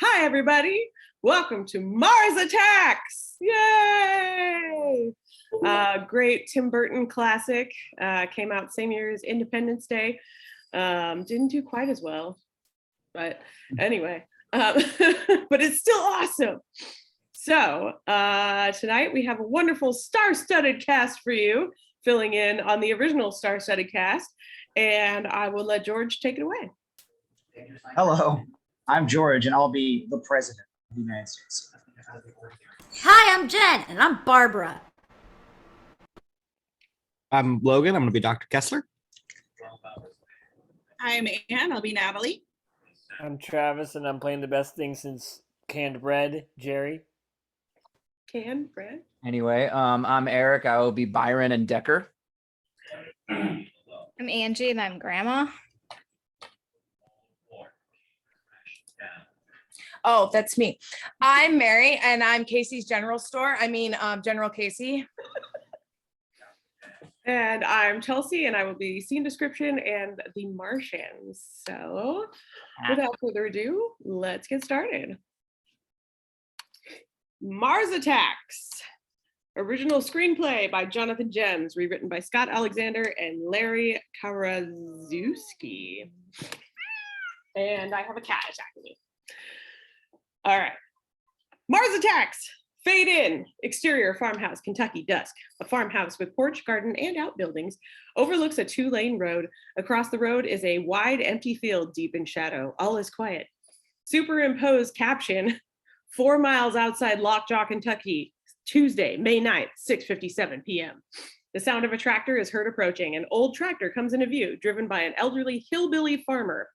Hi, everybody. Welcome to Mars Attacks. Yay! Great Tim Burton classic. Came out same year as Independence Day. Didn't do quite as well, but anyway, but it's still awesome. So tonight we have a wonderful star-studded cast for you, filling in on the original star-studded cast, and I will let George take it away. Hello, I'm George, and I'll be the president of the United States. Hi, I'm Jen, and I'm Barbara. I'm Logan. I'm going to be Dr. Kessler. I'm Ann. I'll be Natalie. I'm Travis, and I'm playing the best thing since canned bread, Jerry. Canned bread? Anyway, I'm Eric. I will be Byron and Decker. I'm Angie, and I'm Grandma. Oh, that's me. I'm Mary, and I'm Casey's General Store. General Casey. And I'm Chelsea, and I will be scene description and the Martians. So without further ado, let's get started. Mars Attacks. Original screenplay by Jonathan Gems, rewritten by Scott Alexander and Larry Karaszewski. And I have a cat attacking me. All right. Mars Attacks. Fade in. Exterior farmhouse, Kentucky, dusk. A farmhouse with porch, garden, and outbuildings overlooks a two-lane road. Across the road is a wide, empty field deep in shadow. All is quiet. Superimposed caption, 4 miles outside Lockjaw, Kentucky, Tuesday, May 9th, 6:57 p.m. The sound of a tractor is heard approaching. An old tractor comes into view, driven by an elderly hillbilly farmer.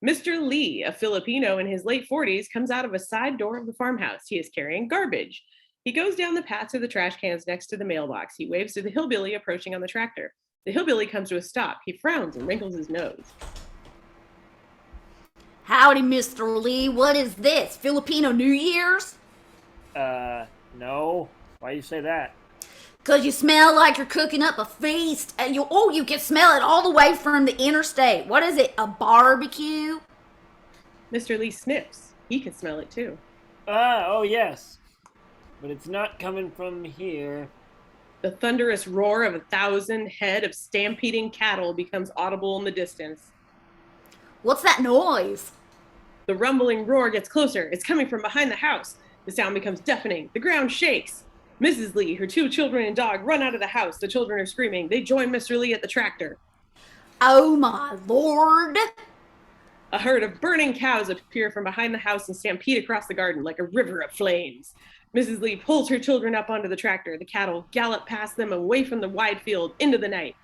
Mr. Lee, a Filipino in his late 40s, comes out of a side door of the farmhouse. He is carrying garbage. He goes down the path to the trash cans next to the mailbox. He waves to the hillbilly approaching on the tractor. The hillbilly comes to a stop. He frowns and wrinkles his nose. Howdy, Mr. Lee. What is this? Filipino New Year's? No. Why you say that? 'Cause you smell like you're cooking up a feast. And you can smell it all the way from the interstate. What is it, a barbecue? Mr. Lee sniffs. He can smell it too. Oh yes. But it's not coming from here. The thunderous roar of 1,000 head of stampeding cattle becomes audible in the distance. What's that noise? The rumbling roar gets closer. It's coming from behind the house. The sound becomes deafening. The ground shakes. Mrs. Lee, her 2 children and dog run out of the house. The children are screaming. They join Mr. Lee at the tractor. Oh my lord. A herd of burning cows appear from behind the house and stampede across the garden like a river of flames. Mrs. Lee pulls her children up onto the tractor. The cattle gallop past them away from the wide field into the night.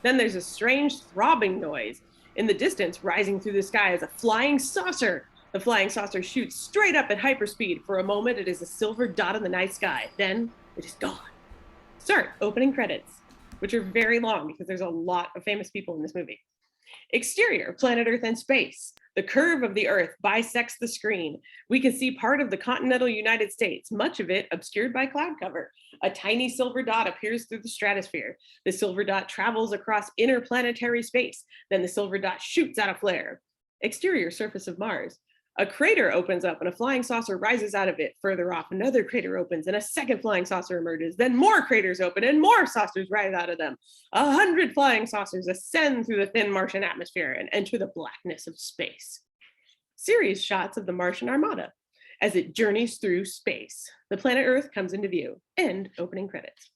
Then there's a strange throbbing noise. In the distance, rising through the sky, is a flying saucer. The flying saucer shoots straight up at hyperspeed. For a moment, it is a silver dot in the night sky. Then it is gone. Start opening credits, which are very long because there's a lot of famous people in this movie. Exterior, planet Earth and space. The curve of the Earth bisects the screen. We can see part of the continental United States, much of it obscured by cloud cover. A tiny silver dot appears through the stratosphere. The silver dot travels across interplanetary space. Then the silver dot shoots out a flare. Exterior surface of Mars. A crater opens up and a flying saucer rises out of it. Further off, another crater opens and a second flying saucer emerges. Then more craters open and more saucers rise out of them. 100 flying saucers ascend through the thin Martian atmosphere and enter the blackness of space. Series shots of the Martian Armada as it journeys through space. The planet Earth comes into view. End opening credits.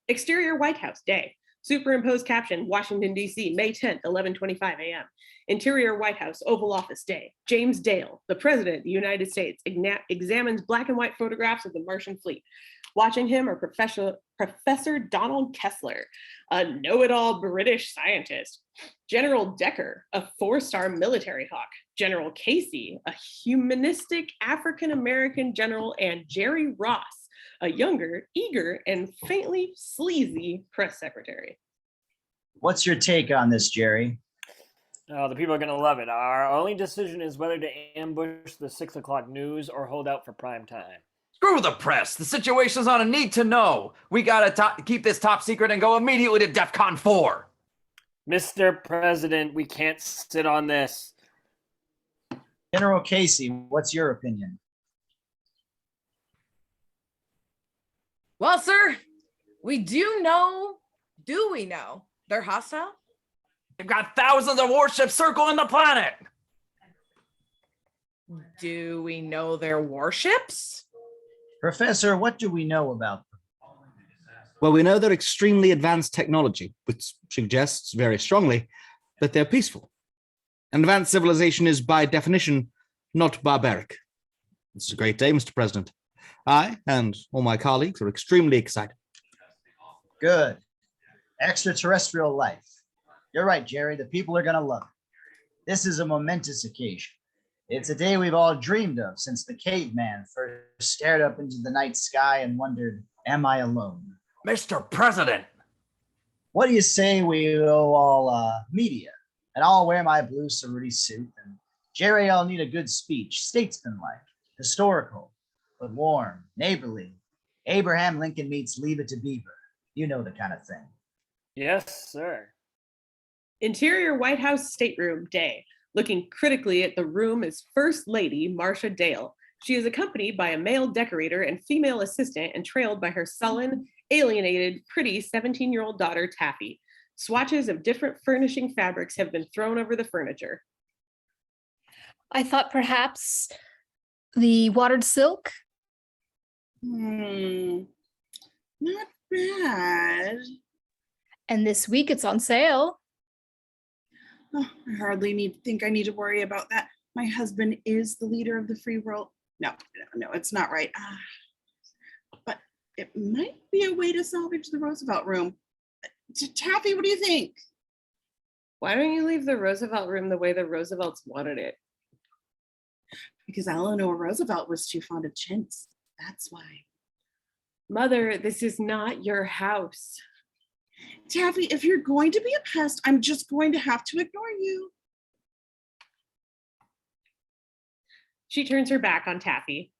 Exterior White House, day. Superimposed caption, Washington, D.C., May 10th, 11:25 a.m. Interior White House, Oval Office, day. James Dale, the President of the United States, examines black and white photographs of the Martian fleet. Watching him are Professor Donald Kessler, a know-it-all British scientist. General Decker, a 4-star military hawk. General Casey, a humanistic African-American general, and Jerry Ross, a younger, eager, and faintly sleazy press secretary. What's your take on this, Jerry? Oh, the people are going to love it. Our only decision is whether to ambush the 6 o'clock news or hold out for prime time. Screw the press. The situation's on a need to know. We gotta keep this top secret and go immediately to DEFCON 4. Mr. President, we can't sit on this. General Casey, what's your opinion? Well, sir, do we know they're hostile? They've got thousands of warships circling the planet. Do we know their warships? Professor, what do we know about them? Well, we know they're extremely advanced technology, which suggests very strongly that they're peaceful. And advanced civilization is, by definition, not barbaric. This is a great day, Mr. President. I and all my colleagues are extremely excited. Good. Extraterrestrial life. You're right, Jerry. The people are going to love it. This is a momentous occasion. It's a day we've all dreamed of since the caveman first stared up into the night sky and wondered, am I alone? Mr. President. What do you say we go all media? And I'll wear my blue cerruti suit. And Jerry, I'll need a good speech, statesmanlike, historical, but warm, neighborly. Abraham Lincoln meets Leave It to Beaver. You know the kind of thing. Yes, sir. Interior White House stateroom day. Looking critically at the room is First Lady Marcia Dale. She is accompanied by a male decorator and female assistant and trailed by her sullen, alienated, pretty 17-year-old daughter, Taffy. Swatches of different furnishing fabrics have been thrown over the furniture. I thought perhaps the watered silk. Not bad. And this week it's on sale. Oh, I hardly think I need to worry about that. My husband is the leader of the free world. No, it's not right. But it might be a way to salvage the Roosevelt room. Taffy, what do you think? Why don't you leave the Roosevelt room the way the Roosevelts wanted it? Because Eleanor Roosevelt was too fond of chintz. That's why. Mother, this is not your house. Taffy, if you're going to be a pest, I'm just going to have to ignore you. She turns her back on Taffy.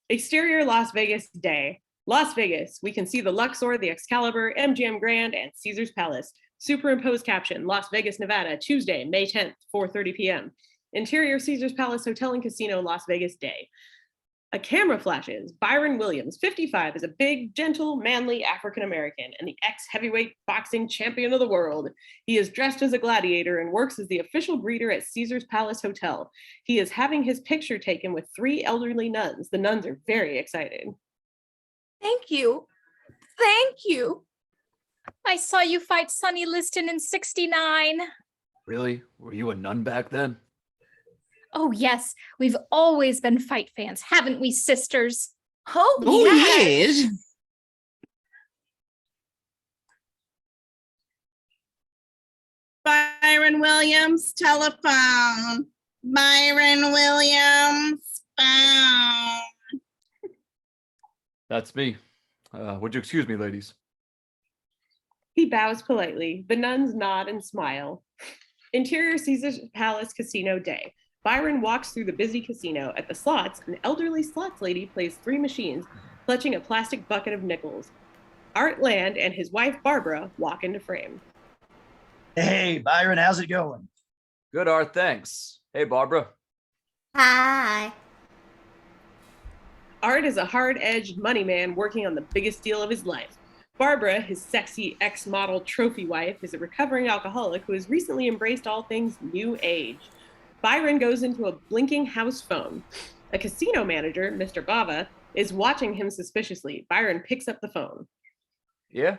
Exterior Las Vegas day. Las Vegas, we can see the Luxor, the Excalibur, MGM Grand, and Caesar's Palace. Superimposed caption, Las Vegas, Nevada, Tuesday, May 10th, 4:30 p.m. Interior Caesar's Palace Hotel and Casino, Las Vegas day. A camera flashes. Byron Williams, 55, is a big, gentle, manly African-American and the ex-heavyweight boxing champion of the world. He is dressed as a gladiator and works as the official greeter at Caesar's Palace Hotel. He is having his picture taken with 3 elderly nuns. The nuns are very excited. Thank you. Thank you. I saw you fight Sonny Liston in '69. Really? Were you a nun back then? Oh, yes. We've always been fight fans, haven't we, sisters? Oh, yes. Byron Williams, telephone. Byron Williams, phone. That's me. Would you excuse me, ladies? He bows politely. The nuns nod and smile. Interior Caesar's Palace Casino day. Byron walks through the busy casino. At the slots, an elderly slots lady plays 3 machines, clutching a plastic bucket of nickels. Art Land and his wife, Barbara, walk into frame. Hey, Byron, how's it going? Good, Art, thanks. Hey, Barbara. hi. Art is a hard-edged money man working on the biggest deal of his life. Barbara, his sexy ex-model trophy wife, is a recovering alcoholic who has recently embraced all things new age. Byron goes into a blinking house phone. A casino manager, Mr. Bava, is watching him suspiciously. Byron picks up the phone. Yeah?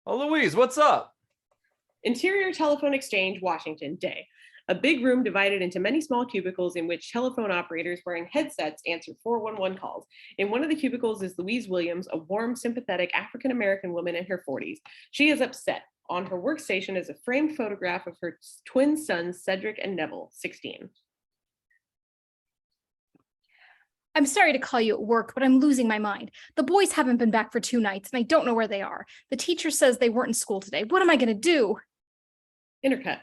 Oh, Louise, what's up? Interior Telephone Exchange, Washington, day. A big room divided into many small cubicles in which telephone operators wearing headsets answer 411 calls. In one of the cubicles is Louise Williams, a warm, sympathetic African-American woman in her 40s. She is upset. On her workstation is a framed photograph of her twin sons, Cedric and Neville, 16. I'm sorry to call you at work, but I'm losing my mind. The boys haven't been back for 2 nights, and I don't know where they are. The teacher says they weren't in school today. What am I going to do? Intercut.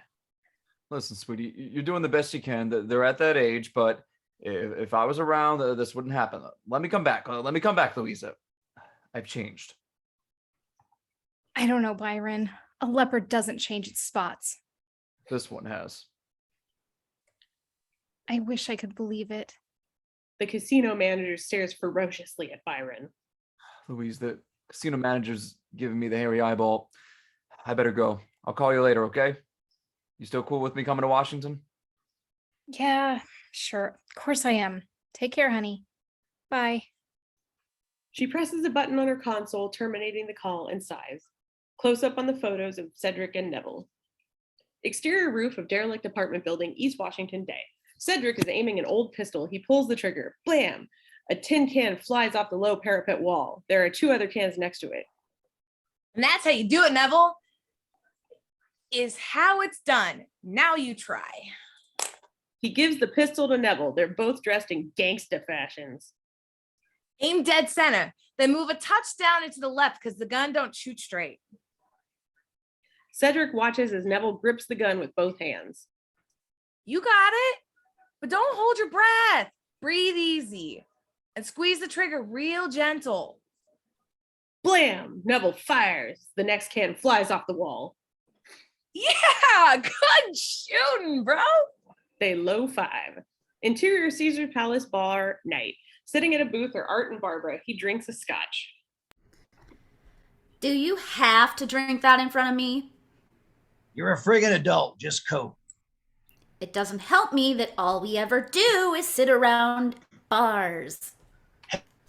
Listen, sweetie, you're doing the best you can. They're at that age, but if I was around, this wouldn't happen. Let me come back. Let me come back, Louisa. I've changed. I don't know, Byron. A leopard doesn't change its spots. This one has. I wish I could believe it. The casino manager stares ferociously at Byron. Louise, the casino manager's giving me the hairy eyeball. I better go. I'll call you later, okay? You still cool with me coming to Washington? Yeah, sure. Of course I am. Take care, honey. Bye. She presses a button on her console, terminating the call, and sighs. Close up on the photos of Cedric and Neville. Exterior roof of derelict apartment building, East Washington Day. Cedric is aiming an old pistol. He pulls the trigger. Blam! A tin can flies off the low parapet wall. There are 2 other cans next to it. And that's how you do it, Neville. Is how it's done. Now you try. He gives the pistol to Neville. They're both dressed in gangsta fashions. Aim dead center. Then move a touch down and to the left because the gun don't shoot straight. Cedric watches as Neville grips the gun with both hands. You got it. But don't hold your breath. Breathe easy. And squeeze the trigger real gentle. Blam! Neville fires. The next can flies off the wall. Yeah, good shooting, bro. They low 5. Interior Caesar Palace bar, night. Sitting at a booth are Art and Barbara. He drinks a scotch. Do you have to drink that in front of me? You're a friggin' adult. Just cope. It doesn't help me that all we ever do is sit around bars.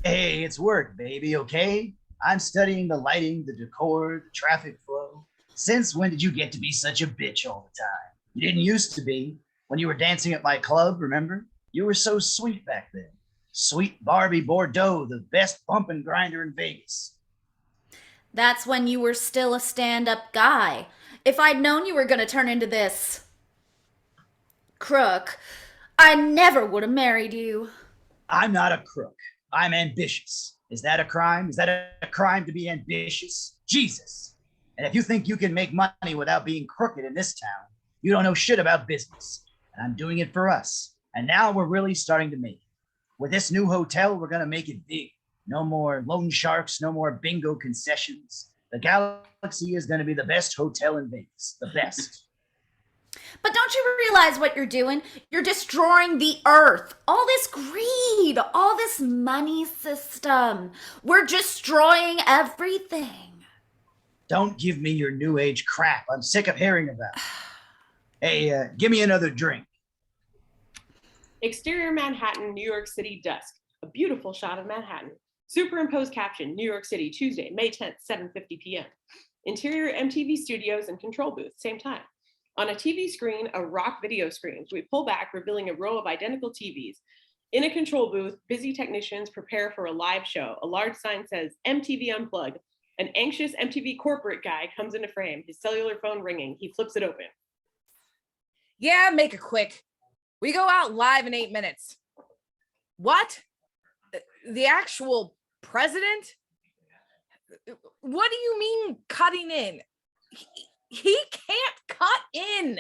Hey, it's work, baby, okay? I'm studying the lighting, the decor, the traffic flow. Since when did you get to be such a bitch all the time? You didn't used to be. When you were dancing at my club, remember? You were so sweet back then. Sweet Barbie Bordeaux, the best bump and grinder in Vegas. That's when you were still a stand-up guy. If I'd known you were going to turn into this crook, I never would have married you. I'm not a crook. I'm ambitious. Is that a crime? Is that a crime to be ambitious? Jesus. And if you think you can make money without being crooked in this town, you don't know shit about business. And I'm doing it for us. And now we're really starting to make it. With this new hotel, we're going to make it big. No more loan sharks, no more bingo concessions. The Galaxy is going to be the best hotel in Vegas. The best. But don't you realize what you're doing? You're destroying the earth. All this greed, all this money system. We're destroying everything. Don't give me your new age crap. I'm sick of hearing about it. Hey, give me another drink. Exterior Manhattan, New York City, dusk. A beautiful shot of Manhattan. Superimposed caption, New York City, Tuesday, May 10th, 7:50 p.m. Interior MTV studios and control booth, same time. On a TV screen, a rock video screens. We pull back, revealing a row of identical TVs. In a control booth, busy technicians prepare for a live show. A large sign says, MTV Unplugged. An anxious MTV corporate guy comes into frame, his cellular phone ringing. He flips it open. Yeah, make it quick. We go out live in 8 minutes. What? The actual president? What do you mean cutting in? He can't cut in.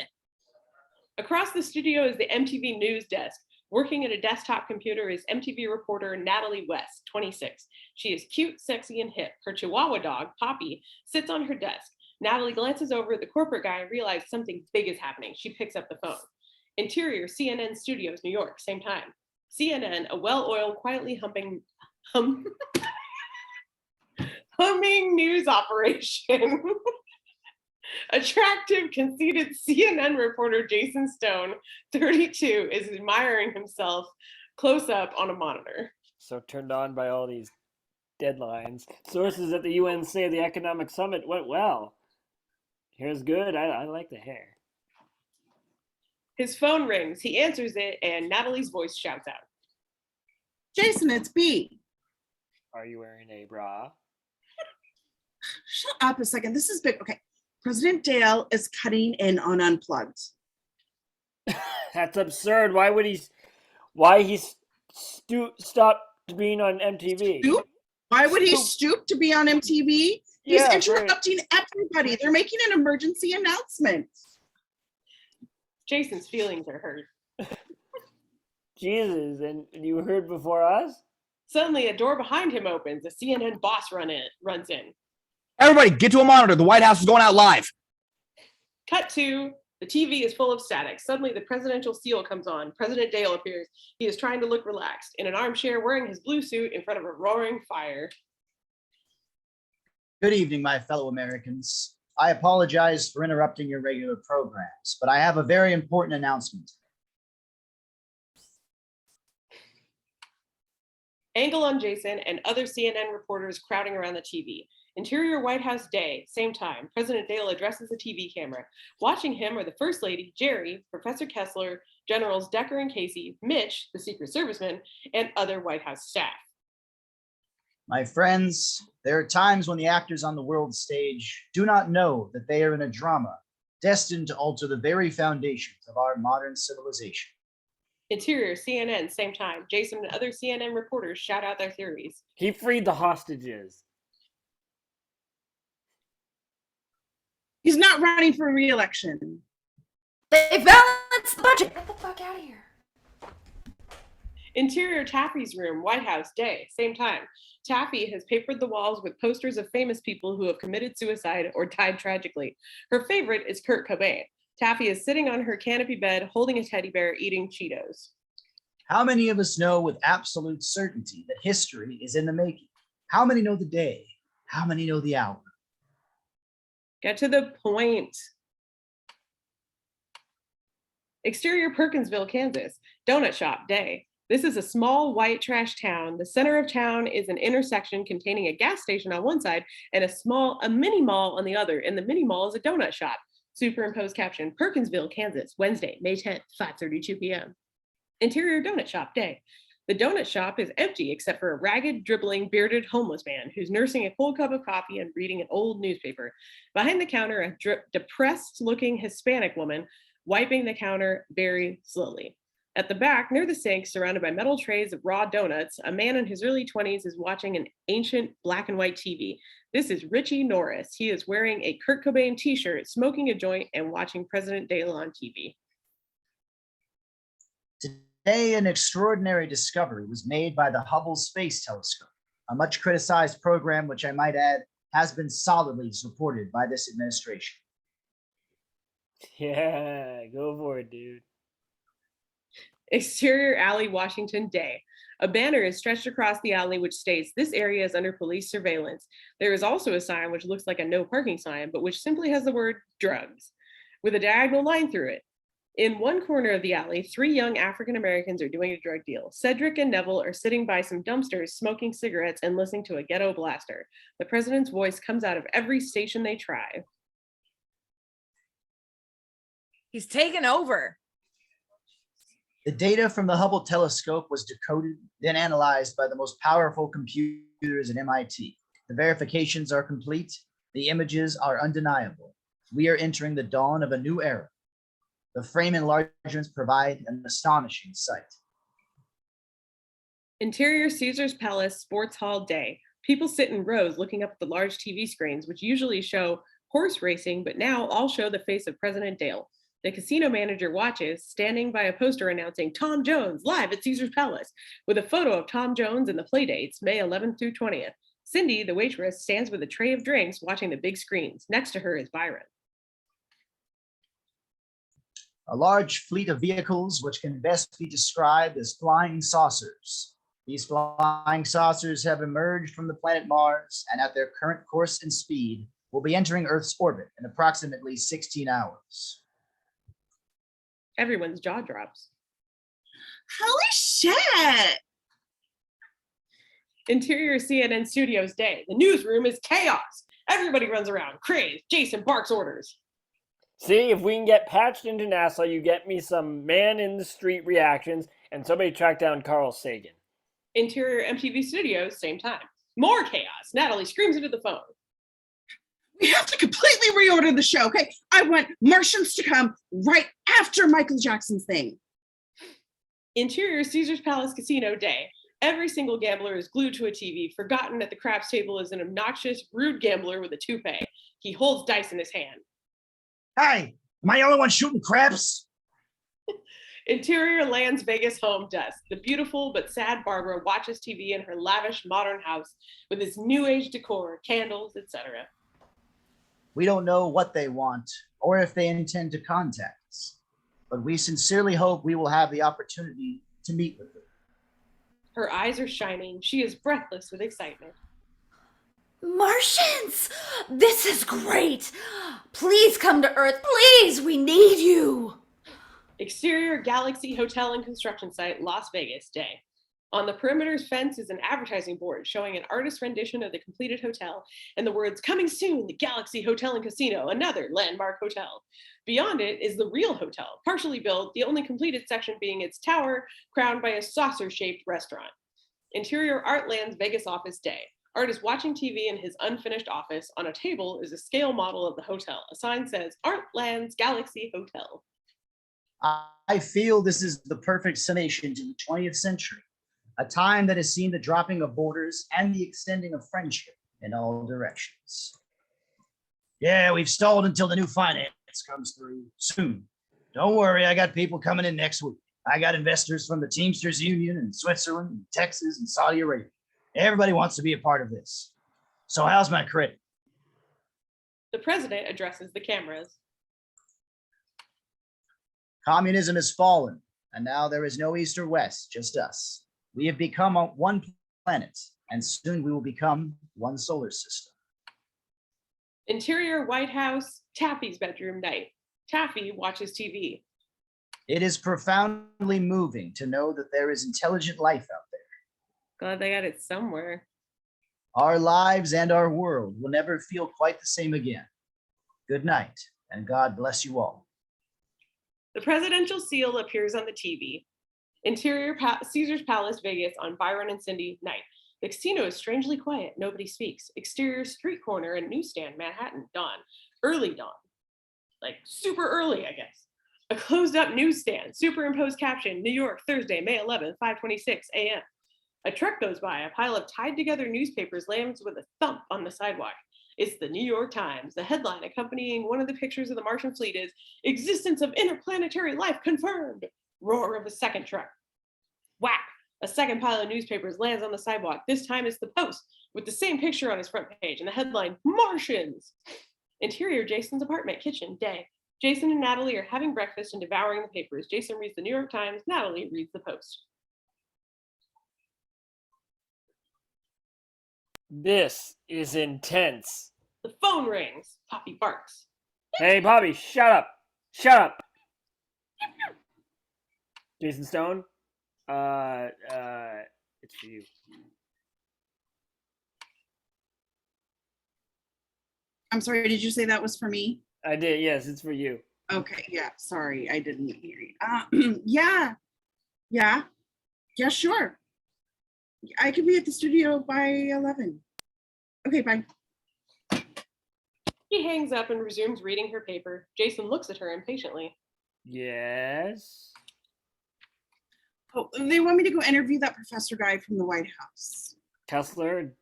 Across the studio is the MTV news desk. Working at a desktop computer is MTV reporter Natalie West, 26. She is cute, sexy, and hip. Her Chihuahua dog, Poppy, sits on her desk. Natalie glances over at the corporate guy and realizes something big is happening. She picks up the phone. Interior, CNN Studios, New York, same time. CNN, a well-oiled, quietly humming news operation. Attractive, conceited CNN reporter Jason Stone, 32, is admiring himself close up on a monitor. So turned on by all these deadlines. Sources at the UN say the economic summit went well. Hair's good. I like the hair. His phone rings. He answers it, and Natalie's voice shouts out. Jason, it's B. Are you wearing a bra? Shut up a second. This is big. Okay. President Dale is cutting in on Unplugged. That's absurd. Why he stopped being on MTV? Stoop? Why would he stoop to be on MTV? He's Yeah, interrupting everybody. They're making an emergency announcement. Jason's feelings are hurt. Jesus, and you heard before us? Suddenly, a door behind him opens. A CNN boss runs in. Everybody, get to a monitor. The White House is going out live. Cut to The TV is full of static. Suddenly, the presidential seal comes on. President Dale appears. He is trying to look relaxed in an armchair wearing his blue suit in front of a roaring fire. Good evening, my fellow Americans. I apologize for interrupting your regular programs, but I have a very important announcement. Angle on Jason and other CNN reporters crowding around the TV. Interior White House day, same time. President Dale addresses the TV camera. Watching him are the First Lady, Jerry, Professor Kessler, Generals Decker and Casey, Mitch, the Secret Serviceman, and other White House staff. My friends, there are times when the actors on the world stage do not know that they are in a drama destined to alter the very foundations of our modern civilization. Interior CNN, same time. Jason and other CNN reporters shout out their theories. He freed the hostages. He's not running for re-election. They balanced the budget. Get the fuck out of here. Interior Taffy's room, White House day, same time. Taffy has papered the walls with posters of famous people who have committed suicide or died tragically. Her favorite is Kurt Cobain. Taffy is sitting on her canopy bed, holding a teddy bear, eating Cheetos. How many of us know with absolute certainty that history is in the making? How many know the day? How many know the hour? Get to the point. Exterior Perkinsville, Kansas, donut shop day. This is a small white trash town. The center of town is an intersection containing a gas station on one side and a mini mall on the other. And the mini mall is a donut shop. Superimposed caption, Perkinsville, Kansas, Wednesday, May 10th, 5:32 p.m. Interior donut shop day. The donut shop is empty except for a ragged, dribbling, bearded homeless man who's nursing a cold cup of coffee and reading an old newspaper. Behind the counter, a depressed-looking Hispanic woman wiping the counter very slowly. At the back, near the sink, surrounded by metal trays of raw donuts, a man in his early 20s is watching an ancient black and white TV. This is Richie Norris. He is wearing a Kurt Cobain t-shirt, smoking a joint, and watching President Dale on TV. Today, an extraordinary discovery was made by the Hubble Space Telescope, a much criticized program, which I might add, has been solidly supported by this administration. Yeah, go for it, dude. Exterior alley, Washington day. A banner is stretched across the alley which states this area is under police surveillance. There is also a sign which looks like a no parking sign, but which simply has the word drugs with a diagonal line through it. In one corner of the alley, 3 young African Americans are doing a drug deal. Cedric and Neville are sitting by some dumpsters, smoking cigarettes and listening to a ghetto blaster. The president's voice comes out of every station they try. He's taken over. The data from the Hubble telescope was decoded, then analyzed by the most powerful computers at MIT. The verifications are complete. The images are undeniable. We are entering the dawn of a new era. The frame enlargements provide an astonishing sight. Interior Caesar's Palace Sports Hall day. People sit in rows looking up at the large TV screens, which usually show horse racing, but now all show the face of President Dale. The casino manager watches, standing by a poster announcing Tom Jones live at Caesar's Palace, with a photo of Tom Jones and the playdates, May 11th through 20th. Cindy, the waitress, stands with a tray of drinks watching the big screens. Next to her is Byron. A large fleet of vehicles, which can best be described as flying saucers. These flying saucers have emerged from the planet Mars and at their current course and speed will be entering Earth's orbit in approximately 16 hours. Everyone's jaw drops. Holy shit! Interior CNN Studios day. The newsroom is chaos. Everybody runs around, crazed. Jason barks orders. See, if we can get patched into NASA, you get me some man-in-the-street reactions, and somebody track down Carl Sagan. Interior MTV Studios, same time. More chaos. Natalie screams into the phone. We have to completely reorder the show, okay? I want Martians to come right after Michael Jackson's thing. Interior Caesar's Palace Casino day. Every single gambler is glued to a TV. Forgotten at the craps table is an obnoxious, rude gambler with a toupee. He holds dice in his hand. Hey, am I the only one shooting craps? Interior Lands Vegas home desk. The beautiful but sad Barbara watches TV in her lavish modern house with its new age decor, candles, etc. We don't know what they want or if they intend to contact us, but we sincerely hope we will have the opportunity to meet with them. Her eyes are shining. She is breathless with excitement. Martians! This is great! Please come to Earth. Please, we need you. Exterior Galaxy Hotel and Construction Site, Las Vegas, day. On the perimeter's fence is an advertising board showing an artist's rendition of the completed hotel and the words, "Coming soon, the Galaxy Hotel and Casino, another landmark hotel." Beyond it is the real hotel, partially built, the only completed section being its tower, crowned by a saucer-shaped restaurant. Interior Artland's Vegas office, day. Art is watching TV in his unfinished office. On a table is a scale model of the hotel. A sign says, Artland's Galaxy Hotel. I feel this is the perfect summation to the 20th century, a time that has seen the dropping of borders and the extending of friendship in all directions. Yeah, we've stalled until the new finance comes through soon. Don't worry, I got people coming in next week. I got investors from the Teamsters Union in Switzerland, and Texas, and Saudi Arabia. Everybody wants to be a part of this. So how's my credit? The president addresses the cameras. Communism has fallen, and now there is no east or west, just us. We have become one planet, and soon we will become one solar system. Interior White House, Taffy's bedroom, night. Taffy watches TV. It is profoundly moving to know that there is intelligent life out there. Glad they got it somewhere. Our lives and our world will never feel quite the same again. Good night, and God bless you all. The presidential seal appears on the TV. Interior Caesar's Palace, Vegas, on Byron and Cindy, night. The casino is strangely quiet. Nobody speaks. Exterior street corner and newsstand, Manhattan, dawn. Early dawn. Like super early, I guess. A closed up newsstand, superimposed caption, New York, Thursday, May 11th, 5:26 a.m. A truck goes by. A pile of tied together newspapers lands with a thump on the sidewalk. It's the New York Times. The headline accompanying one of the pictures of the Martian fleet is, "Existence of interplanetary life confirmed." Roar of a second truck. Whack! A second pile of newspapers lands on the sidewalk. This time it's the Post, with the same picture on its front page and the headline, "Martians." Interior Jason's apartment, kitchen, day. Jason and Natalie are having breakfast and devouring the papers. Jason reads the New York Times. Natalie reads the Post. This is intense. The phone rings. Poppy barks. Hey, Bobby, shut up. Shut up. Jason Stone, it's for you. I'm sorry, did you say that was for me? I did, yes, it's for you. Okay, yeah, sorry, I didn't hear you. Yeah, sure. I could be at the studio by 11. Okay, bye. She hangs up and resumes reading her paper. Jason looks at her impatiently. Yes? Oh, they want me to go interview that professor guy from the White House. Kessler?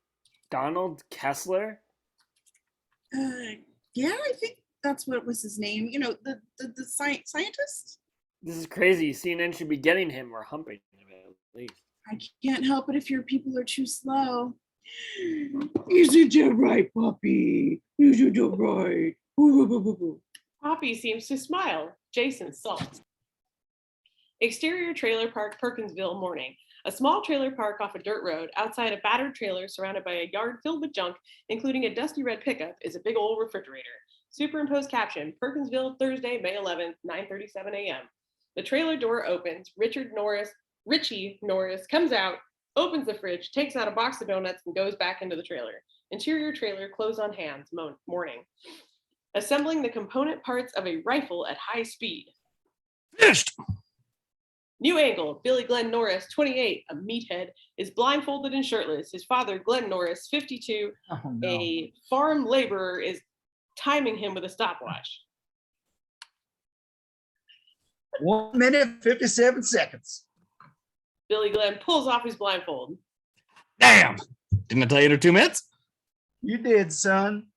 Donald Kessler? Yeah, I think that's what was his name. You know, the scientist? This is crazy. CNN should be getting him or humping him at least. I can't help it if your people are too slow. Isn't that right, Poppy? Isn't that right? Poppy seems to smile. Jason sulks. Exterior trailer park, Perkinsville, morning. A small trailer park off a dirt road outside a battered trailer surrounded by a yard filled with junk, including a dusty red pickup, is a big old refrigerator. Superimposed caption, Perkinsville, Thursday, May 11th, 9:37 a.m. The trailer door opens. Richie Norris comes out, opens the fridge, takes out a box of donuts, and goes back into the trailer. Interior trailer, clothes on hands, morning. Assembling the component parts of a rifle at high speed. Finished. New angle, Billy Glenn Norris, 28, a meathead, is blindfolded and shirtless. His father, Glenn Norris, 52, a farm laborer, is timing him with a stopwatch. 1 minute, 57 seconds. Billy Glenn pulls off his blindfold. Damn. Didn't I tell you in 2 minutes? You did, son.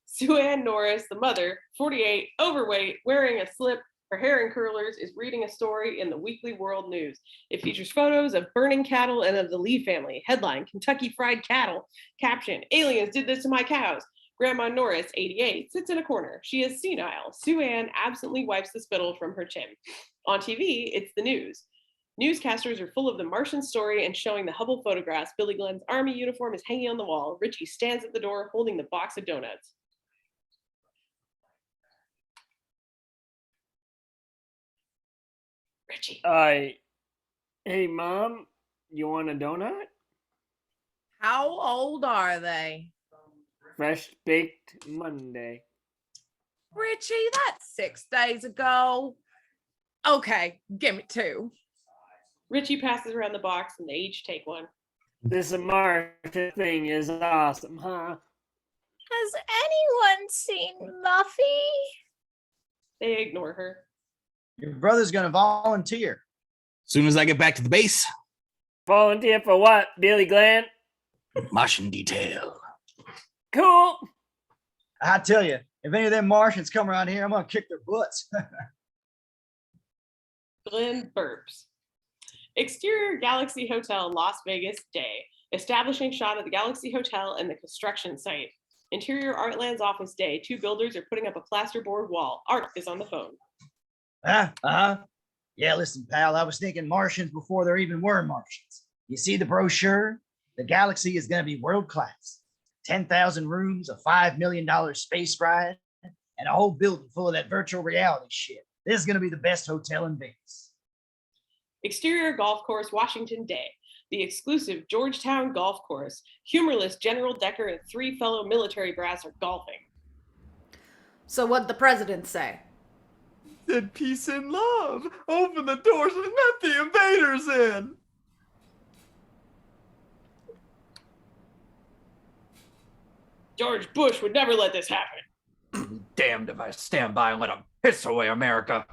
Sue Ann Norris, the mother, 48, overweight, wearing a slip, her hair in curlers, is reading a story in the Weekly World News. It features photos of burning cattle and of the Lee family. Headline, Kentucky Fried Cattle. Caption, aliens did this to my cows. Grandma Norris, 88, sits in a corner. She is senile. Sue Ann absently wipes the spittle from her chin. On TV, it's the news. Newscasters are full of the Martian story and showing the Hubble photographs. Billy Glenn's army uniform is hanging on the wall. Richie stands at the door holding the box of donuts. Richie. Hey, Mom, you want a donut? How old are they? Fresh baked Monday. Richie, that's 6 days ago. Okay, give me 2. Richie passes around the box and they each take one. This Martian thing is awesome, huh? Has anyone seen Muffy? They ignore her. Your brother's going to volunteer. Soon as I get back to the base, Volunteer for what, Billy Glenn? Martian detail. Cool. I tell you, if any of them Martians come around here, I'm going to kick their butts. Glenn burps. Exterior Galaxy Hotel, Las Vegas, day. Establishing shot of the Galaxy Hotel and the construction site. Interior Artland's office, day. 2 builders are putting up a plasterboard wall. Art is on the phone. Yeah, listen, pal, I was thinking Martians before there even were Martians. You see the brochure? The Galaxy is going to be world class. 10,000 rooms, a $5 million space ride, and a whole building full of that virtual reality shit. This is going to be the best hotel in Vegas. Exterior golf course, Washington, day. The exclusive Georgetown golf course. Humorless General Decker and 3 fellow military brass are golfing. So what'd the president say? Said peace and love. Open the doors and let the invaders in. George Bush would never let this happen. Be damned if I stand by and let them piss away America.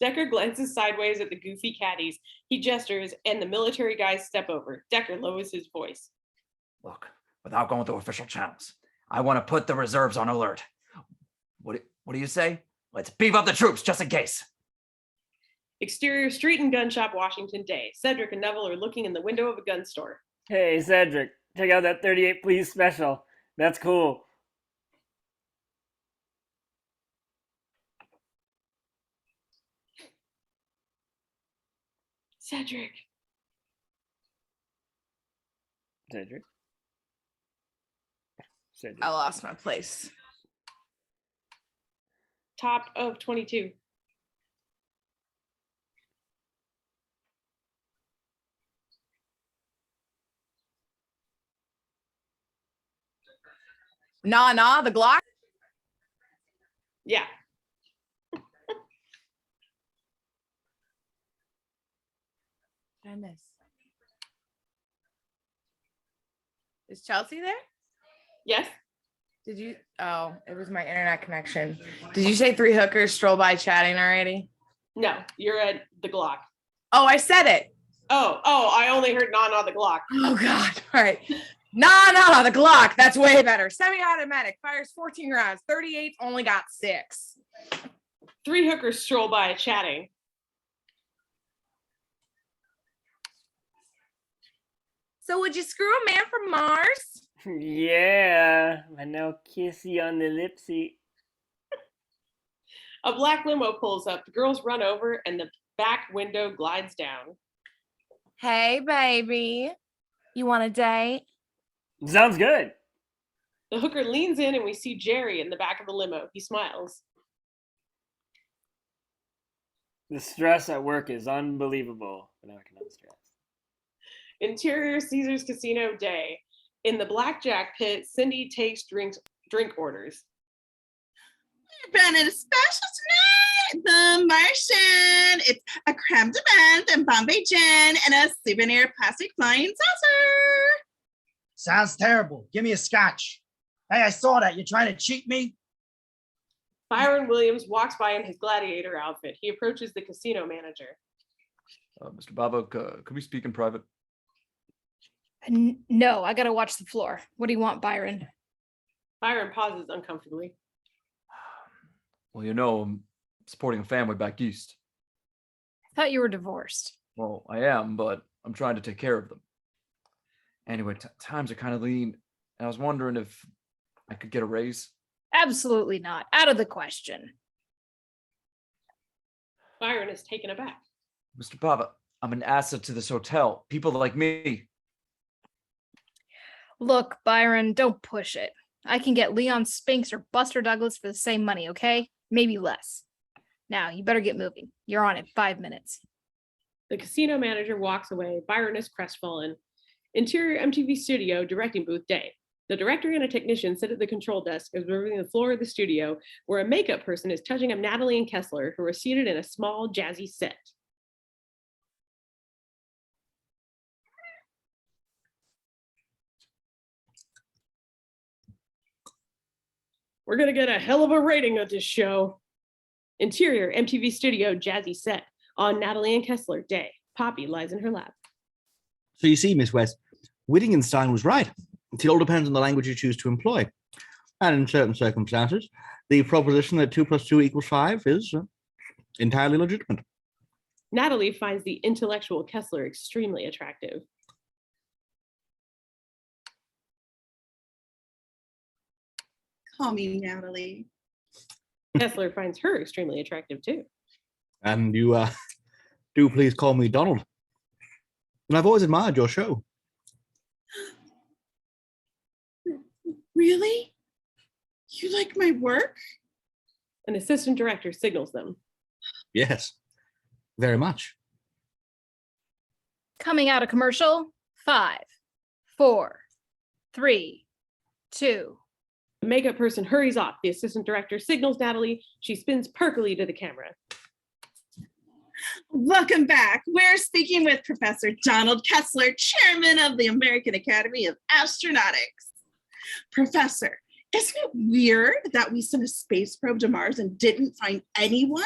Decker glances sideways at the goofy caddies. He gestures, and the military guys step over. Decker lowers his voice. Look, without going through official channels, I want to put the reserves on alert. What do you say? Let's beef up the troops just in case. Exterior street and gun shop, Washington, day. Cedric and Neville are looking in the window of a gun store. Hey, Cedric, check out that 38 Please special. That's cool. Cedric. Cedric. I lost my place. Top of 22. Nah, the Glock. Yeah. I miss. Is Chelsea there? Yes. Did you? Oh, it was my internet connection. Did you say 3 hookers stroll by chatting already? No, you're at the Glock. Oh, I said it. Oh, I only heard nah, the Glock. Oh, God. All right. Nah, the Glock. That's way better. Semi-automatic. Fires 14 rounds. 38 only got 6. 3 hookers stroll by chatting. So would you screw a man from Mars? Yeah, I know kissy on the lipsy. A black limo pulls up. The girls run over and the back window glides down. Hey, baby. You want a date? Sounds good. The hooker leans in and we see Jerry in the back of the limo. He smiles. The stress at work is unbelievable. But now I can unstress. Interior Caesar's Casino, day. In the blackjack pit, Cindy takes drink orders. Been at a special tonight, the Martian. It's a creme de menthe and Bombay gin and a souvenir plastic flying saucer. Sounds terrible. Give me a scotch. Hey, I saw that. You trying to cheat me? Byron Williams walks by in his gladiator outfit. He approaches the casino manager. Mr. Baba, could we speak in private? No, I gotta watch the floor. What do you want, Byron? Byron pauses uncomfortably. Well, you know, I'm supporting a family back east. I thought you were divorced. Well, I am, but I'm trying to take care of them. Anyway, times are kind of lean. and I was wondering if I could get a raise. Absolutely not. Out of the question. Byron is taken aback. Mr. Papa, I'm an asset to this hotel. People like me. Look, Byron, don't push it. I can get Leon Spinks or Buster Douglas for the same money, okay? Maybe less. Now, you better get moving. You're on in 5 minutes. The casino manager walks away. Byron is crestfallen. Interior MTV studio, directing booth day. The director and a technician sit at the control desk, observing the floor of the studio, where a makeup person is touching up Natalie and Kessler, who are seated in a small, jazzy set. We're gonna get a hell of a rating of this show. Interior MTV studio, jazzy set. On Natalie and Kessler day. Poppy lies in her lap. So you see, Miss West, Wittgenstein was right. It all depends on the language you choose to employ. And in certain circumstances, the proposition that 2 + 2 = 5 is entirely legitimate. Natalie finds the intellectual Kessler extremely attractive. Call me Natalie. Kessler finds her extremely attractive too. And you do please call me Donald. And I've always admired your show. Really? You like my work? An assistant director signals them. Yes, very much. Coming out of commercial. 5, 4, 3, 2. The makeup person hurries off. The assistant director signals Natalie. She spins perkily to the camera. Welcome back. We're speaking with Professor Donald Kessler, chairman of the American Academy of Astronautics. Professor, isn't it weird that we sent a space probe to Mars and didn't find anyone?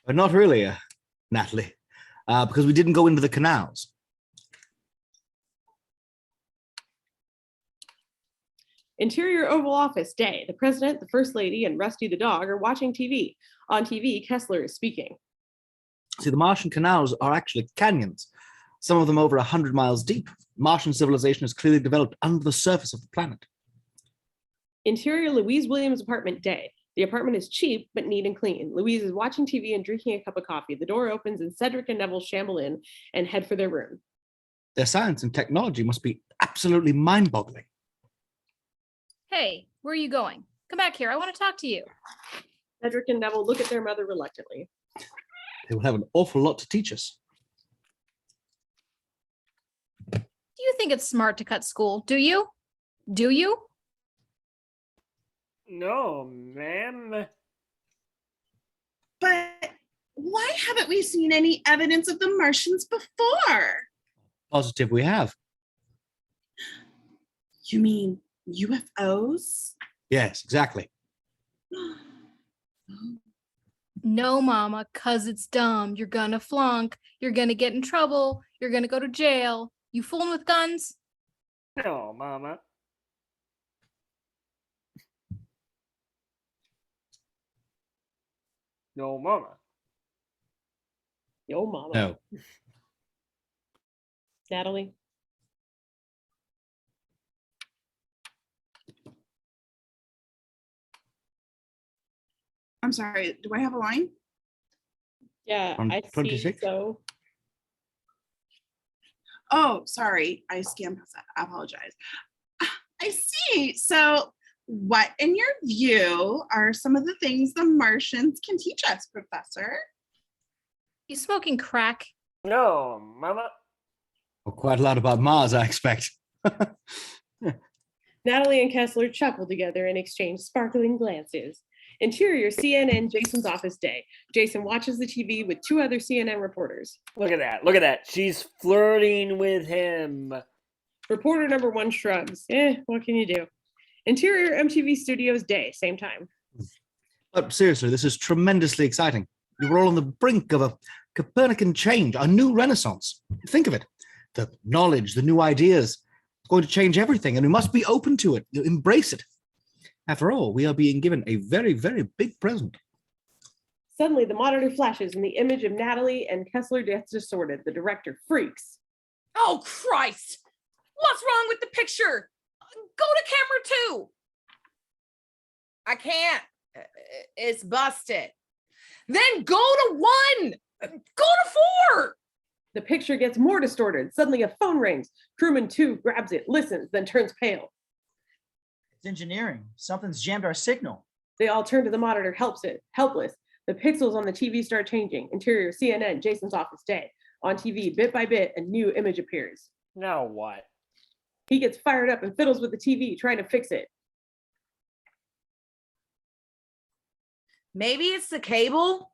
But not really, Natalie, because we didn't go into the canals. Interior Oval Office day. The president, the first lady, and Rusty the dog are watching TV. On TV, Kessler is speaking. See, the Martian canals are actually canyons, some of them over 100 miles deep. Martian civilization is clearly developed under the surface of the planet. Interior Louise Williams' apartment day. The apartment is cheap, but neat and clean. Louise is watching TV and drinking a cup of coffee. The door opens and Cedric and Neville shamble in and head for their room. Their science and technology must be absolutely mind-boggling. Hey, where are you going? Come back here. I want to talk to you. Cedric and Neville look at their mother reluctantly. They will have an awful lot to teach us. Do you think it's smart to cut school? Do you? Do you? No, ma'am. But why haven't we seen any evidence of the Martians before? Positive we have. You mean UFOs? Yes, exactly. No, Mama, 'cause it's dumb. You're gonna flunk. You're gonna get in trouble. You're gonna go to jail. You fooling with guns? No, Mama. No, Mama. Yo, mama. No. Natalie. I'm sorry, do I have a line? Yeah, On I see. 26? So Oh, sorry, I scanned past that. I apologize. I see. So what, in your view, are some of the things the Martians can teach us, Professor? You smoking crack? No, Mama. Well, quite a lot about Mars, I expect. Natalie and Kessler chuckle together and exchange sparkling glances. Interior CNN Jason's office day. Jason watches the TV with two other CNN reporters. Look at that. Look at that. She's flirting with him. Reporter number one shrugs. What can you do? Interior MTV Studios day, same time. But seriously, this is tremendously exciting. We're all on the brink of a Copernican change, a new renaissance. Think of it. The knowledge, the new ideas, it's going to change everything, and we must be open to it, embrace it. After all, we are being given a very, very big present. Suddenly, the monitor flashes and the image of Natalie and Kessler gets distorted. The director freaks. Oh, Christ! What's wrong with the picture? Go to camera 2. I can't. It's busted. Then go to 1. Go to 4. The picture gets more distorted. Suddenly a phone rings. Crewman 2 grabs it, listens, then turns pale. It's engineering. Something's jammed our signal. They all turn to the monitor, helpless. The pixels on the TV start changing. Interior, CNN, Jason's office day. On TV, bit by bit, a new image appears. Now what? He gets fired up and fiddles with the TV, trying to fix it. Maybe it's the cable?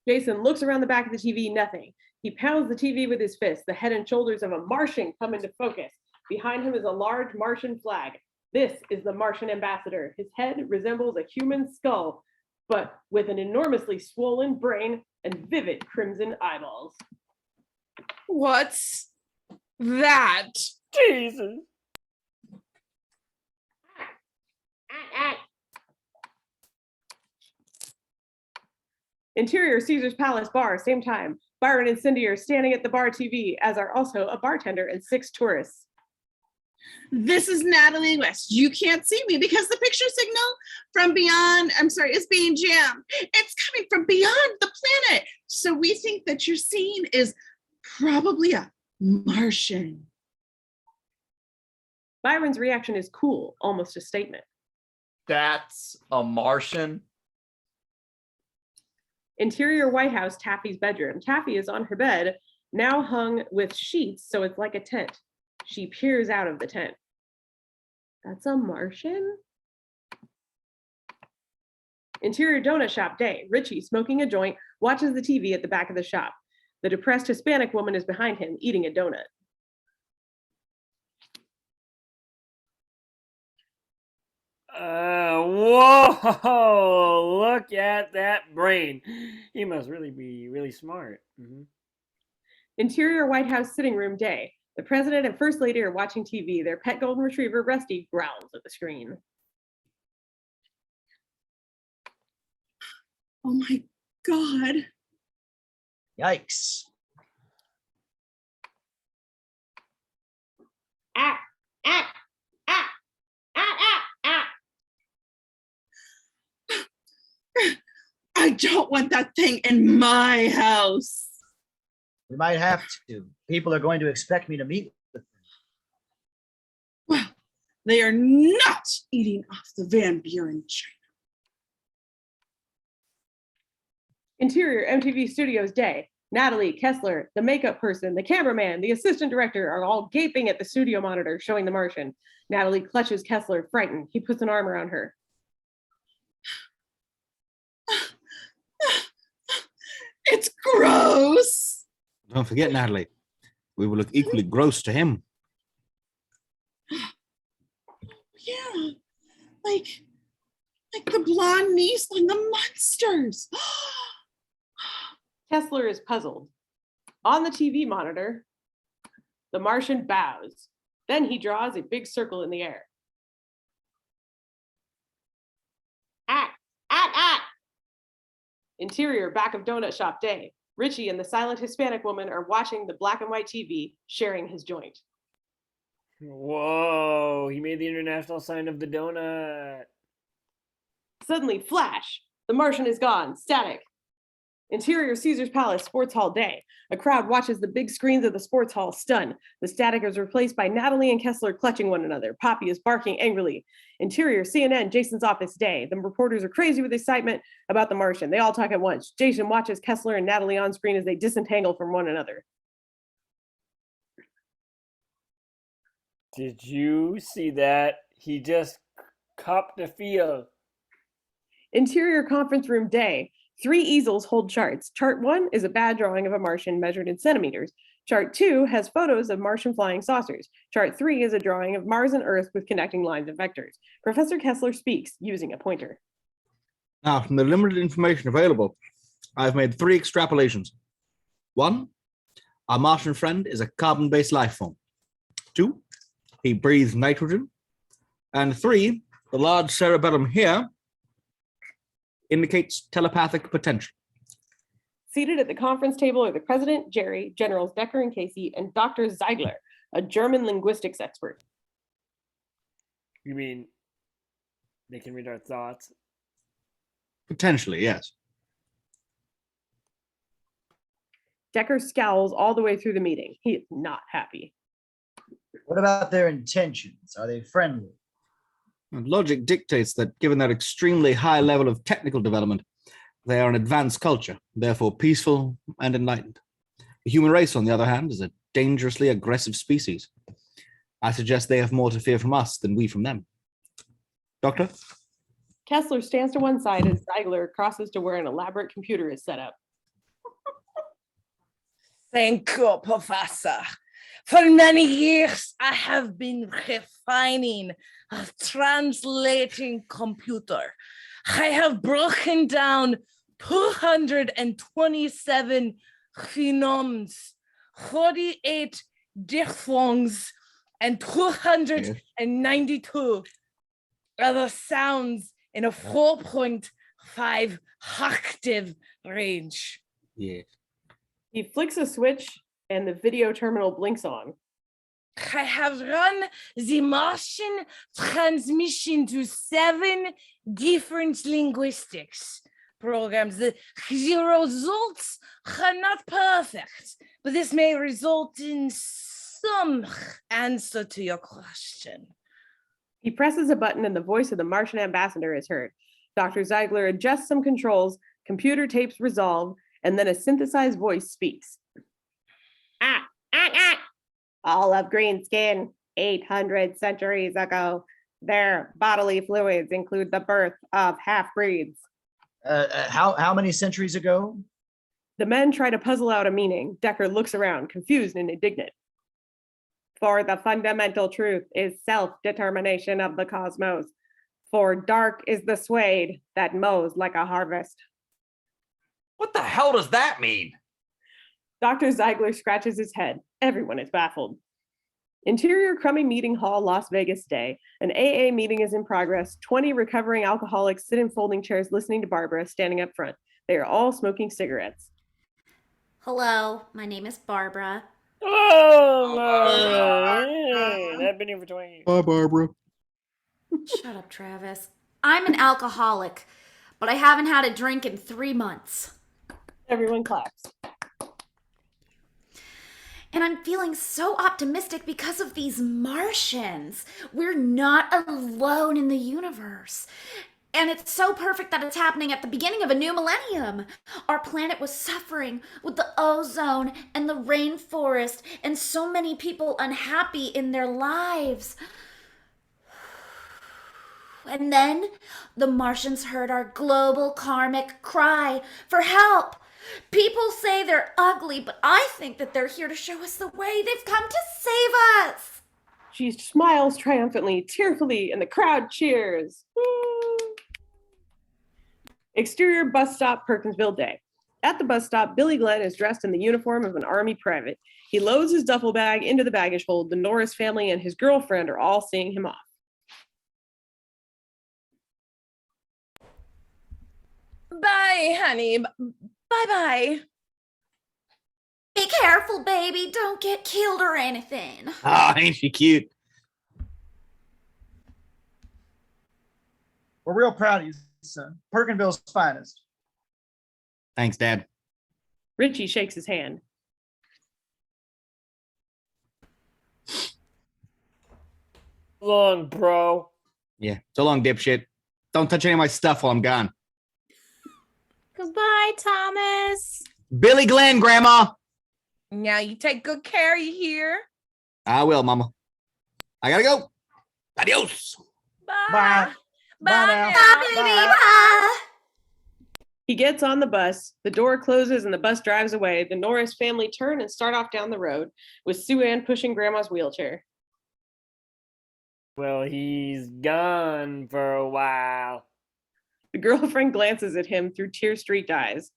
Jason looks around the back of the TV, nothing. He pounds the TV with his fist. The head and shoulders of a Martian come into focus. Behind him is a large Martian flag. This is the Martian ambassador. His head resembles a human skull, but with an enormously swollen brain and vivid crimson eyeballs. What's that? Jesus. Interior, Caesar's Palace bar, same time. Byron and Cindy are standing at the bar TV, as are also a bartender and 6 tourists. This is Natalie West. You can't see me because the picture signal from beyond, is being jammed. It's coming from beyond the planet. So we think that your scene is probably a Martian. Byron's reaction is cool, almost a statement. That's a Martian. Interior White House, Taffy's bedroom. Taffy is on her bed, now hung with sheets, so it's like a tent. She peers out of the tent. That's a Martian? Interior donut shop day. Richie, smoking a joint, watches the TV at the back of the shop. The depressed Hispanic woman is behind him, eating a donut. Whoa! Look at that brain. He must really be really smart. Mm-hmm. Interior White House sitting room day. The president and first lady are watching TV. Their pet golden retriever, Rusty, growls at the screen. Oh my God. Yikes. Ah, ah, ah, ah, ah, ah. I don't want that thing in my house. We might have to. People are going to expect me to meet with them. Well, they are not eating off the Van Buren china. Interior MTV Studios day. Natalie, Kessler, the makeup person, the cameraman, the assistant director are all gaping at the studio monitor showing The Martian. Natalie clutches Kessler, frightened. He puts an arm around her. It's gross. Don't forget, Natalie, we will look equally gross to him. Yeah, like the blonde niece on the monsters. Kessler is puzzled. On the TV monitor, the Martian bows. Then he draws a big circle in the air. Ack, ack, ack. Interior, back of donut shop day. Richie and the silent Hispanic woman are watching the black and white TV, sharing his joint. Whoa, he made the international sign of the donut. Suddenly, flash! The Martian is gone, static. Interior Caesar's Palace Sports Hall day. A crowd watches the big screens of the sports hall, stunned. The static is replaced by Natalie and Kessler clutching one another. Poppy is barking angrily. Interior CNN, Jason's office day. The reporters are crazy with excitement about the Martian. They all talk at once. Jason watches Kessler and Natalie on screen as they disentangle from one another. Did you see that? He just copped the feel. Interior conference room day. 3 easels hold charts. Chart 1 is a bad drawing of a Martian measured in centimeters. Chart 2 has photos of Martian flying saucers. Chart 3 is a drawing of Mars and Earth with connecting lines and vectors. Professor Kessler speaks using a pointer. Now, from the limited information available, I've made 3 extrapolations. 1, our Martian friend is a carbon-based life form. 2, he breathes nitrogen. And 3, the large cerebellum here indicates telepathic potential. Seated at the conference table are the president, Jerry, generals Decker and Casey, and Dr. Ziegler, a German linguistics expert. You mean they can read our thoughts? Potentially, yes. Decker scowls all the way through the meeting. He is not happy. What about their intentions? Are they friendly? And logic dictates that given their extremely high level of technical development, they are an advanced culture, therefore peaceful and enlightened. The human race, on the other hand, is a dangerously aggressive species. I suggest they have more to fear from us than we from them. Doctor? Kessler stands to one side as Ziegler crosses to where an elaborate computer is set up. Thank you, Professor. For many years, I have been refining a translating computer. I have broken down 227 phonemes, 48 diphthongs, and 292 other sounds in a 4.5 octave range. Yeah. He flicks a switch and the video terminal blinks on. I have run the Martian transmission to 7 different linguistics programs. The results are not perfect, but this may result in some answer to your question. He presses a button and the voice of the Martian ambassador is heard. Dr. Ziegler adjusts some controls, computer tapes resolve, and then a synthesized voice speaks. All of green skin, 800 centuries ago. Their bodily fluids include the birth of half-breeds. How many centuries ago? The men try to puzzle out a meaning. Decker looks around, confused and indignant. For the fundamental truth is self-determination of the cosmos. For dark is the swade that mows like a harvest. What the hell does that mean? Dr. Ziegler scratches his head. Everyone is baffled. Interior crummy meeting hall, Las Vegas day. An AA meeting is in progress. 20 recovering alcoholics sit in folding chairs listening to Barbara standing up front. They are all smoking cigarettes. Hello, my name is Barbara. Oh, Barbara. I've been here for 20 years. Bye, Barbara. Shut up, Travis. I'm an alcoholic, but I haven't had a drink in 3 months. Everyone claps. And I'm feeling so optimistic because of these Martians. We're not alone in the universe. And it's so perfect that it's happening at the beginning of a new millennium. Our planet was suffering with the ozone and the rainforest and so many people unhappy in their lives. And then the Martians heard our global karmic cry for help. People say they're ugly, but I think that they're here to show us the way. They've come to save us. She smiles triumphantly, tearfully, and the crowd cheers. Woo! Exterior bus stop, Perkinsville Day. At the bus stop, Billy Glenn is dressed in the uniform of an Army private. He loads his duffel bag into the baggage hold. The Norris family and his girlfriend are all seeing him off. Bye, honey. Bye-bye. Be careful, baby. Don't get killed or anything. Ah, ain't she cute? We're real proud of you, son. Perkinville's finest. Thanks, Dad. Richie shakes his hand. Long, bro. Yeah, so long, dipshit. Don't touch any of my stuff while I'm gone. Goodbye, Thomas. Billy Glenn, Grandma. Now you take good care, you hear? I will, Mama. I gotta go. Adios. Bye. Bye. Bye Bye now. now. Bye, baby. Bye. He gets on the bus. The door closes and the bus drives away. The Norris family turn and start off down the road, with Sue Ann pushing Grandma's wheelchair. Well, he's gone for a while. The girlfriend glances at him through tear-streaked eyes.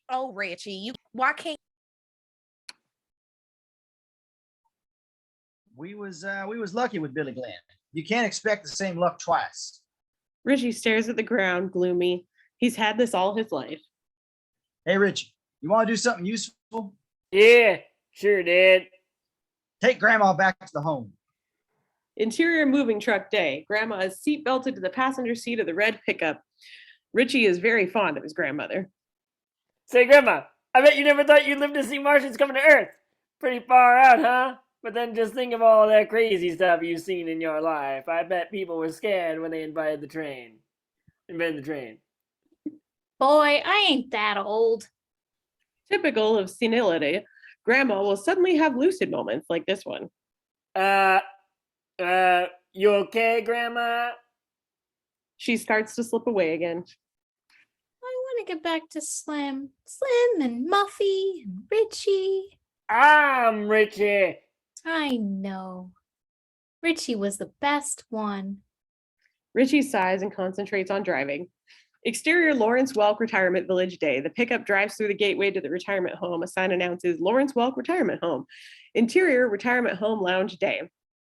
Oh, Richie, why can't We was lucky with Billy Glenn. You can't expect the same luck twice. Richie stares at the ground, gloomy. He's had this all his life. Hey, Richie, you want to do something useful? Yeah, sure, Dad. Take Grandma back to the home. Interior moving truck day. Grandma is seat belted to the passenger seat of the red pickup. Richie is very fond of his grandmother. Say, Grandma, I bet you never thought you'd live to see Martians coming to Earth. Pretty far out, huh? But then just think of all that crazy stuff you've seen in your life. I bet people were scared when they invented the train. Boy, I ain't that old. Typical of senility, Grandma will suddenly have lucid moments like this one. You okay, Grandma? She starts to slip away again. I want to get back to Slim and Muffy and Richie. I'm Richie. I know. Richie was the best one. Richie sighs and concentrates on driving. Exterior Lawrence Welk Retirement Village Day. The pickup drives through the gateway to the retirement home. A sign announces Lawrence Welk Retirement Home. Interior Retirement Home Lounge Day.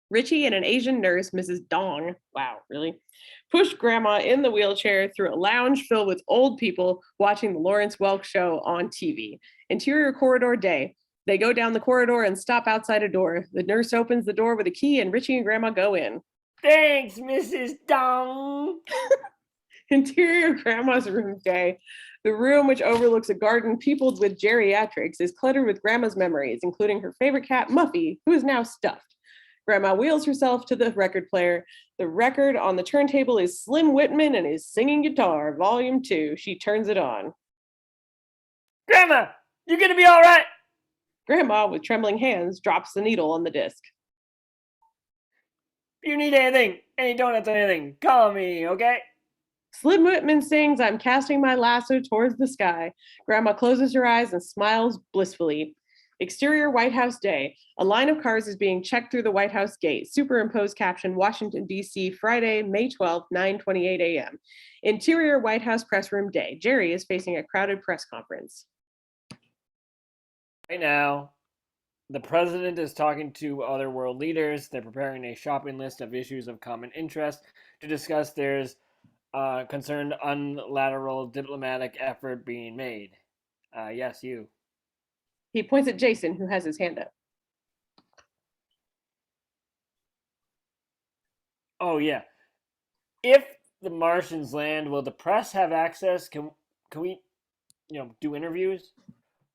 Richie and an Asian nurse, Mrs. Dong, wow, really, pushed Grandma in the wheelchair through a lounge filled with old people watching the Lawrence Welk show on TV. Interior Corridor Day. They go down the corridor and stop outside a door. The nurse opens the door with a key and Richie and Grandma go in. Thanks, Mrs. Dong. Interior Grandma's room day. The room, which overlooks a garden peopled with geriatrics, is cluttered with Grandma's memories, including her favorite cat, Muffy, who is now stuffed. Grandma wheels herself to the record player. The record on the turntable is Slim Whitman and his singing guitar, volume 2. She turns it on. Grandma, you gonna be all right? Grandma, with trembling hands, drops the needle on the disc. If you need anything, any donuts or anything, call me, okay? Slim Whitman sings, I'm casting my lasso towards the sky. Grandma closes her eyes and smiles blissfully. Exterior White House Day. A line of cars is being checked through the White House gate. Superimposed caption, Washington, D.C., Friday, May 12th, 9:28 a.m. Interior White House Press Room Day. Jerry is facing a crowded press conference. Right now, the president is talking to other world leaders. They're preparing a shopping list of issues of common interest to discuss. There's concerned unilateral diplomatic effort being made. Yes, you. He points at Jason, who has his hand up. Oh, yeah. If the Martians land, will the press have access? Can we, do interviews?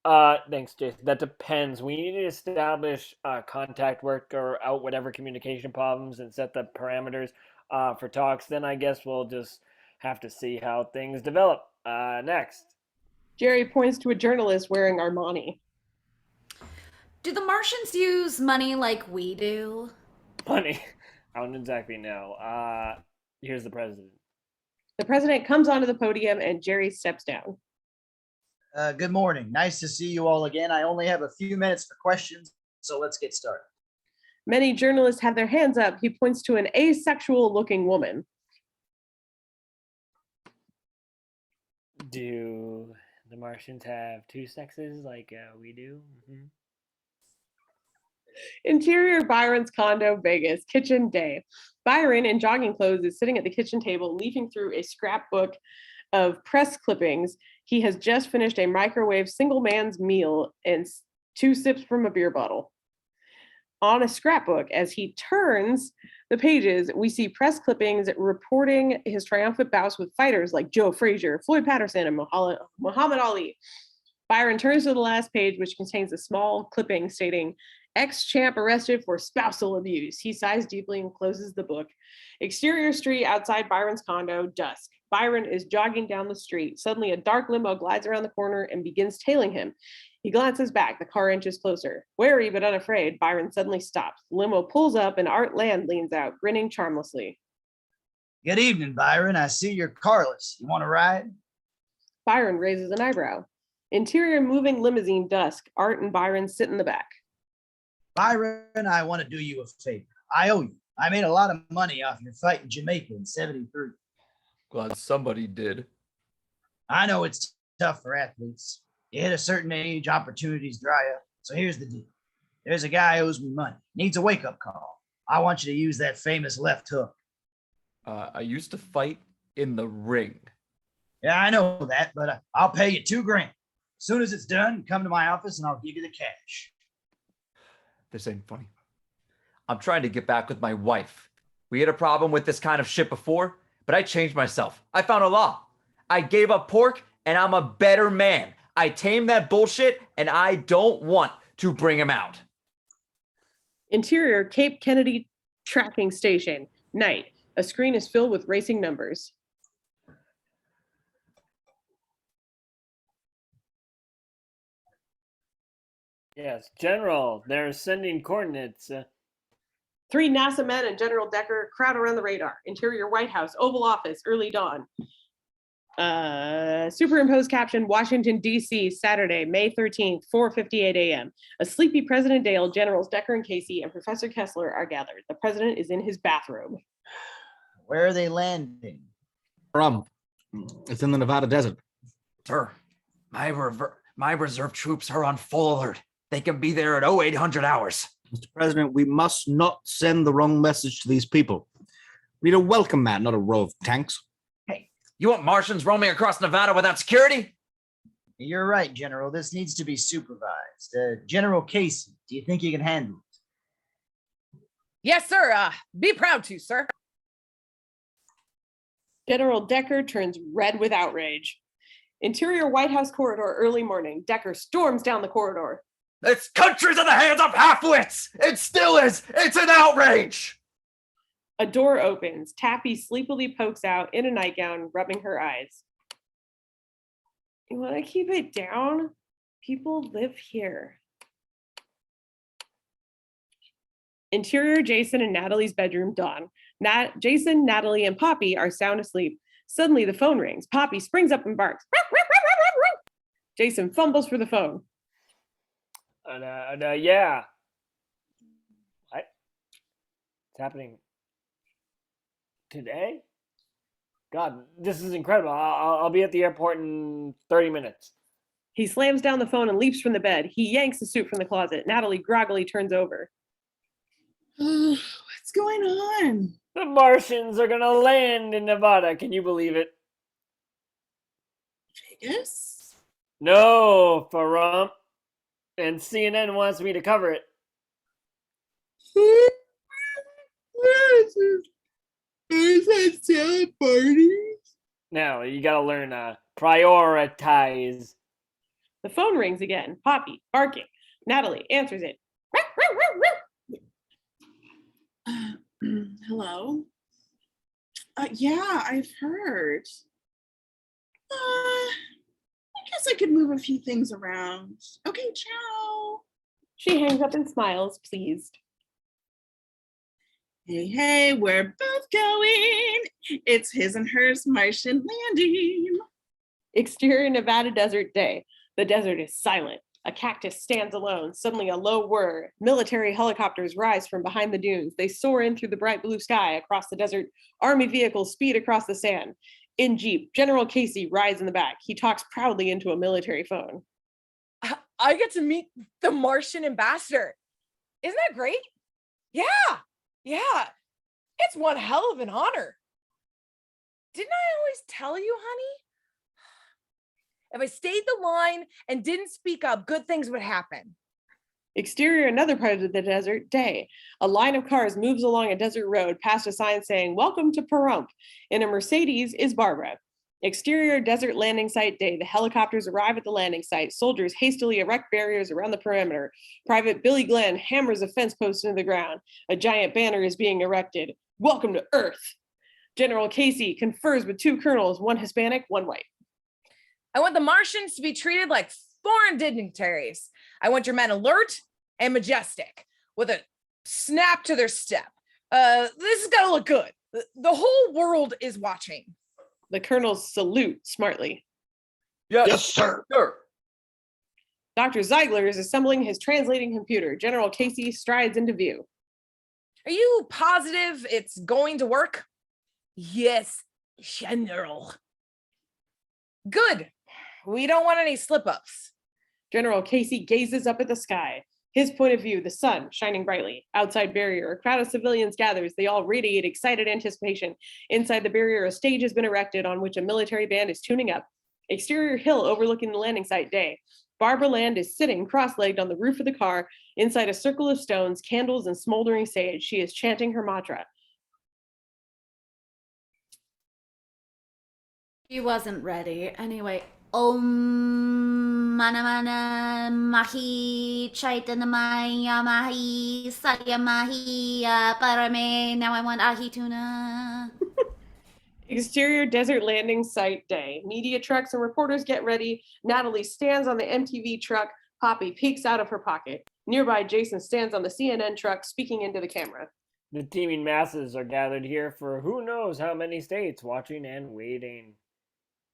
Thanks, Jason. That depends. We need to establish contact work or out whatever communication problems and set the parameters for talks. Then I guess we'll just have to see how things develop. Next. Jerry points to a journalist wearing Armani. Do the Martians use money like we do? Money. I don't exactly know. Here's the president. The president comes onto the podium and Jerry steps down. Good morning. Nice to see you all again. I only have a few minutes for questions, so let's get started. Many journalists have their hands up. He points to an asexual-looking woman. Do the Martians have two sexes like we do? Mm-hmm. Interior Byron's condo, Vegas, kitchen day. Byron, in jogging clothes, is sitting at the kitchen table, leafing through a scrapbook of press clippings. He has just finished a microwave single man's meal and 2 sips from a beer bottle. On a scrapbook, as he turns the pages, we see press clippings reporting his triumphant bouts with fighters like Joe Frazier, Floyd Patterson, and Muhammad Ali. Byron turns to the last page, which contains a small clipping stating, ex-champ arrested for spousal abuse. He sighs deeply and closes the book. Exterior street outside Byron's condo, dusk. Byron is jogging down the street. Suddenly, a dark limo glides around the corner and begins tailing him. He glances back. The car inches closer. Wary but unafraid, Byron suddenly stops. The limo pulls up and Art Land leans out, grinning charmlessly. Good evening, Byron. I see you're carless. You want to ride? Byron raises an eyebrow. Interior moving limousine, dusk. Art and Byron sit in the back. Byron, I want to do you a favor. I owe you. I made a lot of money off your fight in Jamaica in '73. Glad somebody did. I know it's tough for athletes. You hit a certain age, opportunities dry up. So here's the deal. There's a guy who owes me money. Needs a wake-up call. I want you to use that famous left hook. I used to fight in the ring. Yeah, I know that, but I'll pay you $2,000. As soon as it's done, come to my office and I'll give you the cash. This ain't funny. I'm trying to get back with my wife. We had a problem with this kind of shit before, but I changed myself. I found a law. I gave up pork and I'm a better man. I tamed that bullshit and I don't want to bring him out. Interior Cape Kennedy tracking station. Night. A screen is filled with racing numbers. Yes, General, they're sending coordinates. 3 NASA men and General Decker crowd around the radar. Interior White House, Oval Office, early dawn. Superimposed caption, Washington, D.C., Saturday, May 13th, 4:58 a.m. A sleepy President Dale, Generals Decker and Casey, and Professor Kessler are gathered. The president is in his bathrobe. Where are they landing? It's in the Nevada desert. Sir, my reserve troops are on full alert. They can be there at 0800 hours. Mr. President, we must not send the wrong message to these people. We need a welcome mat, not a row of tanks. Hey, you want Martians roaming across Nevada without security? You're right, General. This needs to be supervised. General Casey, do you think you can handle it? Yes, sir. Be proud to, sir. General Decker turns red with outrage. Interior White House corridor, early morning. Decker storms down the corridor. This country's in the hands of half-wits. It still is. It's an outrage. A door opens. Taffy sleepily pokes out in a nightgown, rubbing her eyes. You want to keep it down? People live here. Interior Jason and Natalie's bedroom, dawn. Jason, Natalie, and Poppy are sound asleep. Suddenly, the phone rings. Poppy springs up and barks. Jason fumbles for the phone. Yeah. What? It's happening today? God, this is incredible. I'll be at the airport in 30 minutes. He slams down the phone and leaps from the bed. He yanks the suit from the closet. Natalie groggily turns over. What's going on? The Martians are gonna land in Nevada. Can you believe it? Vegas? No, Farump. And CNN wants me to cover it. Is that salad parties? Now, you gotta learn to prioritize. The phone rings again. Poppy, barking. Natalie answers it. Hello? Yeah, I've heard. I guess I could move a few things around. Okay, ciao. She hangs up and smiles, pleased. Hey, we're both going. It's his and hers Martian landing. Exterior Nevada desert day. The desert is silent. A cactus stands alone. Suddenly a low whir. Military helicopters rise from behind the dunes. They soar in through the bright blue sky across the desert. Army vehicles speed across the sand. In Jeep, General Casey rides in the back. He talks proudly into a military phone. I get to meet the Martian ambassador. Isn't that great? Yeah. It's one hell of an honor. Didn't I always tell you, honey? If I stayed the line and didn't speak up, good things would happen. Exterior, another part of the desert, day. A line of cars moves along a desert road past a sign saying, "Welcome to Pahrump." In a Mercedes is Barbara. Exterior, desert landing site, day. The helicopters arrive at the landing site. Soldiers hastily erect barriers around the perimeter. Private Billy Glenn hammers a fence post into the ground. A giant banner is being erected. "Welcome to Earth." General Casey confers with 2 colonels, 1 Hispanic, 1 white. I want the Martians to be treated like foreign dignitaries. I want your men alert and majestic with a snap to their step. This is gonna look good. The whole world is watching. The colonels salute smartly. Yes, sir. Dr. Ziegler is assembling his translating computer. General Casey strides into view. Are you positive it's going to work? Yes, General. Good. We don't want any slip-ups. General Casey gazes up at the sky. His point of view, the sun shining brightly. Outside barrier, a crowd of civilians gathers. They all radiate excited anticipation. Inside the barrier, a stage has been erected on which a military band is tuning up. Exterior hill overlooking the landing site day. Barbara Land is sitting cross-legged on the roof of the car inside a circle of stones, candles, and smoldering sage. She is chanting her mantra. She wasn't ready. Anyway, Om Mana Mana Mahi Chaitanya Maya Mahi Satya Mahi Parame. Now I want Ahi Tuna. Exterior desert landing site day. Media trucks and reporters get ready. Natalie stands on the MTV truck. Poppy peeks out of her pocket. Nearby, Jason stands on the CNN truck speaking into the camera. The teeming masses are gathered here for who knows how many states, watching and waiting.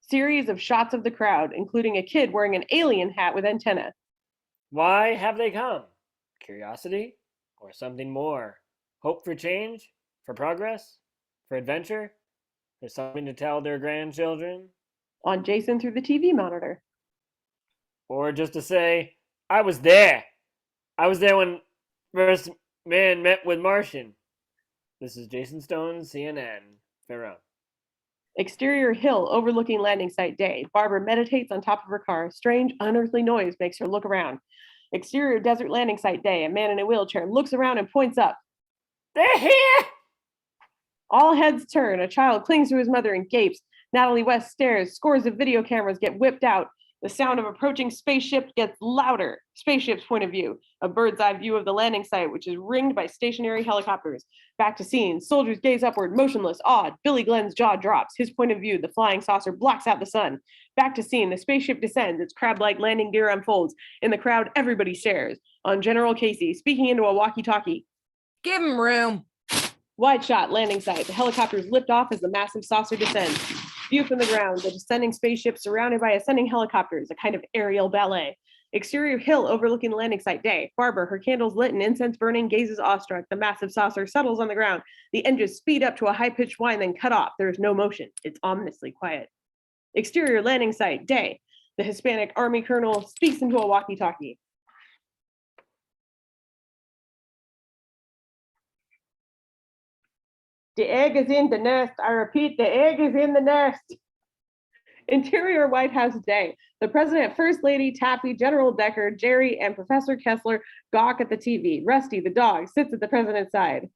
Series of shots of the crowd, including a kid wearing an alien hat with antenna. Why have they come? Curiosity? Or something more? Hope for change? For progress? For adventure? For something to tell their grandchildren? On Jason through the TV monitor. Or just to say, I was there. I was there when first man met with Martian. This is Jason Stone, CNN. Farewell. Exterior hill overlooking landing site day. Barbara meditates on top of her car. Strange, unearthly noise makes her look around. Exterior desert landing site day. A man in a wheelchair looks around and points up. They're here! All heads turn. A child clings to his mother and gapes. Natalie West stares. Scores of video cameras get whipped out. The sound of approaching spaceship gets louder. Spaceship's point of view. A bird's eye view of the landing site, which is ringed by stationary helicopters. Back to scene. Soldiers gaze upward, motionless, awed. Billy Glenn's jaw drops. His point of view. The flying saucer blocks out the sun. Back to scene. The spaceship descends. Its crab-like landing gear unfolds. In the crowd, everybody stares. On General Casey, speaking into a walkie-talkie. Give him room. Wide shot, landing site. The helicopters lift off as the massive saucer descends. View from the ground, the descending spaceship surrounded by ascending helicopters, a kind of aerial ballet. Exterior hill overlooking the landing site day. Barbara, her candles lit and incense burning, gazes awestruck. The massive saucer settles on the ground. The engines speed up to a high-pitched whine, then cut off. There is no motion. It's ominously quiet. Exterior landing site day. The Hispanic Army colonel speaks into a walkie-talkie. The egg is in the nest. I repeat, the egg is in the nest. Interior White House day. The president, first lady, Taffy, General Decker, Jerry, and Professor Kessler gawk at the TV. Rusty, the dog, sits at the president's side.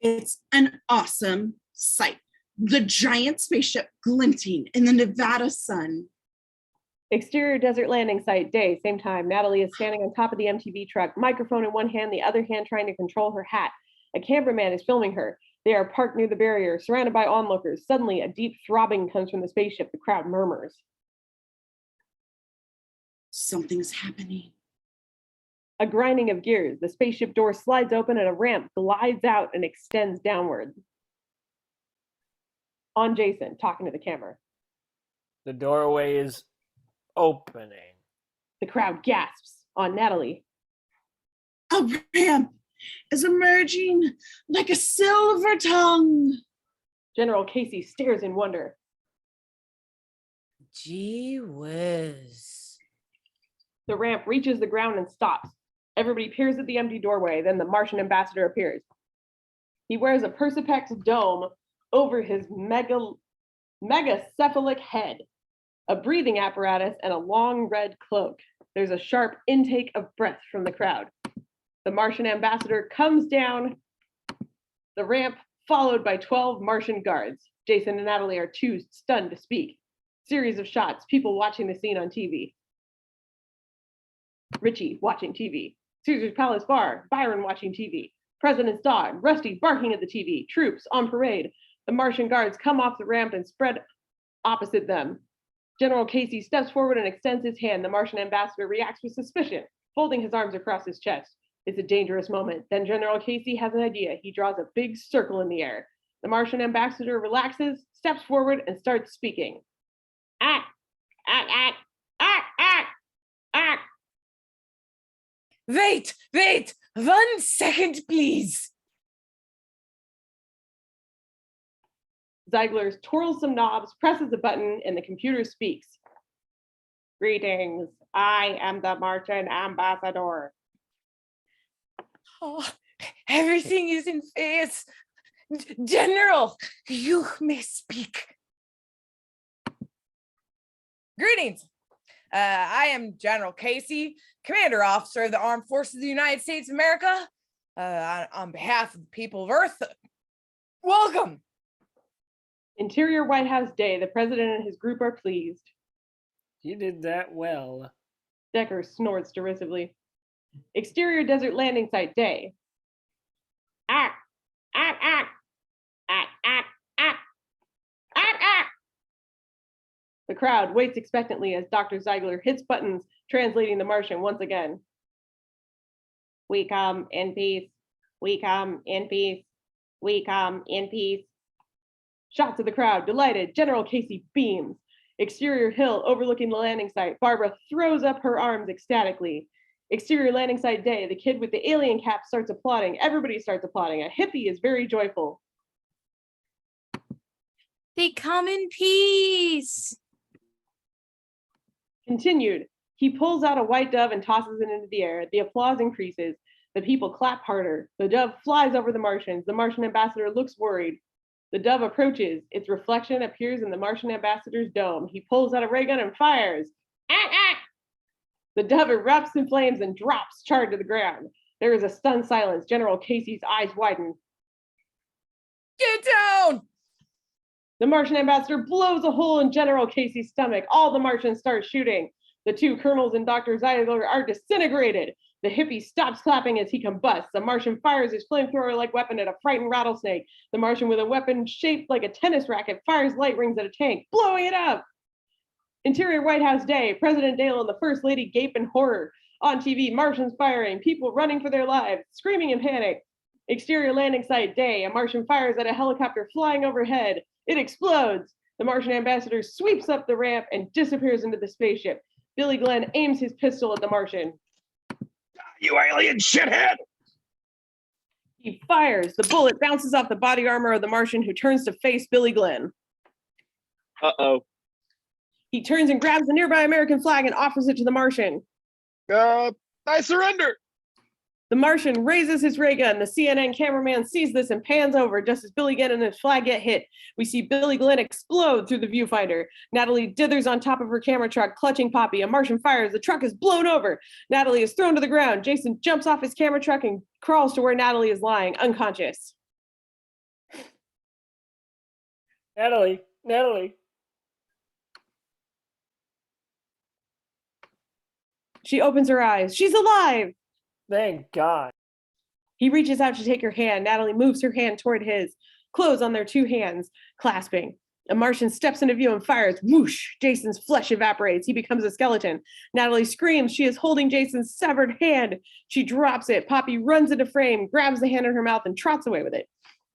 It's an awesome sight. The giant spaceship glinting in the Nevada sun. Exterior desert landing site day, same time. Natalie is standing on top of the MTV truck, microphone in one hand, the other hand trying to control her hat. A cameraman is filming her. They are parked near the barrier, surrounded by onlookers. Suddenly, a deep throbbing comes from the spaceship. The crowd murmurs. Something's happening. A grinding of gears. The spaceship door slides open and a ramp glides out and extends downward. On Jason, talking to the camera. The doorway is opening. The crowd gasps. On Natalie. A ramp is emerging like a silver tongue. General Casey stares in wonder. Gee whiz. The ramp reaches the ground and stops. Everybody peers at the empty doorway. Then the Martian ambassador appears. He wears a Persepex dome over his megacephalic head, a breathing apparatus, and a long red cloak. There's a sharp intake of breath from the crowd. The Martian ambassador comes down the ramp, followed by 12 Martian guards. Jason and Natalie are too stunned to speak. Series of shots, people watching the scene on TV. Richie watching TV. Caesar's Palace Bar, Byron watching TV. President's dog, Rusty barking at the TV. Troops on parade. The Martian guards come off the ramp and spread opposite them. General Casey steps forward and extends his hand. The Martian ambassador reacts with suspicion, folding his arms across his chest. It's a dangerous moment. Then General Casey has an idea. He draws a big circle in the air. The Martian ambassador relaxes, steps forward, and starts speaking. Ack, ack, ack, ack, ack, ack. Wait, 1 second, please. Ziegler twirls some knobs, presses a button, and the computer speaks. Greetings. I am the Martian ambassador. Oh, everything is in phase. General, you may speak. Greetings. I am General Casey, Commander Officer of the Armed Forces of the United States of America. On behalf of the people of Earth, welcome. Interior White House Day. The president and his group are pleased. You did that well. Decker snorts derisively. Exterior Desert Landing Site Day. Ack, ack, ack, ack, ack, ack, ack, ack. The crowd waits expectantly as Dr. Ziegler hits buttons, translating the Martian once again. We come in peace. We come in peace. We come in peace. Shots of the crowd, delighted. General Casey beams. Exterior hill overlooking the landing site. Barbara throws up her arms ecstatically. Exterior landing site day. The kid with the alien cap starts applauding. Everybody starts applauding. A hippie is very joyful. They come in peace. Continued. He pulls out a white dove and tosses it into the air. The applause increases. The people clap harder. The dove flies over the Martians. The Martian ambassador looks worried. The dove approaches. Its reflection appears in the Martian ambassador's dome. He pulls out a ray gun and fires. Ack, ack! The dove erupts in flames and drops, charred to the ground. There is a stunned silence. General Casey's eyes widen. Get down! The Martian ambassador blows a hole in General Casey's stomach. All the Martians start shooting. The two colonels and Dr. Ziegler are disintegrated. The hippie stops clapping as he combusts. The Martian fires his flamethrower-like weapon at a frightened rattlesnake. The Martian with a weapon shaped like a tennis racket fires light rings at a tank, blowing it up. Interior White House Day. President Dale and the First Lady gape in horror. On TV, Martians firing, people running for their lives, screaming in panic. Exterior landing site day. A Martian fires at a helicopter flying overhead. It explodes. The Martian ambassador sweeps up the ramp and disappears into the spaceship. Billy Glenn aims his pistol at the Martian. You alien shithead! He fires. The bullet bounces off the body armor of the Martian, who turns to face Billy Glenn. Uh-oh. He turns and grabs the nearby American flag and offers it to the Martian. I surrender! The Martian raises his ray gun. The CNN cameraman sees this and pans over just as Billy Glenn and his flag get hit. We see Billy Glenn explode through the viewfinder. Natalie dithers on top of her camera truck, clutching Poppy. A Martian fires. The truck is blown over. Natalie is thrown to the ground. Jason jumps off his camera truck and crawls to where Natalie is lying, unconscious. Natalie. She opens her eyes. She's alive. Thank God. He reaches out to take her hand. Natalie moves her hand toward his, close on their two hands, clasping. A Martian steps into view and fires. Whoosh! Jason's flesh evaporates. He becomes a skeleton. Natalie screams. She is holding Jason's severed hand. She drops it. Poppy runs into frame, grabs the hand in her mouth, and trots away with it.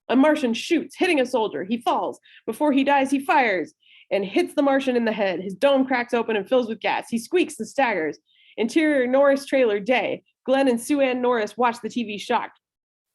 A Martian shoots, hitting a soldier. He falls. Before he dies, he fires and hits the Martian in the head. His dome cracks open and fills with gas. He squeaks and staggers. Interior Norris trailer day. Glenn and Sue Ann Norris watch the TV shocked.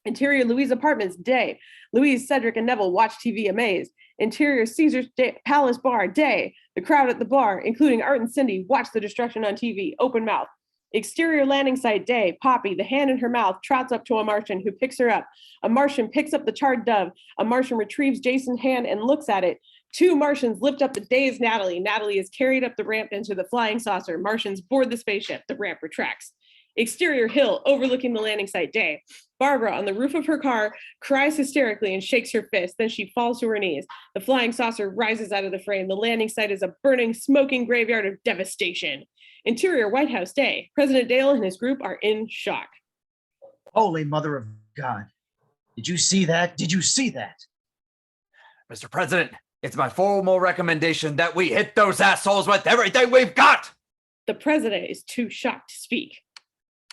Interior Louise Apartments day. Louise, Cedric, and Neville watch TV amazed. Interior Caesar's Palace Bar day. The crowd at the bar, including Art and Cindy, watch the destruction on TV, open mouth. Exterior landing site day. Poppy, the hand in her mouth, trots up to a Martian who picks her up. A Martian picks up the charred dove. A Martian retrieves Jason's hand and looks at it. Two Martians lift up the dazed Natalie. Natalie is carried up the ramp into the flying saucer. Martians board the spaceship. The ramp retracts. Exterior hill overlooking the landing site day. Barbara, on the roof of her car, cries hysterically and shakes her fist. Then she falls to her knees. The flying saucer rises out of the frame. The landing site is a burning, smoking graveyard of devastation. Interior White House day. President Dale and his group are in shock. Holy Mother of God. Did you see that? Did you see that? Mr. President, it's my formal recommendation that we hit those assholes with everything we've got. The president is too shocked to speak.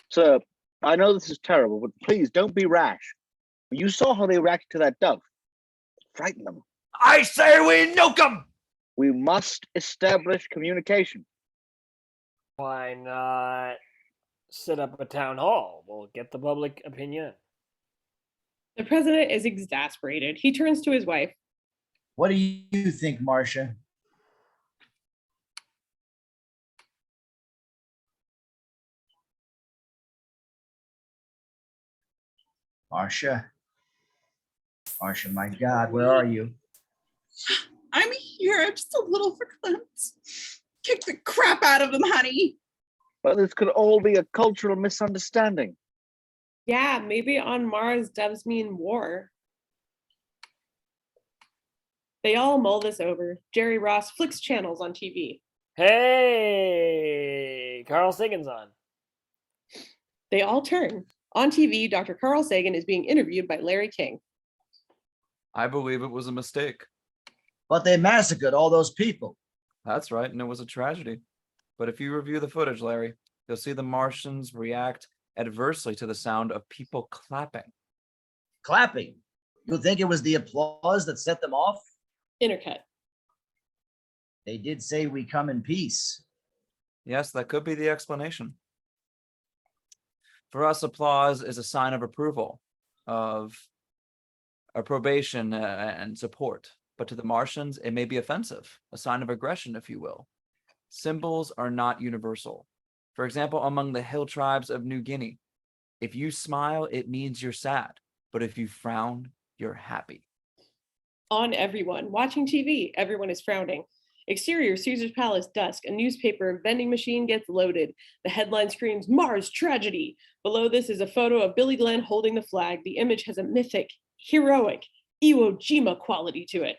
Sir, I know this is terrible, but please don't be rash. You saw how they reacted to that dove. Frighten them. I say we nuke them! We must establish communication. Why not set up a town hall? We'll get the public opinion. The president is exasperated. He turns to his wife. What do you think, Marcia? Marcia. Marcia, my God, where are you? I'm here. I'm just a little verklempt. Kick the crap out of them, honey. But this could all be a cultural misunderstanding. Yeah, maybe on Mars doves mean war. They all mull this over. Jerry Ross flicks channels on TV. Hey, Carl Sagan's on. They all turn. On TV, Dr. Carl Sagan is being interviewed by Larry King. I believe it was a mistake. But they massacred all those people. That's right, and it was a tragedy. But if you review the footage, Larry, you'll see the Martians react adversely to the sound of people clapping. Clapping. You think it was the applause that set them off? Intercut. They did say we come in peace. Yes, that could be the explanation. For us, applause is a sign of approval, of approbation and support. But to the Martians, it may be offensive, a sign of aggression, if you will. Symbols are not universal. For example, among the hill tribes of New Guinea, if you smile, it means you're sad. But if you frown, you're happy. On everyone. Watching TV, everyone is frowning. Exterior, Caesar's Palace, dusk. A newspaper vending machine gets loaded. The headline screams, Mars tragedy. Below this is a photo of Billy Glenn holding the flag. The image has a mythic, heroic, Iwo Jima quality to it.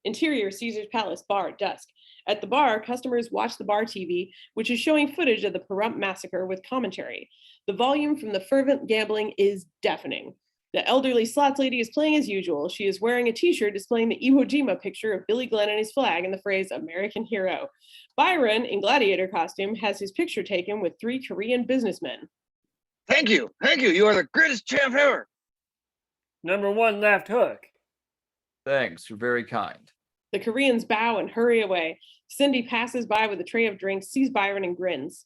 Interior, Caesar's Palace, bar, dusk. At the bar, customers watch the bar TV, which is showing footage of the Pahrump massacre with commentary. The volume from the fervent gambling is deafening. The elderly slots lady is playing as usual. She is wearing a t-shirt displaying the Iwo Jima picture of Billy Glenn and his flag and the phrase American hero. Byron, in gladiator costume, has his picture taken with 3 Korean businessmen. Thank you. Thank you. You are the greatest champ ever. Number 1 left hook. Thanks, you're very kind. The Koreans bow and hurry away. Cindy passes by with a tray of drinks, sees Byron and grins.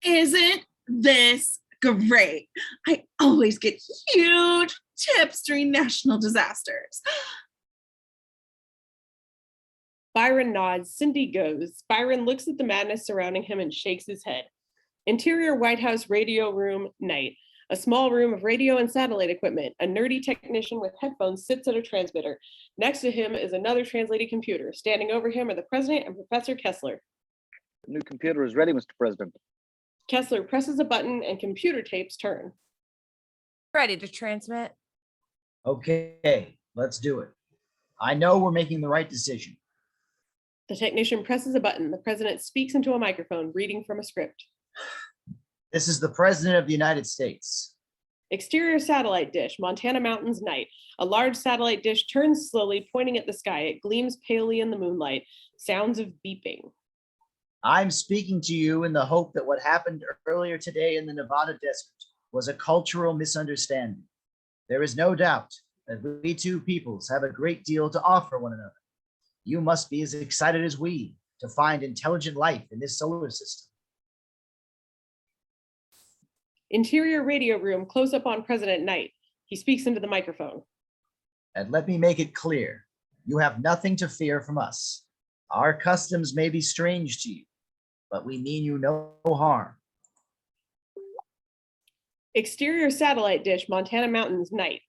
Isn't this great? I always get huge tips during national disasters. Byron nods. Cindy goes. Byron looks at the madness surrounding him and shakes his head. Interior White House radio room, night. A small room of radio and satellite equipment. A nerdy technician with headphones sits at a transmitter. Next to him is another translated computer. Standing over him are the president and Professor Kessler. The new computer is ready, Mr. President. Kessler presses a button and computer tapes turn. Ready to transmit. Okay, let's do it. I know we're making the right decision. The technician presses a button. The president speaks into a microphone, reading from a script. This is the President of the United States. Exterior satellite dish, Montana mountains, night. A large satellite dish turns slowly, pointing at the sky. It gleams palely in the moonlight. Sounds of beeping. I'm speaking to you in the hope that what happened earlier today in the Nevada desert was a cultural misunderstanding. There is no doubt that we two peoples have a great deal to offer one another. You must be as excited as we to find intelligent life in this solar system. Interior radio room, close up on President Knight. He speaks into the microphone. And let me make it clear, you have nothing to fear from us. Our customs may be strange to you, but we mean you no harm. Exterior satellite dish, Montana mountains, night.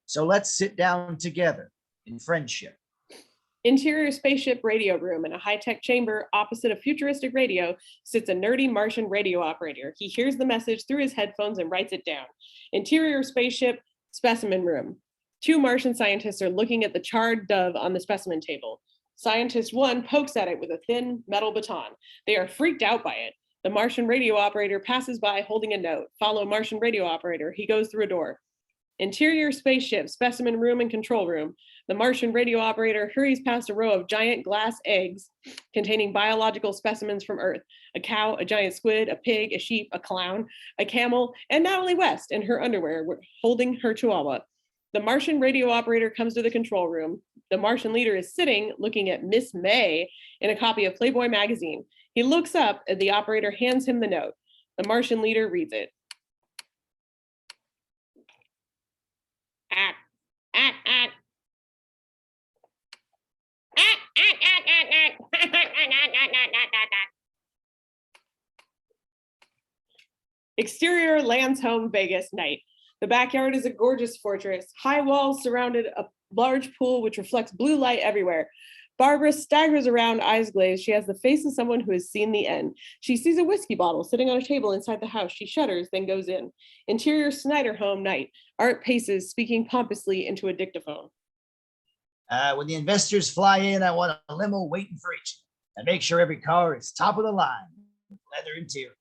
So let's sit down together in friendship. Interior spaceship radio room. In a high-tech chamber opposite a futuristic radio sits a nerdy Martian radio operator. He hears the message through his headphones and writes it down. Interior spaceship specimen room. 2 Martian scientists are looking at the charred dove on the specimen table. Scientist 1 pokes at it with a thin metal baton. They are freaked out by it. The Martian radio operator passes by holding a note. Follow Martian radio operator. He goes through a door. Interior spaceship, specimen room and control room. The Martian radio operator hurries past a row of giant glass eggs containing biological specimens from Earth. A cow, a giant squid, a pig, a sheep, a clown, a camel, and Natalie West in her underwear holding her chihuahua. The Martian radio operator comes to the control room. The Martian leader is sitting looking at Miss May in a copy of Playboy magazine. He looks up and the operator hands him the note. The Martian leader reads it. Ack, ack, ack. Exterior Lands Home Vegas night. The backyard is a gorgeous fortress. High walls surrounded a large pool which reflects blue light everywhere. Barbara staggers around, eyes glazed. She has the face of someone who has seen the end. She sees a whiskey bottle sitting on a table inside the house. She shudders, then goes in. Interior Snyder home night. Art paces, speaking pompously into a dictaphone. When the investors fly in, I want a limo waiting for each. And make sure every car is top of the line with leather interiors.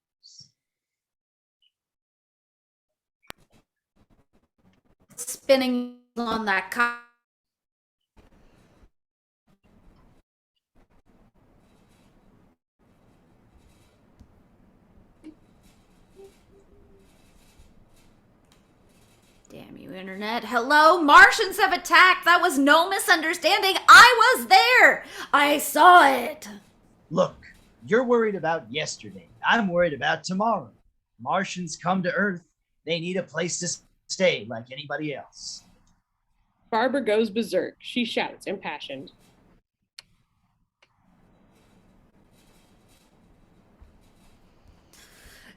Spinning on that car. Damn you, internet. Hello? Martians have attacked. That was no misunderstanding. I was there. I saw it. Look, you're worried about yesterday. I'm worried about tomorrow. Martians come to Earth. They need a place to stay like anybody else. Barbara goes berserk. She shouts, impassioned.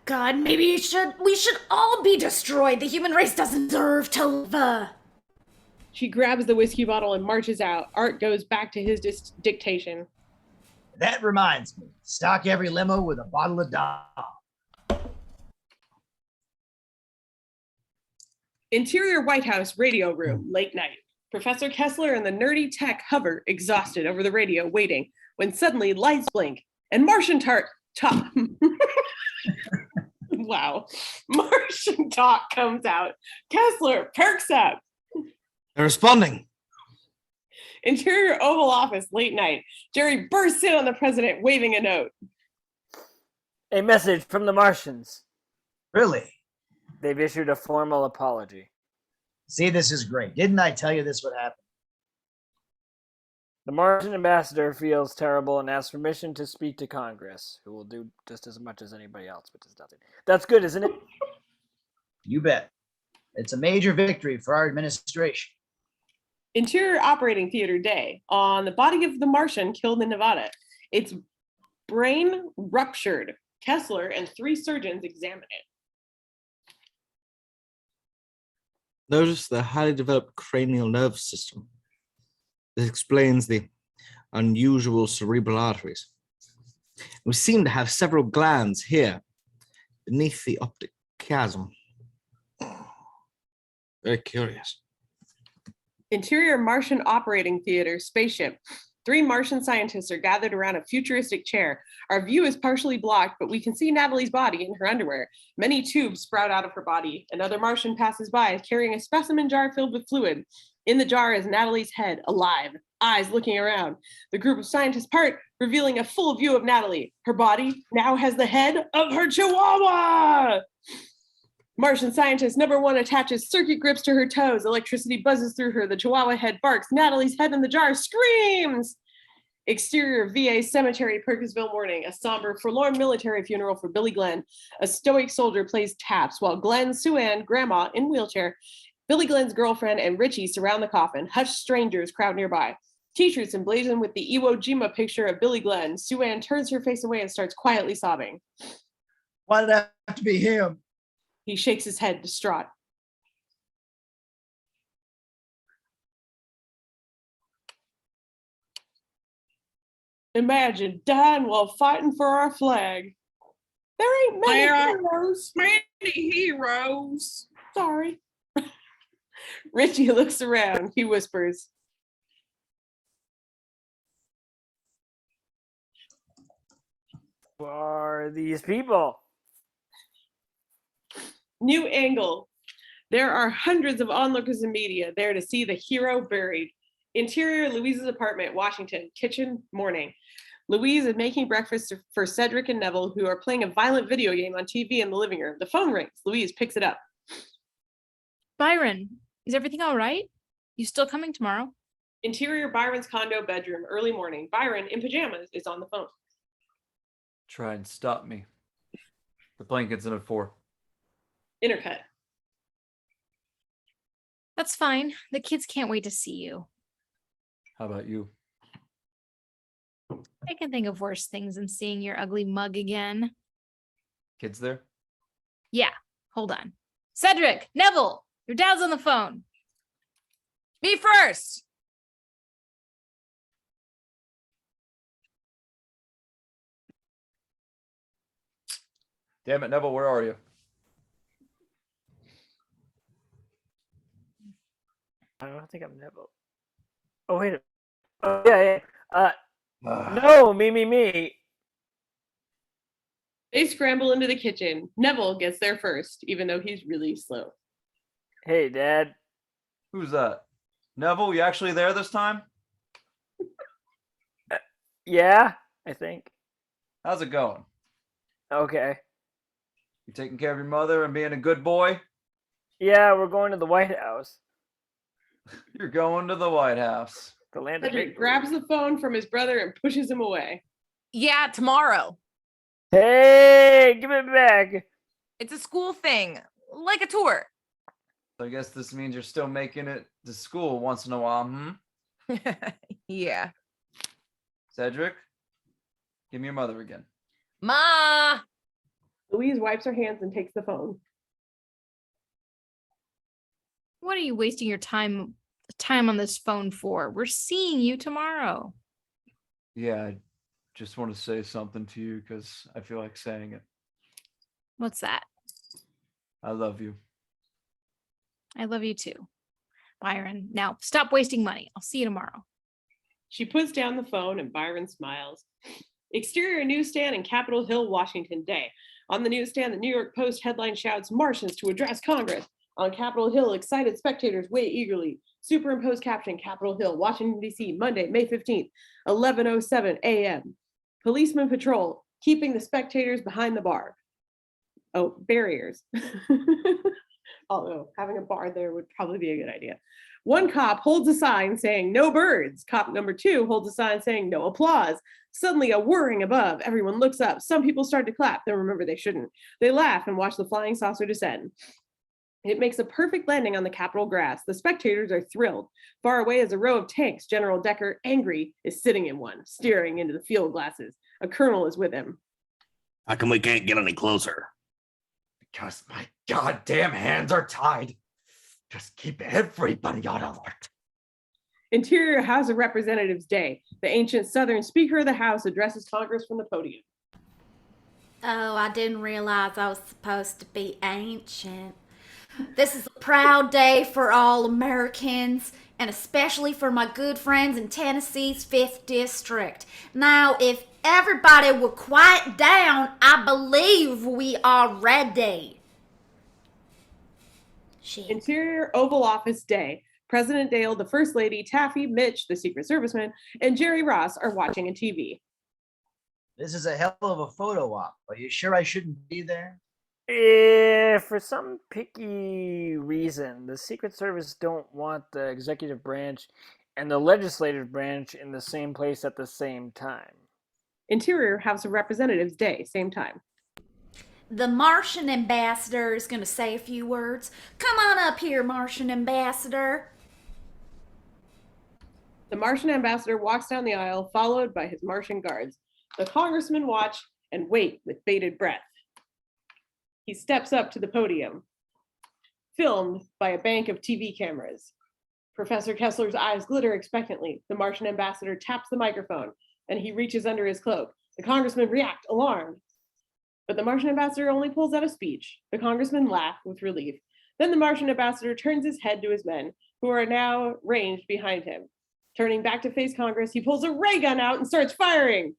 God, maybe we should all be destroyed. The human race doesn't deserve to live. She grabs the whiskey bottle and marches out. Art goes back to his dictation. That reminds me, stock every limo with a bottle of Dom. Interior White House radio room, late night. Professor Kessler and the nerdy tech hover, exhausted, over the radio, waiting, when suddenly lights blink, and Martian talk. Wow. Martian talk comes out. Kessler perks up. They're responding. Interior Oval Office, late night. Jerry bursts in on the president, waving a note. A message from the Martians. Really? They've issued a formal apology. See, this is great. Didn't I tell you this would happen? The Martian ambassador feels terrible and asks permission to speak to Congress, who will do just as much as anybody else, but does nothing. That's good, isn't it? You bet. It's a major victory for our administration. Interior Operating Theater day. On the body of the Martian killed in Nevada. Its brain ruptured. Kessler and 3 surgeons examine it. Notice the highly developed cranial nerve system. This explains the unusual cerebral arteries. We seem to have several glands here beneath the optic chiasm. Very curious. Interior Martian Operating Theater spaceship. 3 Martian scientists are gathered around a futuristic chair. Our view is partially blocked, but we can see Natalie's body in her underwear. Many tubes sprout out of her body. Another Martian passes by, carrying a specimen jar filled with fluid. In the jar is Natalie's head, alive, eyes looking around. The group of scientists part, revealing a full view of Natalie. Her body now has the head of her chihuahua. Martian scientist number 1 attaches circuit grips to her toes. Electricity buzzes through her. The chihuahua head barks. Natalie's head in the jar screams. Exterior VA cemetery, Perkinsville morning. A somber, forlorn military funeral for Billy Glenn. A stoic soldier plays taps while Glenn, Sue Ann, grandma in wheelchair, Billy Glenn's girlfriend, and Richie surround the coffin. Hushed strangers crowd nearby. T-shirts emblazoned with the Iwo Jima picture of Billy Glenn. Sue Ann turns her face away and starts quietly sobbing. Why did it have to be him? He shakes his head, distraught. Imagine dying while fighting for our flag. There ain't many heroes. Many heroes. Sorry. Richie looks around. He whispers, Who are these people? new angle. There are hundreds of onlookers and media there to see the hero buried. Interior Louise's apartment, Washington. Kitchen, morning. Louise is making breakfast for Cedric and Neville, who are playing a violent video game on TV in the living room. The phone rings. Louise picks it up. Byron, is everything all right? You still coming tomorrow? Interior Byron's condo bedroom, early morning. Byron, in pajamas, is on the phone. Try and stop me. The blanket's in at 4. Intercut. That's fine. The kids can't wait to see you. How about you? I can think of worse things than seeing your ugly mug again. Kids there? Yeah, hold on. Cedric, Neville, your dad's on the phone. Me first. Damn it, Neville, where are you? I don't think I'm Neville. Oh wait. Oh yeah. No, me. They scramble into the kitchen. Neville gets there first, even though he's really slow. Hey, Dad. Who's that? Neville, you actually there this time? Yeah, I think. How's it going? Okay. You taking care of your mother and being a good boy? Yeah, we're going to the White House. You're going to the White House. The land of Cedric big grabs the phone from his brother and pushes him away. Yeah, tomorrow. Hey, give it back. It's a school thing, like a tour. So I guess this means you're still making it to school once in a while, Yeah. Cedric, give me your mother again. Ma. Louise wipes her hands and takes the phone. What are you wasting your time on this phone for? We're seeing you tomorrow. Yeah, I just want to say something to you because I feel like saying it. What's that? I love you. I love you too, Byron. Now stop wasting money. I'll see you tomorrow. She puts down the phone and Byron smiles. Exterior newsstand in Capitol Hill, Washington Day. On the newsstand, the New York Post headline shouts, Martians to address Congress. On Capitol Hill, excited spectators wait eagerly. Superimposed caption, Capitol Hill, Washington, D.C., Monday, May 15th, 11:07 a.m. Policemen patrol, keeping the spectators behind the bar. Oh, barriers. Although having a bar there would probably be a good idea. One cop holds a sign saying no birds. Cop number 2 holds a sign saying no applause. Suddenly a whirring above. Everyone looks up. Some people start to clap. Then remember they shouldn't. They laugh and watch the flying saucer descend. It makes a perfect landing on the Capitol grass. The spectators are thrilled. Far away is a row of tanks. General Decker, angry, is sitting in one, staring into the field glasses. A colonel is with him. How come we can't get any closer? Because my goddamn hands are tied. Just keep everybody on alert. Interior House of Representatives Day. The ancient Southern Speaker of the House addresses Congress from the podium. Oh, I didn't realize I was supposed to be ancient. This is a proud day for all Americans, and especially for my good friends in Tennessee's 5th District. Now, if everybody will quiet down, I believe we are ready. Shit. Interior Oval Office Day. President Dale, the First Lady, Taffy, Mitch, the Secret Serviceman, and Jerry Ross are watching a TV. This is a hell of a photo op. Are you sure I shouldn't be there? For some picky reason, the Secret Service don't want the executive branch and the legislative branch in the same place at the same time. Interior House of Representatives Day, same time. The Martian ambassador is going to say a few words. Come on up here, Martian ambassador. The Martian ambassador walks down the aisle, followed by his Martian guards. The congressmen watch and wait with bated breath. He steps up to the podium, filmed by a bank of TV cameras. Professor Kessler's eyes glitter expectantly. The Martian ambassador taps the microphone, and he reaches under his cloak. The congressmen react, alarmed. But the Martian ambassador only pulls out a speech. The congressmen laugh with relief. Then the Martian ambassador turns his head to his men, who are now ranged behind him. Turning back to face Congress, he pulls a ray gun out and starts firing.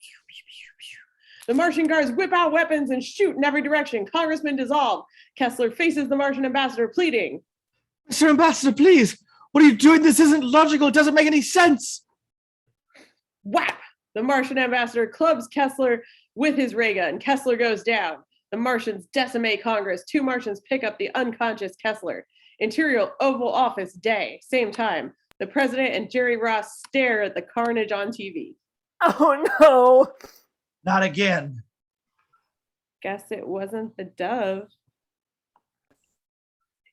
The Martian guards whip out weapons and shoot in every direction. Congressmen dissolve. Kessler faces the Martian ambassador, pleading. Mr. Ambassador, please. What are you doing? This isn't logical. It doesn't make any sense. Whap! The Martian ambassador clubs Kessler with his ray gun. Kessler goes down. The Martians decimate Congress. 2 Martians pick up the unconscious Kessler. Interior Oval Office Day, same time. The president and Jerry Ross stare at the carnage on TV. Oh no! Not again. Guess it wasn't the dove.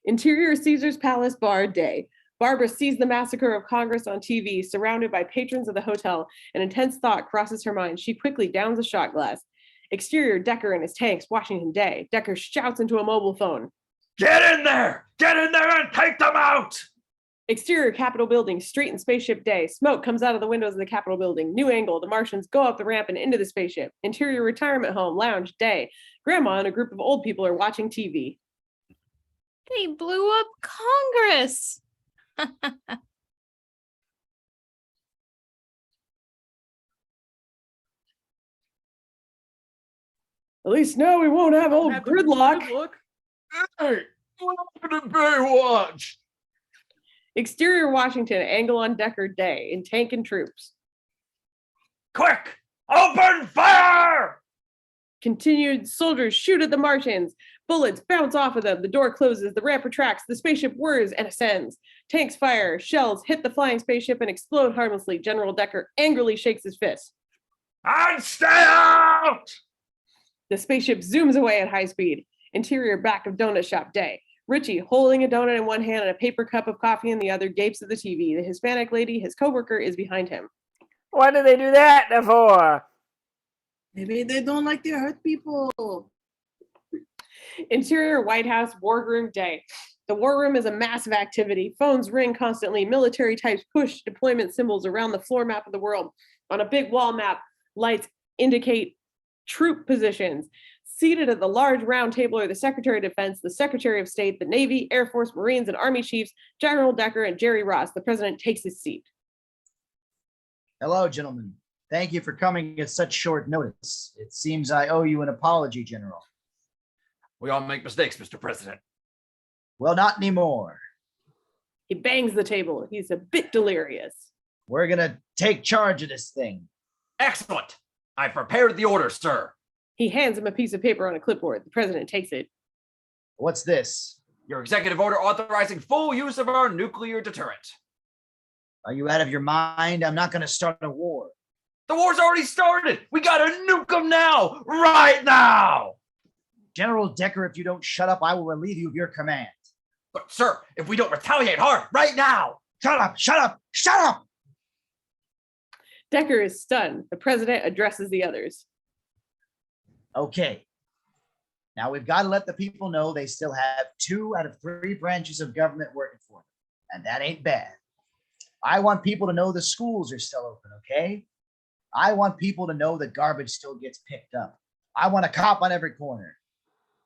Interior Caesar's Palace Bar Day. Barbara sees the massacre of Congress on TV, surrounded by patrons of the hotel. An intense thought crosses her mind. She quickly downs a shot glass. Exterior, Decker and his tanks, Washington Day. Decker shouts into a mobile phone. Get in there! Get in there and take them out! Exterior, Capitol building, street and spaceship Day. Smoke comes out of the windows of the Capitol building. New angle, the Martians go up the ramp and into the spaceship. Interior, retirement home, lounge, Day. Grandma and a group of old people are watching TV. They blew up Congress. At least now we won't have old gridlock. Hey, what happened to Baywatch? Exterior, Washington, angle on Decker, Day, in tank and troops. Quick! Open fire! Continued, soldiers shoot at the Martians. Bullets bounce off of them. The door closes. The ramp retracts. The spaceship whirs and ascends. Tanks fire. Shells hit the flying spaceship and explode harmlessly. General Decker angrily shakes his fist. And stay out! The spaceship zooms away at high speed. Interior, back of donut shop, Day. Richie, holding a donut in one hand and a paper cup of coffee in the other, gapes at the TV. The Hispanic lady, his coworker, is behind him. What did they do that for? Maybe they don't like to hurt people. Interior, White House, War Room, Day. The War Room is a massive activity. Phones ring constantly. Military types push deployment symbols around the floor map of the world. On a big wall map, lights indicate troop positions. Seated at the large round table are the Secretary of Defense, the Secretary of State, the Navy, Air Force, Marines, and Army chiefs, General Decker, and Jerry Ross. The president takes his seat. Hello, gentlemen. Thank you for coming at such short notice. It seems I owe you an apology, General. We all make mistakes, Mr. President. Well, not anymore. He bangs the table. He's a bit delirious. We're gonna take charge of this thing. Excellent. I've prepared the order, sir. He hands him a piece of paper on a clipboard. The president takes it. What's this? Your executive order authorizing full use of our nuclear deterrent. Are you out of your mind? I'm not gonna start a war. The war's already started. We gotta nuke them now, right now. General Decker, if you don't shut up, I will relieve you of your command. But sir, if we don't retaliate hard right now. Shut up, shut up, shut up! Decker is stunned. The president addresses the others. Okay. Now we've got to let the people know they still have 2 out of 3 branches of government working for them. And that ain't bad. I want people to know the schools are still open, okay? I want people to know the garbage still gets picked up. I want a cop on every corner.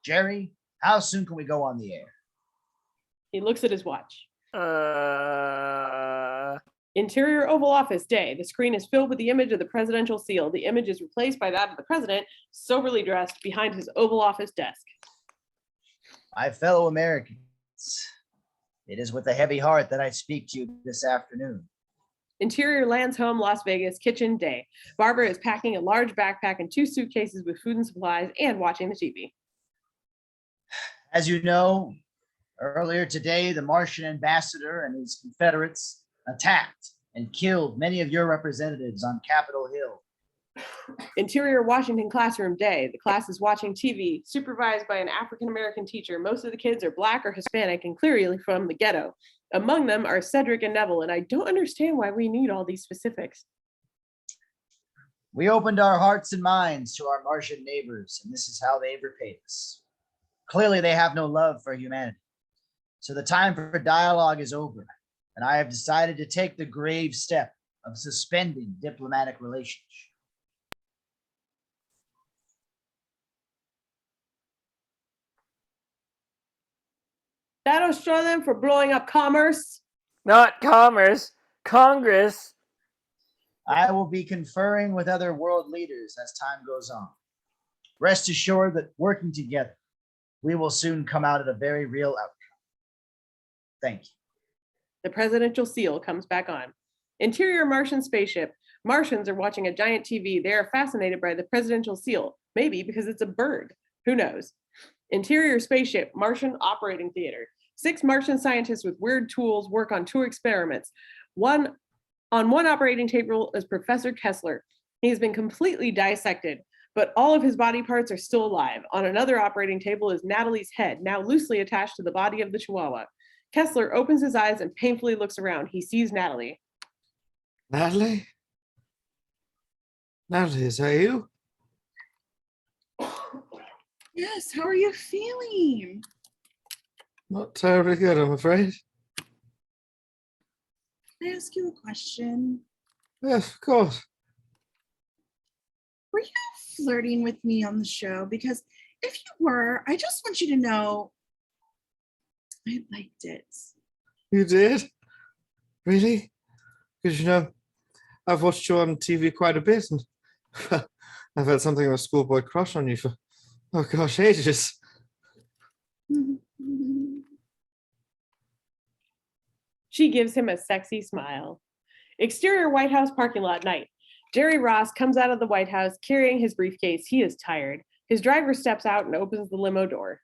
Jerry, how soon can we go on the air? He looks at his watch. Interior, Oval Office, Day. The screen is filled with the image of the presidential seal. The image is replaced by that of the president, soberly dressed behind his Oval Office desk. My fellow Americans, it is with a heavy heart that I speak to you this afternoon. Interior, Land's home, Las Vegas, kitchen, Day. Barbara is packing a large backpack and 2 suitcases with food and supplies and watching the TV. As you know, earlier today, the Martian ambassador and his Confederates attacked and killed many of your representatives on Capitol Hill. Interior, Washington classroom, Day. The class is watching TV, supervised by an African-American teacher. Most of the kids are Black or Hispanic and clearly from the ghetto. Among them are Cedric and Neville, and I don't understand why we need all these specifics. We opened our hearts and minds to our Martian neighbors, and this is how they've repaid us. Clearly, they have no love for humanity. So the time for dialogue is over, and I have decided to take the grave step of suspending diplomatic relations. That'll show them for blowing up commerce. Not commerce, Congress. I will be conferring with other world leaders as time goes on. Rest assured that working together, we will soon come out at a very real outcome. Thank you. The presidential seal comes back on. Interior, Martian spaceship. Martians are watching a giant TV. They are fascinated by the presidential seal, maybe because it's a bird. Who knows? Interior, spaceship. Martian operating theater. 6 Martian scientists with weird tools work on 2 experiments. On one operating table is Professor Kessler. He has been completely dissected, but all of his body parts are still alive. On another operating table is Natalie's head, now loosely attached to the body of the Chihuahua. Kessler opens his eyes and painfully looks around. He sees Natalie. Natalie? Natalie, is that you? Yes, how are you feeling? Not terribly good, I'm afraid. Can I ask you a question? Yes, of course. Were you flirting with me on the show? Because if you were, I just want you to know I liked it. You did? Really? Because, I've watched you on TV quite a bit, and I've had something of a schoolboy crush on you for, oh gosh, ages. She gives him a sexy smile. Exterior White House parking lot night. Jerry Ross comes out of the White House carrying his briefcase. He is tired. His driver steps out and opens the limo door.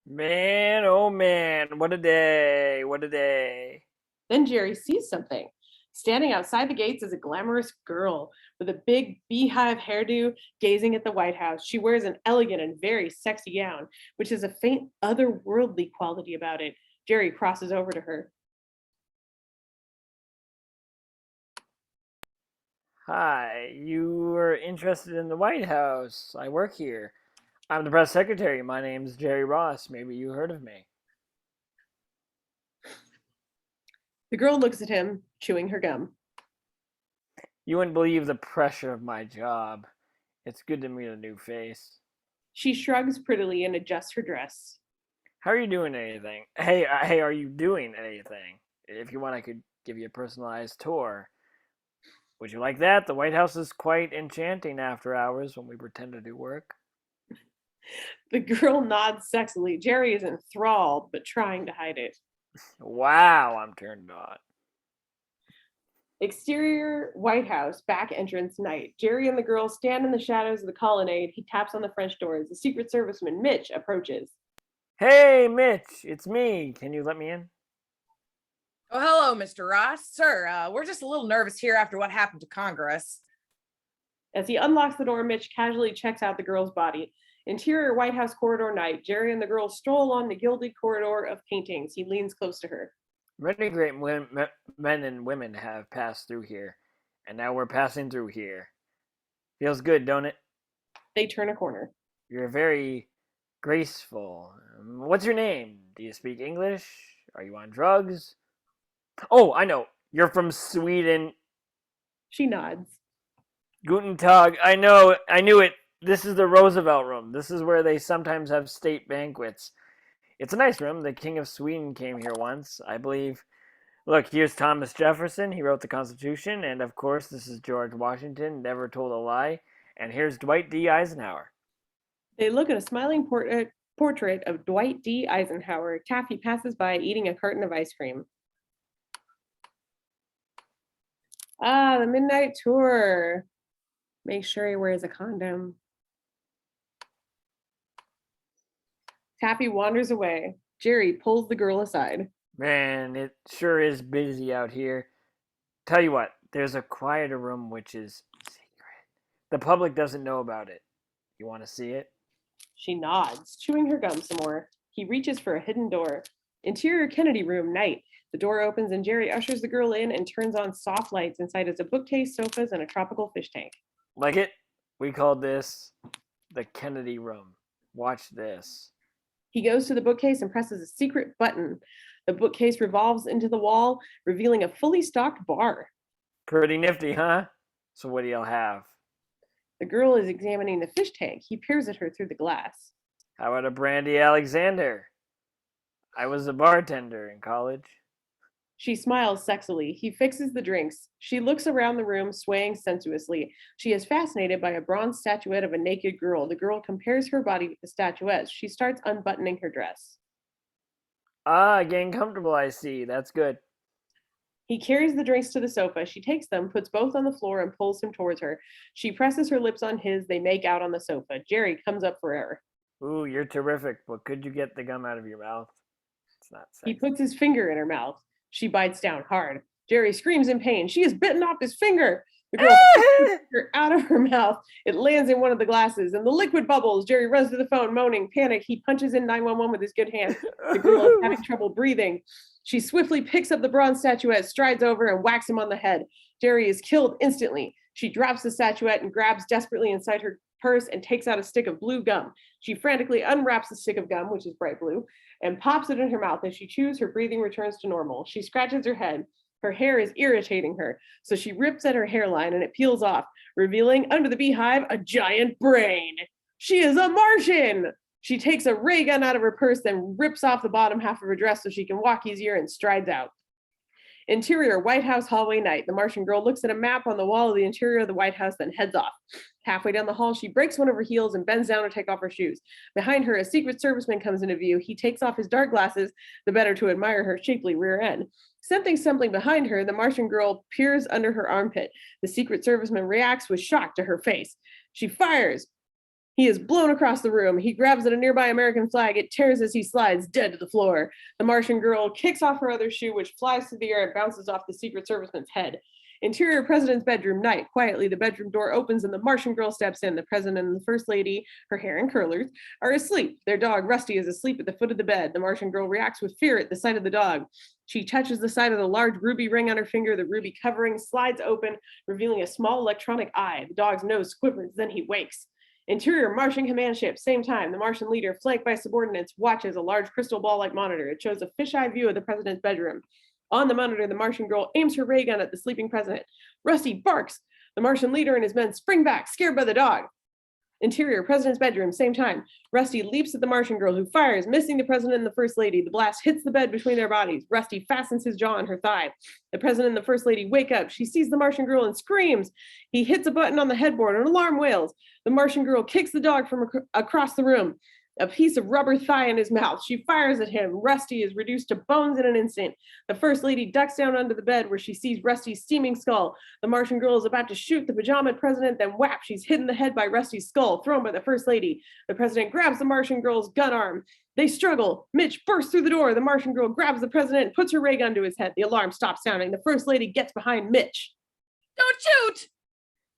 Man, oh man, what a day. What a day. Then Jerry sees something. Standing outside the gates is a glamorous girl with a big beehive hairdo gazing at the White House. She wears an elegant and very sexy gown, which has a faint otherworldly quality about it. Jerry crosses over to her. Hi, you were interested in the White House. I work here. I'm the press secretary. My name's Jerry Ross. Maybe you heard of me. The girl looks at him, chewing her gum. You wouldn't believe the pressure of my job. It's good to meet a new face. She shrugs prettily and adjusts her dress. How are you doing anything? Hey, are you doing anything? If you want, I could give you a personalized tour. Would you like that? The White House is quite enchanting after hours when we pretend to do work. The girl nods sexily. Jerry is enthralled, but trying to hide it. Wow, I'm turned on. Exterior White House, back entrance night. Jerry and the girl stand in the shadows of the colonnade. He taps on the French doors. The Secret Serviceman, Mitch, approaches. Hey, Mitch, it's me. Can you let me in? Oh, hello, Mr. Ross. Sir, we're just a little nervous here after what happened to Congress. As he unlocks the door, Mitch casually checks out the girl's body. Interior White House corridor night. Jerry and the girl stroll along the gilded corridor of paintings. He leans close to her. Many great men and women have passed through here, and now we're passing through here. Feels good, don't it? They turn a corner. You're very graceful. What's your name? Do you speak English? Are you on drugs? Oh, I know. You're from Sweden. She nods. Guten Tag. I know. I knew it. This is the Roosevelt room. This is where they sometimes have state banquets. It's a nice room. The King of Sweden came here once, I believe. Look, here's Thomas Jefferson. He wrote the Constitution. And, of course, this is George Washington, never told a lie. And here's Dwight D. Eisenhower. They look at a smiling portrait of Dwight D. Eisenhower. Taffy passes by eating a carton of ice cream. Ah, the midnight tour. Make sure he wears a condom. Taffy wanders away. Jerry pulls the girl aside. Man, it sure is busy out here. Tell you what, there's a quieter room which is secret. The public doesn't know about it. You want to see it? She nods, chewing her gum some more. He reaches for a hidden door. Interior Kennedy room, night. The door opens and Jerry ushers the girl in and turns on soft lights. Inside is a bookcase, sofas, and a tropical fish tank. Like it? We called this the Kennedy room. Watch this. He goes to the bookcase and presses a secret button. The bookcase revolves into the wall, revealing a fully stocked bar. Pretty nifty, huh? So what do y'all have? The girl is examining the fish tank. He peers at her through the glass. How about a brandy Alexander? I was a bartender in college. She smiles sexily. He fixes the drinks. She looks around the room, swaying sensuously. She is fascinated by a bronze statuette of a naked girl. The girl compares her body with the statuette. She starts unbuttoning her dress. Ah, getting comfortable, I see. That's good. He carries the drinks to the sofa. She takes them, puts both on the floor, and pulls him towards her. She presses her lips on his. They make out on the sofa. Jerry comes up for air. Ooh, you're terrific, but could you get the gum out of your mouth? It's not sexy. He puts his finger in her mouth. She bites down hard. Jerry screams in pain. She has bitten off his finger. The girl pushes her out of her mouth. It lands in one of the glasses, and the liquid bubbles. Jerry runs to the phone, moaning, panic. He punches in 911 with his good hand. The girl is having trouble breathing. She swiftly picks up the bronze statuette, strides over, and whacks him on the head. Jerry is killed instantly. She drops the statuette and grabs desperately inside her purse and takes out a stick of blue gum. She frantically unwraps the stick of gum, which is bright blue, and pops it in her mouth. As she chews, her breathing returns to normal. She scratches her head. Her hair is irritating her, so she rips at her hairline and it peels off, revealing under the beehive a giant brain. She is a Martian! She takes a ray gun out of her purse, then rips off the bottom half of her dress so she can walk easier and strides out. Interior, White House hallway night. The Martian girl looks at a map on the wall of the interior of the White House, then heads off. Halfway down the hall, she breaks one of her heels and bends down to take off her shoes. Behind her, a Secret Serviceman comes into view. He takes off his dark glasses, the better to admire her shapely rear end. Something stumbling behind her, the Martian girl peers under her armpit. The Secret Serviceman reacts with shock to her face. She fires. He is blown across the room. He grabs at a nearby American flag. It tears as he slides dead to the floor. The Martian girl kicks off her other shoe, which flies through the air and bounces off the Secret Serviceman's head. Interior, President's bedroom, night. Quietly, the bedroom door opens and the Martian girl steps in. The President and the First Lady, her hair in curlers, are asleep. Their dog, Rusty, is asleep at the foot of the bed. The Martian girl reacts with fear at the sight of the dog. She touches the side of the large ruby ring on her finger. The ruby covering slides open, revealing a small electronic eye. The dog's nose quivers, then he wakes. Interior, Martian command ship, same time. The Martian leader, flanked by subordinates, watches a large crystal ball-like monitor. It shows a fisheye view of the president's bedroom. On the monitor, the Martian girl aims her ray gun at the sleeping president. Rusty barks. The Martian leader and his men spring back, scared by the dog. Interior, President's bedroom, same time. Rusty leaps at the Martian girl, who fires, missing the President and the First Lady. The blast hits the bed between their bodies. Rusty fastens his jaw on her thigh. The President and the First Lady wake up. She sees the Martian girl and screams. He hits a button on the headboard. An alarm wails. The Martian girl kicks the dog from across the room, a piece of rubber thigh in his mouth. She fires at him. Rusty is reduced to bones in an instant. The First Lady ducks down under the bed where she sees Rusty's steaming skull. The Martian girl is about to shoot the pajamaed president, then whap, she's hit in the head by Rusty's skull, thrown by the First Lady. The president grabs the Martian girl's gun arm. They struggle. Mitch bursts through the door. The Martian girl grabs the president and puts her ray gun to his head. The alarm stops sounding. The First Lady gets behind Mitch. Don't shoot!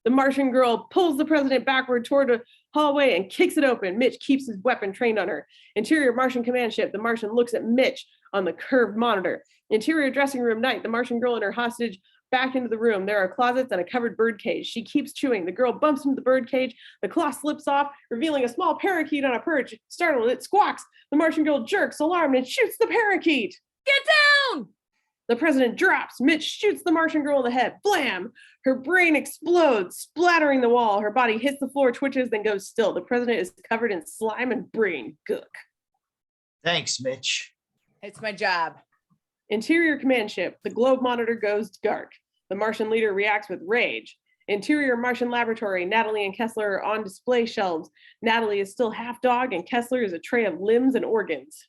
The Martian girl pulls the president backward toward a hallway and kicks it open. Mitch keeps his weapon trained on her. Interior, Martian command ship. The Martian looks at Mitch on the curved monitor. Interior, dressing room, night. The Martian girl and her hostage back into the room. There are closets and a covered bird cage. She keeps chewing. The girl bumps into the bird cage. The cloth slips off, revealing a small parakeet on a perch. Startled, it squawks. The Martian girl jerks, alarmed, and shoots the parakeet. Get down! The president drops. Mitch shoots the Martian girl in the head. Blam! Her brain explodes, splattering the wall. Her body hits the floor, twitches, then goes still. The president is covered in slime and brain gook. Thanks, Mitch. It's my job. Interior command ship. The globe monitor goes dark. The Martian leader reacts with rage. Interior Martian laboratory. Natalie and Kessler are on display shelves. Natalie is still half dog, and Kessler is a tray of limbs and organs.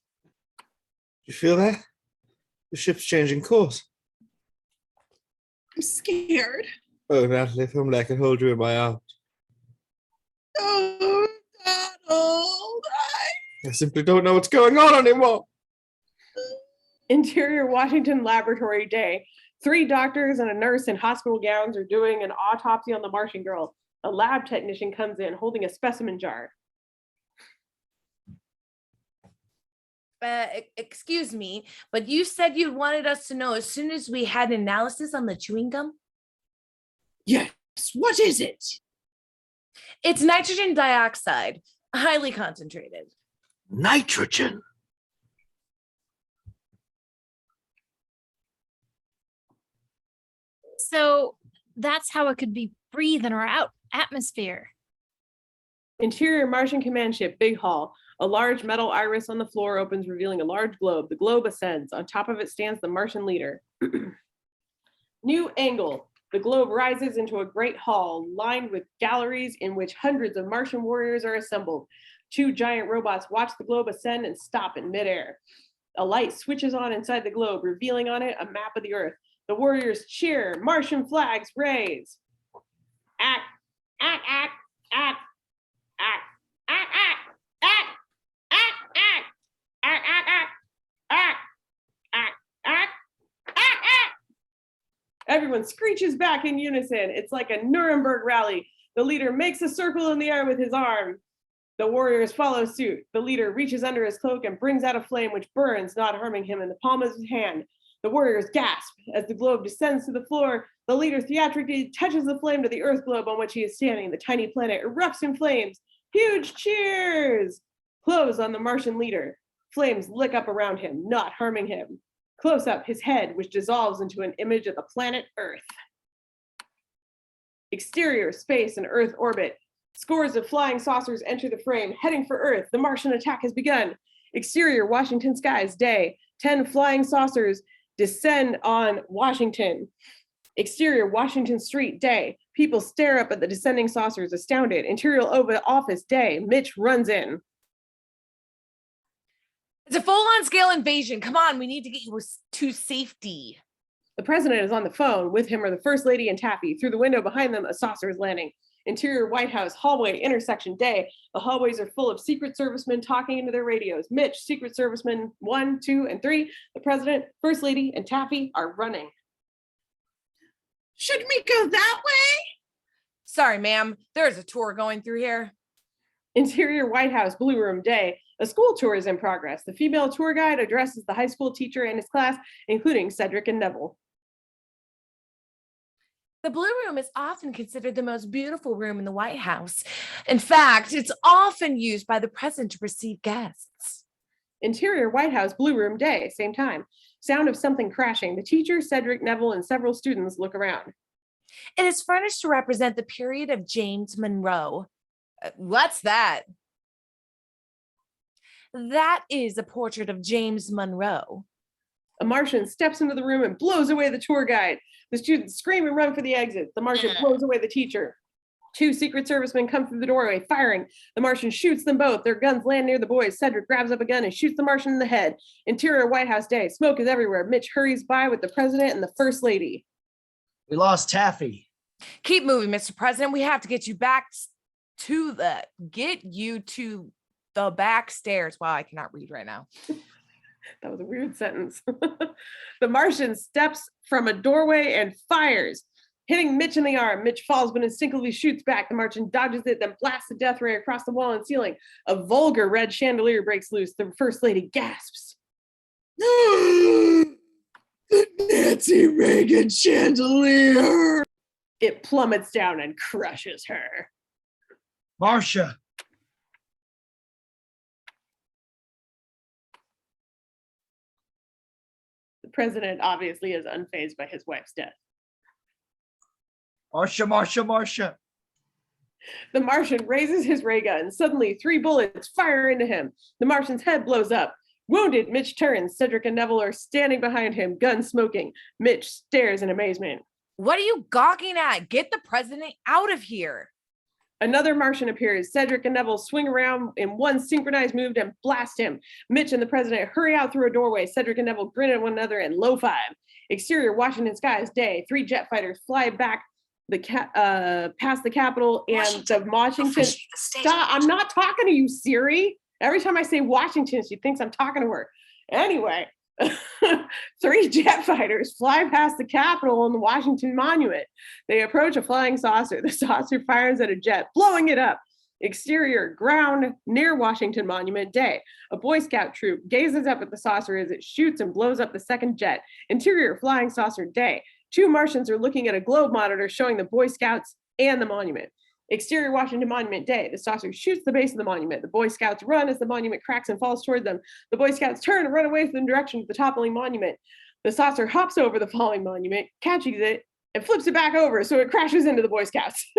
You feel that? The ship's changing course. I'm scared. Oh, Natalie, if only I could hold you in my arms. Oh, Donald. I simply don't know what's going on anymore. Interior Washington laboratory day. 3 doctors and a nurse in hospital gowns are doing an autopsy on the Martian girl. A lab technician comes in holding a specimen jar. Excuse me, but you said you wanted us to know as soon as we had an analysis on the chewing gum? Yes, what is it? It's nitrogen dioxide, highly concentrated. Nitrogen. So that's how it could be breathed in our atmosphere. Interior Martian command ship, big hall. A large metal iris on the floor opens, revealing a large globe. The globe ascends. On top of it stands the Martian leader. New angle. The globe rises into a great hall lined with galleries in which hundreds of Martian warriors are assembled. 2 giant robots watch the globe ascend and stop in midair. A light switches on inside the globe, revealing on it a map of the Earth. The warriors cheer. Martian flags raise. Ack, ack, ack, ack, ack, ack, ack, ack. Everyone screeches back in unison. It's like a Nuremberg rally. The leader makes a circle in the air with his arm. The warriors follow suit. The leader reaches under his cloak and brings out a flame which burns, not harming him, in the palm of his hand. The warriors gasp as the globe descends to the floor. The leader theatrically touches the flame to the Earth globe on which he is standing. The tiny planet erupts in flames. Huge cheers! Close on the Martian leader. Flames lick up around him, not harming him. Close up his head, which dissolves into an image of the planet Earth. Exterior, space, and Earth orbit. Scores of flying saucers enter the frame, heading for Earth. The Martian attack has begun. Exterior, Washington skies, day. 10 flying saucers descend on Washington. Exterior, Washington street, day. People stare up at the descending saucers, astounded. Interior Oval Office, day. Mitch runs in. It's a full-on scale invasion. Come on, we need to get you to safety. The president is on the phone. With him are the First Lady and Taffy. Through the window behind them, a saucer is landing. Interior White House, hallway, intersection, day. The hallways are full of Secret Servicemen talking into their radios. Mitch, Secret Servicemen 1, 2, and 3. The president, First Lady, and Taffy are running. Should we go that way? Sorry, ma'am. There's a tour going through here. Interior White House, Blue Room, day. A school tour is in progress. The female tour guide addresses the high school teacher and his class, including Cedric and Neville. The Blue Room is often considered the most beautiful room in the White House. In fact, it's often used by the president to receive guests. Interior White House, Blue Room, day, same time. Sound of something crashing. The teacher, Cedric, Neville, and several students look around. It is furnished to represent the period of James Monroe. What's that? That is a portrait of James Monroe. A Martian steps into the room and blows away the tour guide. The students scream and run for the exit. The Martian blows away the teacher. 2 Secret Servicemen come through the doorway, firing. The Martian shoots them both. Their guns land near the boys. Cedric grabs up a gun and shoots the Martian in the head. Interior White House, day. Smoke is everywhere. Mitch hurries by with the president and the First Lady. We lost Taffy. Keep moving, Mr. President. We have to get you back to the back stairs. Wow, I cannot read right now. That was a weird sentence. The Martian steps from a doorway and fires, hitting Mitch in the arm. Mitch falls but instinctively shoots back. The Martian dodges it, then blasts a death ray across the wall and ceiling. A vulgar red chandelier breaks loose. The First Lady gasps. The Nancy Reagan chandelier. It plummets down and crushes her. Marcia. The president obviously is unfazed by his wife's death. Marcia. The Martian raises his ray gun. Suddenly, 3 bullets fire into him. The Martian's head blows up. Wounded, Mitch turns. Cedric and Neville are standing behind him, gun smoking. Mitch stares in amazement. What are you gawking at? Get the president out of here. Another Martian appears. Cedric and Neville swing around in one synchronized move and blast him. Mitch and the president hurry out through a doorway. Cedric and Neville grin at one another and low five. Exterior, Washington skies, day. 3 jet fighters fly back past the Capitol and the Washington. Stop! I'm not talking to you, Siri. Every time I say Washington, she thinks I'm talking to her. Anyway, 3 jet fighters fly past the Capitol on the Washington Monument. They approach a flying saucer. The saucer fires at a jet, blowing it up. Exterior, ground near Washington Monument, day. A Boy Scout troop gazes up at the saucer as it shoots and blows up the second jet. Interior, flying saucer, day. 2 Martians are looking at a globe monitor showing the Boy Scouts and the monument. Exterior, Washington Monument, day. The saucer shoots the base of the monument. The Boy Scouts run as the monument cracks and falls toward them. The Boy Scouts turn and run away from the direction of the toppling monument. The saucer hops over the falling monument, catches it, and flips it back over so it crashes into the Boy Scouts.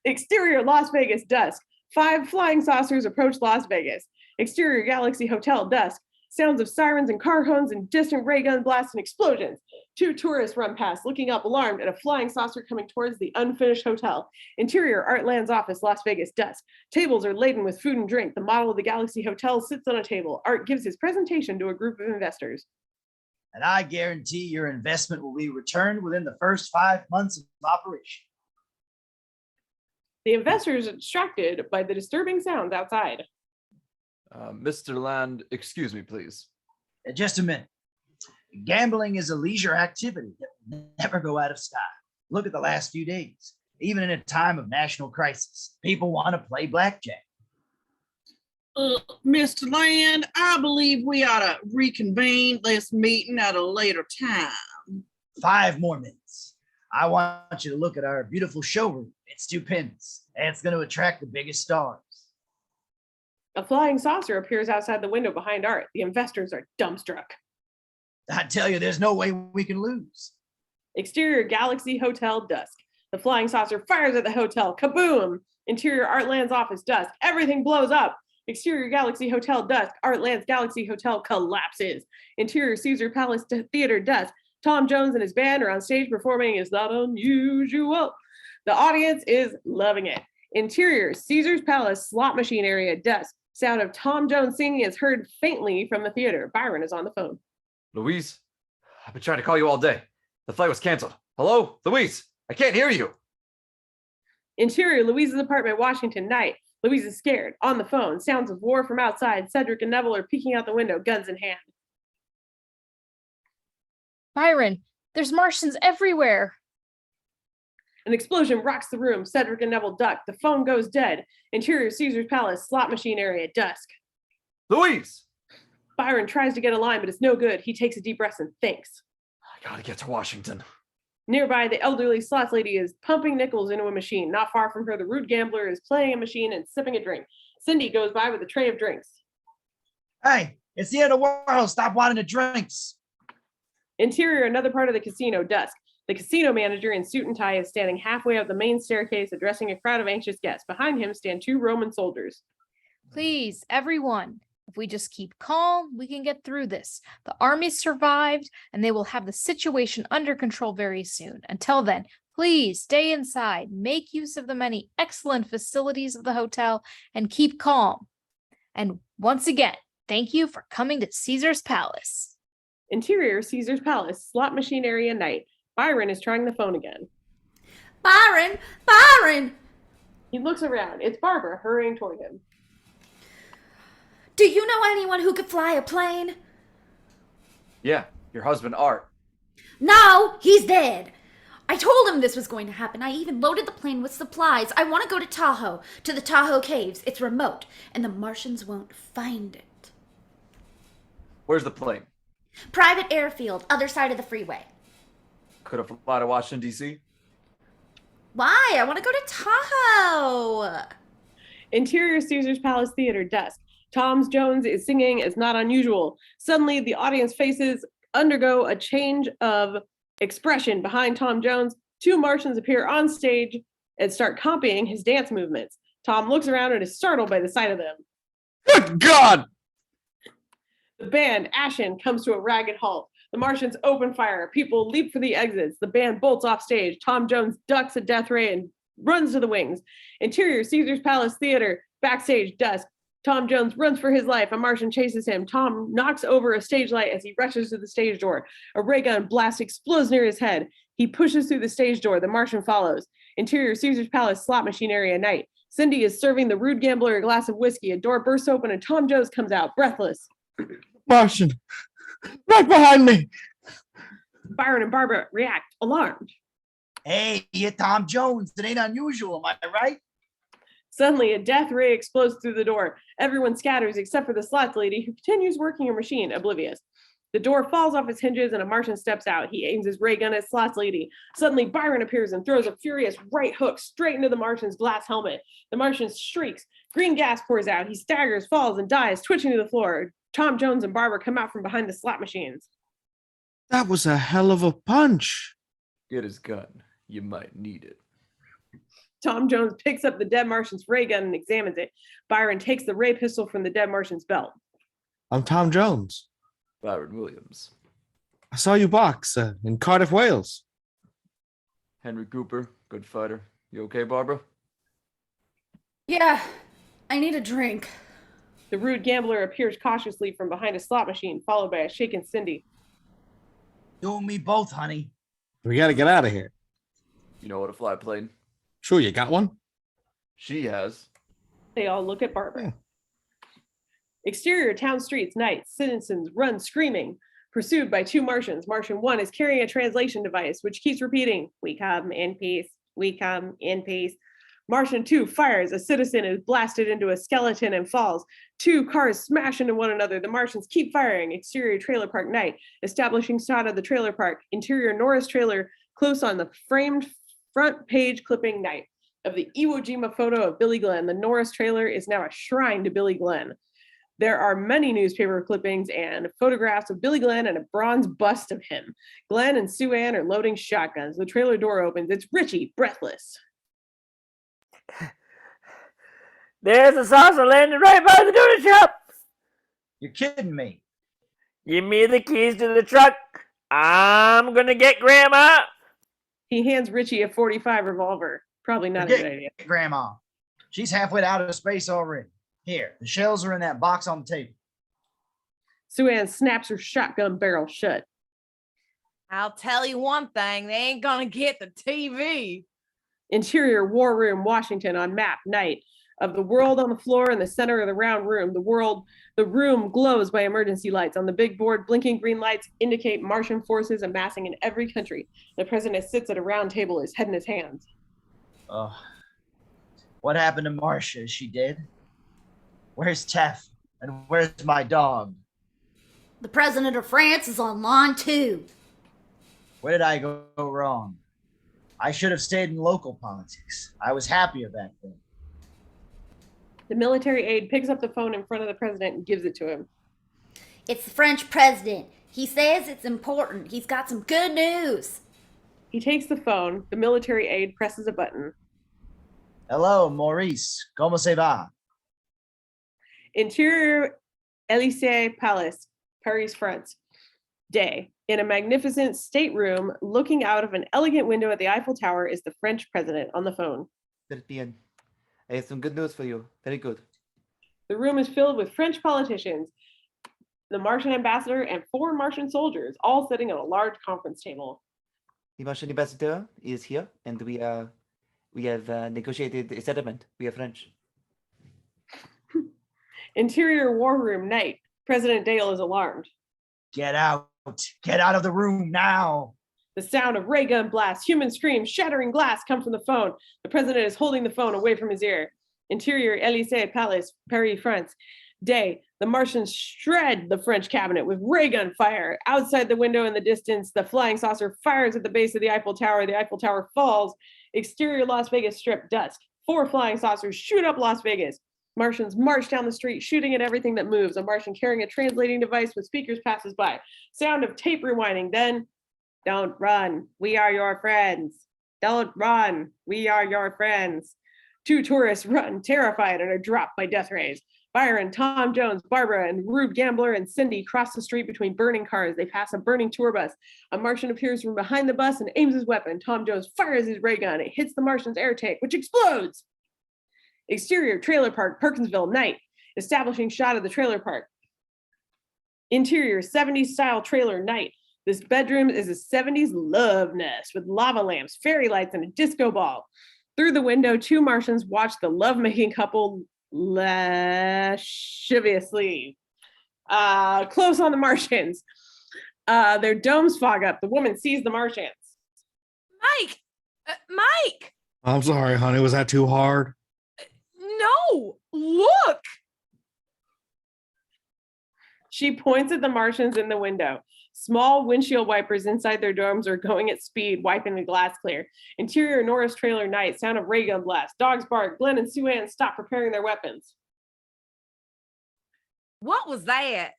Exterior, Las Vegas, dusk. 5 flying saucers approach Las Vegas. Exterior, Galaxy Hotel, dusk. Sounds of sirens and car horns and distant ray gun blasts and explosions. 2 tourists run past, looking up alarmed at a flying saucer coming towards the unfinished hotel. Interior, Artland's office, Las Vegas, dusk. Tables are laden with food and drink. The model of the Galaxy Hotel sits on a table. Art gives his presentation to a group of investors. And I guarantee your investment will be returned within the first 5 months of operation. The investors are distracted by the disturbing sounds outside. Mr. Land, excuse me, please. Just a minute. Gambling is a leisure activity that will never go out of style. Look at the last few days. Even in a time of national crisis, people want to play blackjack. Mr. Land, I believe we ought to reconvene this meeting at a later time. 5 more minutes. I want you to look at our beautiful showroom. It's stupendous, and it's going to attract the biggest stars. A flying saucer appears outside the window behind Art. The investors are dumbstruck. I tell you, there's no way we can lose. Exterior Galaxy Hotel, dusk. The flying saucer fires at the hotel. Kaboom! Interior Artland's office, dusk. Everything blows up. Exterior Galaxy Hotel, dusk. Artland's Galaxy Hotel collapses. Interior Caesar Palace Theater, dusk. Tom Jones and his band are on stage performing Is Not Unusual. The audience is loving it. Interior Caesar's Palace slot machine area, dusk. Sound of Tom Jones singing is heard faintly from the theater. Byron is on the phone. Louise, I've been trying to call you all day. The flight was canceled. Hello, Louise, I can't hear you. Interior Louise's apartment, Washington, night. Louise is scared. On the phone, sounds of war from outside. Cedric and Neville are peeking out the window, guns in hand. Byron, there's Martians everywhere. An explosion rocks the room. Cedric and Neville duck. The phone goes dead. Interior Caesar's Palace, slot machine area, dusk. Louise! Byron tries to get a line, but it's no good. He takes a deep breath and thinks. I gotta get to Washington. Nearby, the elderly slots lady is pumping nickels into a machine. Not far from her, the rude gambler is playing a machine and sipping a drink. Cindy goes by with a tray of drinks. Hey, it's the end of the world. Stop wanting the drinks. Interior, another part of the casino, dusk. The casino manager in suit and tie is standing halfway up the main staircase, addressing a crowd of anxious guests. Behind him stand 2 Roman soldiers. Please, everyone, if we just keep calm, we can get through this. The army survived, and they will have the situation under control very soon. Until then, please stay inside, make use of the many excellent facilities of the hotel, and keep calm. And once again, thank you for coming to Caesar's Palace. Interior, Caesar's Palace, slot machine area, night. Byron is trying the phone again. Byron! Byron! He looks around. It's Barbara hurrying toward him. Do you know anyone who could fly a plane? Yeah, your husband, Art. No, he's dead. I told him this was going to happen. I even loaded the plane with supplies. I want to go to Tahoe, to the Tahoe Caves. It's remote, and the Martians won't find it. Where's the plane? Private airfield, other side of the freeway. Could have fly to Washington, D.C.? Why? I want to go to Tahoe. Interior Caesar's Palace Theater, dusk. Tom Jones is singing Is Not Unusual. Suddenly, the audience faces undergo a change of expression. Behind Tom Jones, 2 Martians appear on stage and start copying his dance movements. Tom looks around and is startled by the sight of them. Good God! The band, Ashen, comes to a ragged halt. The Martians open fire. People leap for the exits. The band bolts off stage. Tom Jones ducks a death ray and runs to the wings. Interior Caesar's Palace Theater, backstage, dusk. Tom Jones runs for his life. A Martian chases him. Tom knocks over a stage light as he rushes to the stage door. A ray gun blast explodes near his head. He pushes through the stage door. The Martian follows. Interior Caesar's Palace slot machine area, night. Cindy is serving the rude gambler a glass of whiskey. A door bursts open and Tom Jones comes out, breathless. Martian, right behind me. Byron and Barbara react, alarmed. Hey, you're Tom Jones. It ain't unusual, am I right? Suddenly, a death ray explodes through the door. Everyone scatters except for the slots lady, who continues working her machine, oblivious. The door falls off its hinges and a Martian steps out. He aims his ray gun at slots lady. Suddenly, Byron appears and throws a furious right hook straight into the Martian's glass helmet. The Martian shrieks. Green gas pours out. He staggers, falls, and dies, twitching to the floor. Tom Jones and Barbara come out from behind the slot machines. That was a hell of a punch. Get his gun. You might need it. Tom Jones picks up the dead Martian's ray gun and examines it. Byron takes the ray pistol from the dead Martian's belt. I'm Tom Jones. Byron Williams. I saw you box in Cardiff, Wales. Henry Cooper, good fighter. You okay, Barbara? Yeah, I need a drink. The rude gambler appears cautiously from behind a slot machine, followed by a shaken Cindy. You and me both, honey. We got to get out of here. You know how to fly a plane? Sure, you got one? She has. They all look at Barbara. Exterior town streets, night. Citizens run screaming, pursued by 2 Martians. Martian 1 is carrying a translation device, which keeps repeating, "We come in peace. We come in peace." Martian 2 fires. A citizen is blasted into a skeleton and falls. 2 cars smash into one another. The Martians keep firing. Exterior trailer park night. Establishing shot of the trailer park. Interior Norris trailer close on the framed front page clipping night. Of the Iwo Jima photo of Billy Glenn. The Norris trailer is now a shrine to Billy Glenn. There are many newspaper clippings and photographs of Billy Glenn and a bronze bust of him. Glenn and Sue Ann are loading shotguns. The trailer door opens. It's Richie, breathless. There's a saucer landing right by the donut shop. You're kidding me. Give me the keys to the truck. I'm gonna get Grandma. He hands Richie a .45 revolver. Probably not a good idea. Grandma. She's halfway out of space already. Here, the shells are in that box on the table. Sue Ann snaps her shotgun barrel shut. I'll tell you one thing, they ain't gonna get the TV. Interior War Room, Washington on map night. Of the world on the floor in the center of the round room. The room glows by emergency lights. On the big board, blinking green lights indicate Martian forces amassing in every country. The president sits at a round table, his head in his hands. Oh, what happened to Marcia? Is she dead? Where's Teff? And where's my dog? The president of France is on line 2. Where did I go wrong? I should have stayed in local politics. I was happier back then. The military aide picks up the phone in front of the president and gives it to him. It's the French president. He says it's important. He's got some good news. He takes the phone. The military aide presses a button. Hello, Maurice. ¿Cómo se va? Interior Élysée Palace, Paris, France. Day. In a magnificent stateroom, looking out of an elegant window at the Eiffel Tower, is the French president on the phone. Bien. I have some good news for you. Very good. The room is filled with French politicians, the Martian ambassador, and 4 Martian soldiers, all sitting at a large conference table. The Martian ambassador is here, and we have negotiated a settlement. We are French. Interior War Room night. President Dale is alarmed. Get out. Get out of the room now. The sound of ray gun blasts, human screams, shattering glass come from the phone. The president is holding the phone away from his ear. Interior Élysée Palace, Paris, France. Day. The Martians shred the French cabinet with ray gun fire. Outside the window in the distance, the flying saucer fires at the base of the Eiffel Tower. The Eiffel Tower falls. Exterior Las Vegas Strip, dusk. 4 flying saucers shoot up Las Vegas. Martians march down the street, shooting at everything that moves. A Martian carrying a translating device with speakers passes by. Sound of tape rewinding. Then, don't run. We are your friends. Don't run. We are your friends. 2 tourists run, terrified, and are dropped by death rays. Byron, Tom Jones, Barbara, and Rube Gambler and Cindy cross the street between burning cars. They pass a burning tour bus. A Martian appears from behind the bus and aims his weapon. Tom Jones fires his ray gun. It hits the Martian's air tank, which explodes. Exterior trailer park, Perkinsville, night. Establishing shot of the trailer park. Interior 70s style trailer, night. This bedroom is a 70s love nest with lava lamps, fairy lights, and a disco ball. Through the window, 2 Martians watch the lovemaking couple lasciviously. Close on the Martians. Their domes fog up. The woman sees the Martians. Mike! Mike! I'm sorry, honey. Was that too hard? No! Look! She points at the Martians in the window. Small windshield wipers inside their domes are going at speed, wiping the glass clear. Interior Norris trailer night, sound of ray gun blast. Dogs bark. Glenn and Sue Ann stop preparing their weapons. What was that?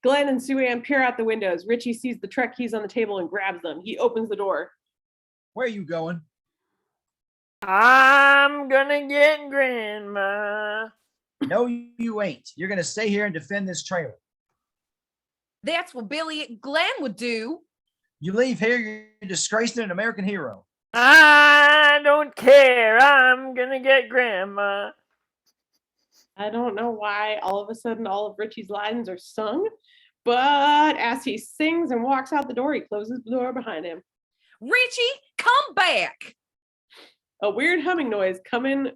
Glenn and Sue Ann peer out the windows. Richie sees the truck keys on the table and grabs them. He opens the door. Where are you going? I'm gonna get Grandma. No, you ain't. You're going to stay here and defend this trailer. That's what Billy Glenn would do. You leave here, you're disgracing an American hero. I don't care. I'm gonna get Grandma. I don't know why all of a sudden all of Richie's lines are sung, but as he sings and walks out the door, he closes the door behind him. Richie, come back. A weird humming noise comes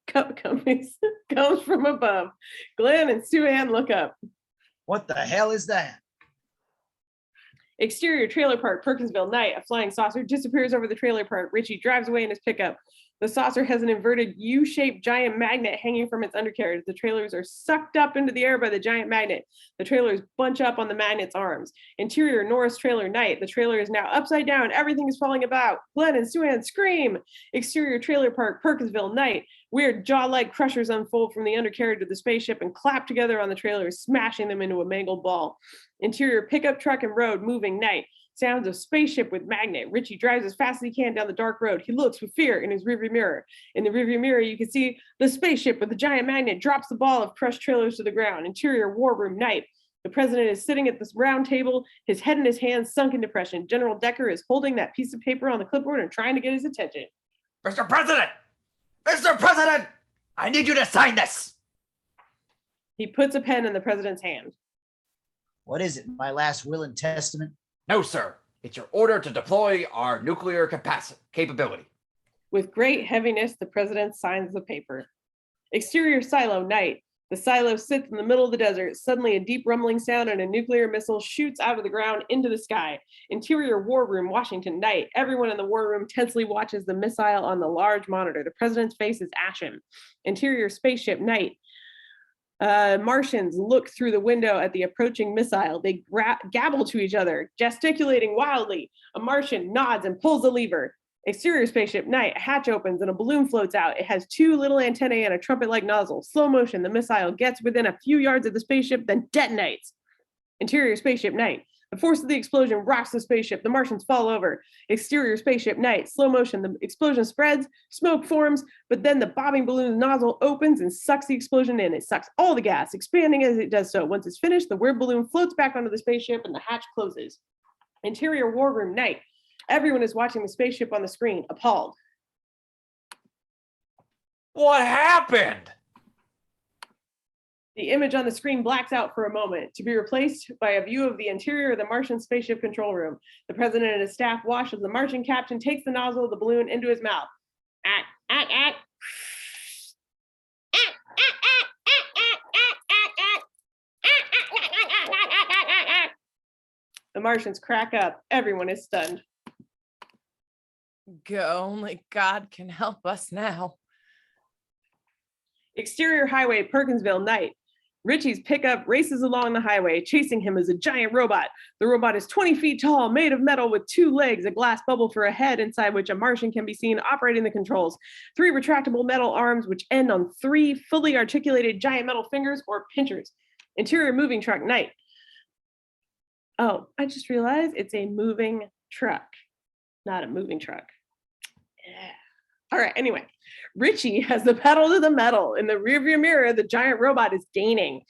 from above. Glenn and Sue Ann look up. What the hell is that? Exterior trailer park, Perkinsville, night. A flying saucer disappears over the trailer park. Richie drives away in his pickup. The saucer has an inverted U-shaped giant magnet hanging from its undercarriage. The trailers are sucked up into the air by the giant magnet. The trailers bunch up on the magnet's arms. Interior Norris trailer night. The trailer is now upside down. Everything is falling about. Glenn and Sue Ann scream. Exterior trailer park, Perkinsville night. Weird jaw-like crushers unfold from the undercarriage of the spaceship and clap together on the trailers, smashing them into a mangled ball. Interior pickup truck and road moving night. Sounds of spaceship with magnet. Richie drives as fast as he can down the dark road. He looks with fear in his rearview mirror. In the rearview mirror, you can see the spaceship with the giant magnet drops the ball of crushed trailers to the ground. Interior war room night. The president is sitting at this round table, his head in his hands, sunk in depression. General Decker is holding that piece of paper on the clipboard and trying to get his attention. Mr. President! Mr. President! I need you to sign this! He puts a pen in the president's hand. What is it? My last will and testament? No, sir. It's your order to deploy our nuclear capability. With great heaviness, the president signs the paper. Exterior silo night. The silo sits in the middle of the desert. Suddenly, a deep rumbling sound and a nuclear missile shoots out of the ground into the sky. Interior war room, Washington night. Everyone in the war room tensely watches the missile on the large monitor. The president's face is ashen. Interior spaceship night. Martians look through the window at the approaching missile. They gabble to each other, gesticulating wildly. A Martian nods and pulls the lever. Exterior spaceship night. A hatch opens and a balloon floats out. It has two little antennae and a trumpet-like nozzle. Slow motion. The missile gets within a few yards of the spaceship, then detonates. Interior spaceship night. The force of the explosion rocks the spaceship. The Martians fall over. Exterior spaceship night. Slow motion. The explosion spreads. Smoke forms, but then the bobbing balloon nozzle opens and sucks the explosion in. It sucks all the gas, expanding as it does so. Once it's finished, the weird balloon floats back onto the spaceship and the hatch closes. Interior war room night. Everyone is watching the spaceship on the screen, appalled. What happened? The image on the screen blacks out for a moment, to be replaced by a view of the interior of the Martian spaceship control room. The president and his staff watch as the Martian captain takes the nozzle of the balloon into his mouth. The Martians crack up. Everyone is stunned. Only God can help us now. Exterior highway, Perkinsville night. Richie's pickup races along the highway. Chasing him is a giant robot. The robot is 20 feet tall, made of metal with two legs, a glass bubble for a head inside which a Martian can be seen operating the controls. 3 retractable metal arms which end on 3 fully articulated giant metal fingers or pinchers. Interior moving truck night. Oh, I just realized it's a moving truck, not a moving truck. Yeah. All right, anyway. Richie has the pedal to the metal. In the rearview mirror, the giant robot is gaining.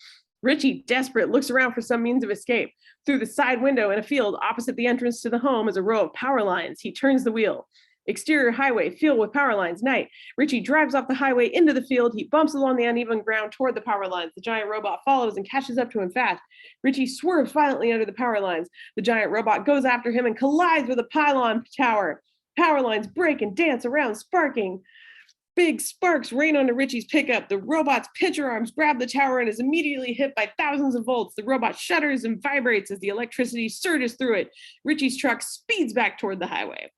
Richie, desperate, looks around for some means of escape. Through the side window in a field opposite the entrance to the home is a row of power lines. He turns the wheel. Exterior highway, field with power lines, night. Richie drives off the highway into the field. He bumps along the uneven ground toward the power lines. The giant robot follows and catches up to him fast. Richie swerves violently under the power lines. The giant robot goes after him and collides with a pylon tower. Power lines break and dance around, sparking. Big sparks rain onto Richie's pickup. The robot's pitcher arms grab the tower and is immediately hit by thousands of volts. The robot shudders and vibrates as the electricity surges through it. Richie's truck speeds back toward the highway.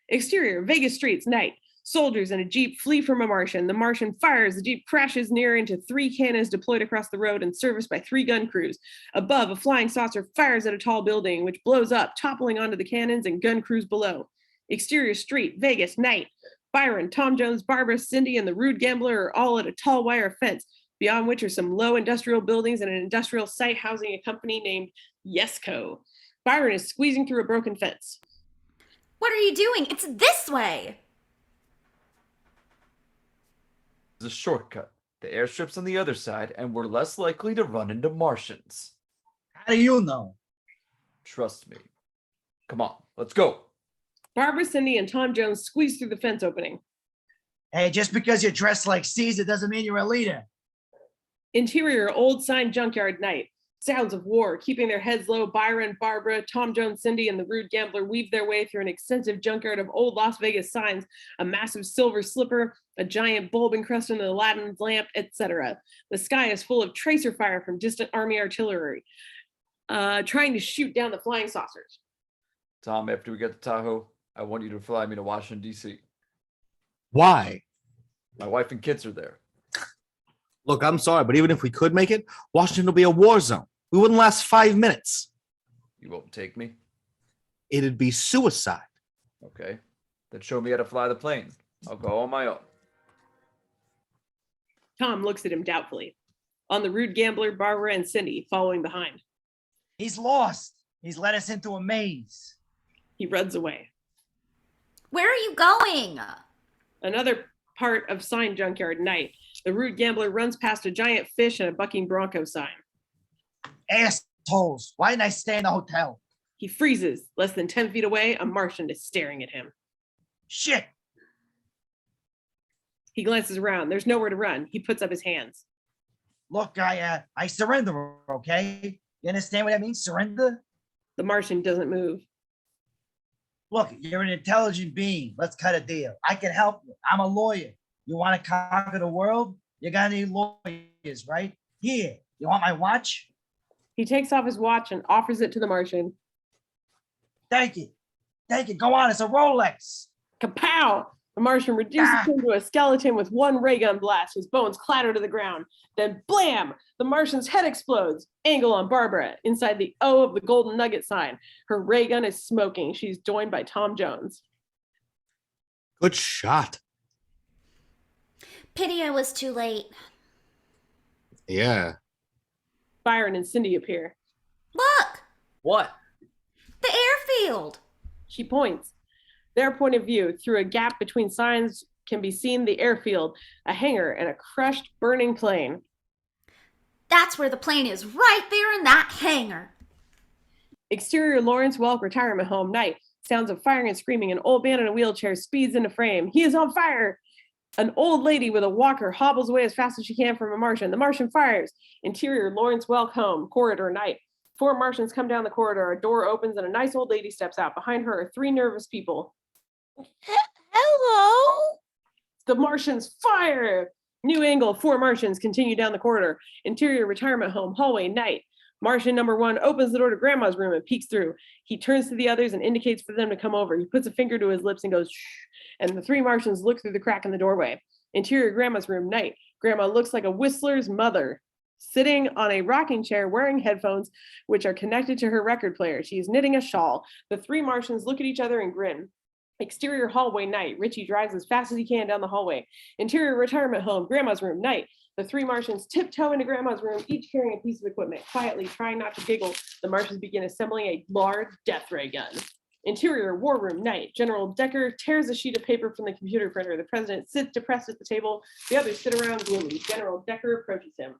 Exterior, Vegas streets, night. Soldiers in a Jeep flee from a Martian. The Martian fires. The Jeep crashes near into 3 cannons deployed across the road and serviced by 3 gun crews. Above, a flying saucer fires at a tall building, which blows up, toppling onto the cannons and gun crews below. Exterior street, Vegas, night. Byron, Tom Jones, Barbara, Cindy, and the rude gambler are all at a tall wire fence, beyond which are some low industrial buildings and an industrial site housing a company named Yesco. Byron is squeezing through a broken fence. What are you doing? It's this way. It's a shortcut. The airstrip's on the other side, and we're less likely to run into Martians. How do you know? Trust me. Come on, let's go. Barbara, Cindy, and Tom Jones squeeze through the fence opening. Hey, just because you're dressed like Caesar doesn't mean you're a leader. Interior, old sign junkyard night. Sounds of war. Keeping their heads low, Byron, Barbara, Tom Jones, Cindy, and the rude gambler weave their way through an extensive junkyard of old Las Vegas signs, a massive silver slipper, a giant bulb encrusted in Aladdin's lamp, etc. The sky is full of tracer fire from distant army artillery, trying to shoot down the flying saucers. Tom, after we get to Tahoe, I want you to fly me to Washington, D.C. Why? My wife and kids are there. Look, I'm sorry, but even if we could make it, Washington will be a war zone. We wouldn't last 5 minutes. You won't take me? It'd be suicide. Okay. Then show me how to fly the plane. I'll go on my own. Tom looks at him doubtfully. On the rude gambler, Barbara and Cindy following behind. He's lost. He's led us into a maze. He runs away. Where are you going? Another part of Sign Junkyard night. The rude gambler runs past a giant fish and a bucking bronco sign. Assholes. Why didn't I stay in the hotel? He freezes. Less than 10 feet away, a Martian is staring at him. Shit. He glances around. There's nowhere to run. He puts up his hands. Look, I surrender, okay? You understand what that means, surrender? The Martian doesn't move. Look, you're an intelligent being. Let's cut a deal. I can help you. I'm a lawyer. You want to conquer the world? You're going to need lawyers, right? Here, you want my watch? He takes off his watch and offers it to the Martian. Thank you. Thank you. Go on. It's a Rolex. Kapow! The Martian reduces him to a skeleton with one ray gun blast. His bones clatter to the ground. Then blam! The Martian's head explodes. Angle on Barbara, inside the O of the golden nugget sign. Her ray gun is smoking. She's joined by Tom Jones. Good shot. Pity I was too late. Yeah. Byron and Cindy appear. Look! What? The airfield! She points. Their point of view, through a gap between signs, can be seen the airfield, a hangar, and a crushed, burning plane. That's where the plane is, right there in that hangar. Exterior Lawrence Welk retirement home, night. Sounds of firing and screaming. An old man in a wheelchair speeds into frame. He is on fire. An old lady with a walker hobbles away as fast as she can from a Martian. The Martian fires. Interior Lawrence Welk home, corridor, night. 4 Martians come down the corridor. A door opens and a nice old lady steps out. Behind her are 3 nervous people. Hello? The Martians fire. New angle, 4 Martians continue down the corridor. Interior retirement home, hallway, night. Martian number 1 opens the door to Grandma's room and peeks through. He turns to the others and indicates for them to come over. He puts a finger to his lips and goes, shh. And the 3 Martians look through the crack in the doorway. Interior Grandma's room, night. Grandma looks like a whistler's mother, sitting on a rocking chair wearing headphones, which are connected to her record player. She is knitting a shawl. The 3 Martians look at each other and grin. Exterior hallway, night. Richie drives as fast as he can down the hallway. Interior retirement home, Grandma's room, night. The 3 Martians tiptoe into Grandma's room, each carrying a piece of equipment. Quietly, trying not to giggle, the Martians begin assembling a large death ray gun. Interior war room, night. General Decker tears a sheet of paper from the computer printer. The president sits depressed at the table. The others sit around gloomy. General Decker approaches him.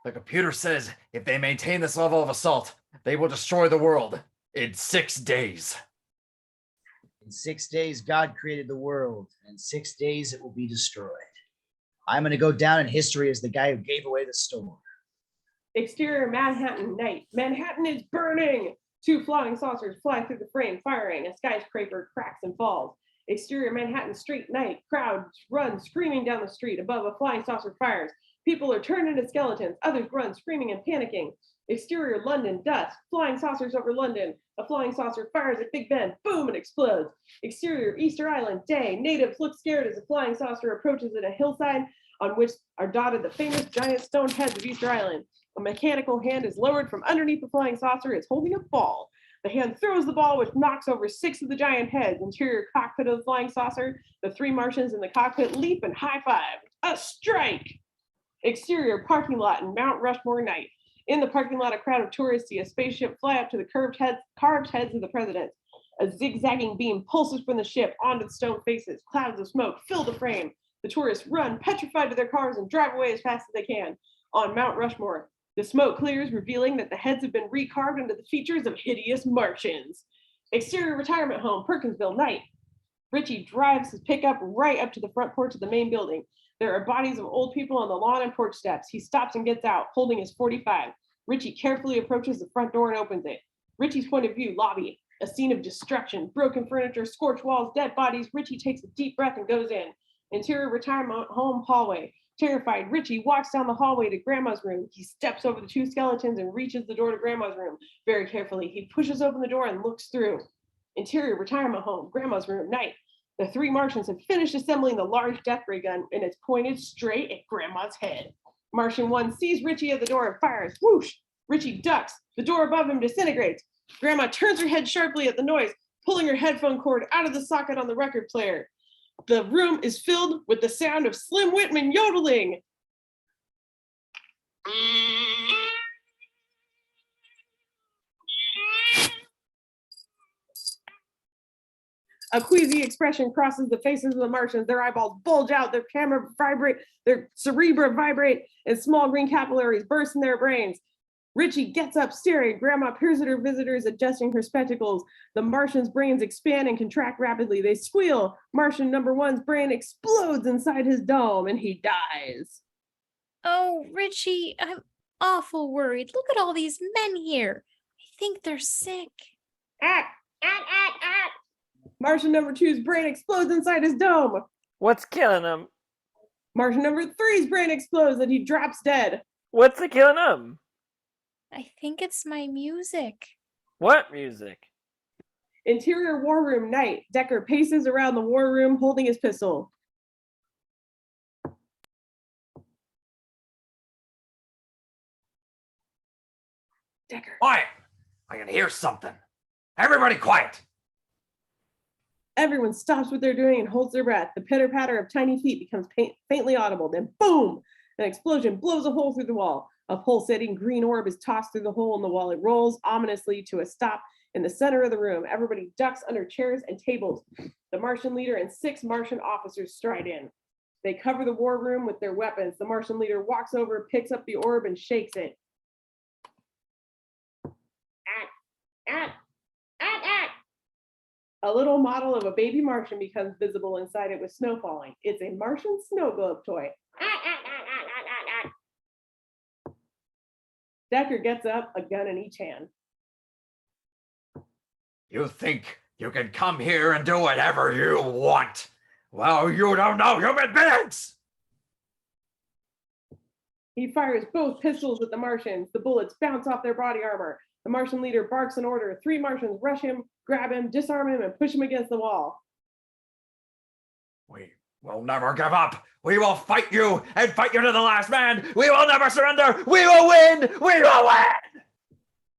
The computer says if they maintain this level of assault, they will destroy the world in 6 days. In 6 days, God created the world. In 6 days, it will be destroyed. I'm going to go down in history as the guy who gave away the store. Exterior Manhattan, night. Manhattan is burning. 2 flying saucers fly through the frame, firing. A skyscraper cracks and falls. Exterior Manhattan street, night. Crowds run screaming down the street. Above, a flying saucer fires. People are turned into skeletons. Others run screaming and panicking. Exterior London, dust. Flying saucers over London. A flying saucer fires at Big Ben. Boom, it explodes. Exterior Easter Island, day. Natives look scared as a flying saucer approaches at a hillside on which are dotted the famous giant stone heads of Easter Island. A mechanical hand is lowered from underneath the flying saucer. It's holding a ball. The hand throws the ball, which knocks over 6 of the giant heads. Interior cockpit of the flying saucer. The 3 Martians in the cockpit leap and high five. A strike! Exterior parking lot in Mount Rushmore, night. In the parking lot, a crowd of tourists see a spaceship fly up to the carved heads of the presidents. A zigzagging beam pulses from the ship onto the stone faces. Clouds of smoke fill the frame. The tourists run, petrified to their cars, and drive away as fast as they can. On Mount Rushmore, the smoke clears, revealing that the heads have been recarved into the features of hideous Martians. Exterior retirement home, Perkinsville, night. Richie drives his pickup right up to the front porch of the main building. There are bodies of old people on the lawn and porch steps. He stops and gets out, holding his .45. Richie carefully approaches the front door and opens it. Richie's point of view, lobby. A scene of destruction, broken furniture, scorched walls, dead bodies. Richie takes a deep breath and goes in. Interior retirement home hallway. Terrified, Richie walks down the hallway to Grandma's room. He steps over the 2 skeletons and reaches the door to Grandma's room. Very carefully, he pushes open the door and looks through. Interior retirement home, Grandma's room, night. The three Martians have finished assembling the large death ray gun, and it's pointed straight at Grandma's head. Martian 1 sees Richie at the door and fires. Whoosh! Richie ducks. The door above him disintegrates. Grandma turns her head sharply at the noise, pulling her headphone cord out of the socket on the record player. The room is filled with the sound of Slim Whitman yodeling. A queasy expression crosses the faces of the Martians. Their eyeballs bulge out, their cerebra vibrate, and small green capillaries burst in their brains. Richie gets up staring. Grandma peers at her visitors, adjusting her spectacles. The Martians' brains expand and contract rapidly. They squeal. Martian number 1's brain explodes inside his dome, and he dies. Oh, Richie, I'm awful worried. Look at all these men here. I think they're sick. Ack, ack, ack, ack. Martian number 2's brain explodes inside his dome. What's killing him? Martian number 3's brain explodes and he drops dead. What's killing him? I think it's my music. What music? Interior war room night. Decker paces around the war room holding his pistol. Decker. Quiet! I can hear something. Everybody quiet! Everyone stops what they're doing and holds their breath. The pitter-patter of tiny feet becomes faintly audible. Then boom! An explosion blows a hole through the wall. A pulsating green orb is tossed through the hole in the wall. It rolls ominously to a stop in the center of the room. Everybody ducks under chairs and tables. The Martian leader and 6 Martian officers stride in. They cover the war room with their weapons. The Martian leader walks over, picks up the orb, and shakes it. Ack, ack, ack. A little model of a baby Martian becomes visible inside it with snow falling. It's a Martian snow globe toy. Decker gets up, a gun in each hand. You think you can come here and do whatever you want? Well, you don't know human beings! He fires both pistols at the Martians. The bullets bounce off their body armor. The Martian leader barks an order. 3 Martians rush him, grab him, disarm him, and push him against the wall. We will never give up. We will fight you and fight you to the last man. We will never surrender. We will win. We will win.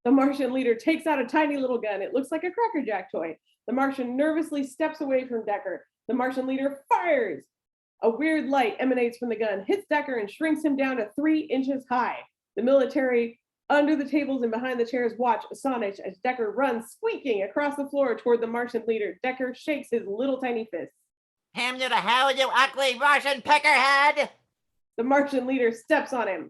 The Martian leader takes out a tiny little gun. It looks like a Cracker Jack toy. The Martian nervously steps away from Decker. The Martian leader fires. A weird light emanates from the gun, hits Decker, and shrinks him down to 3 inches high. The military under the tables and behind the chairs watch astonished as Decker runs squeaking across the floor toward the Martian leader. Decker shakes his little tiny fist. Him to the hell, you ugly Martian peckerhead! The Martian leader steps on him.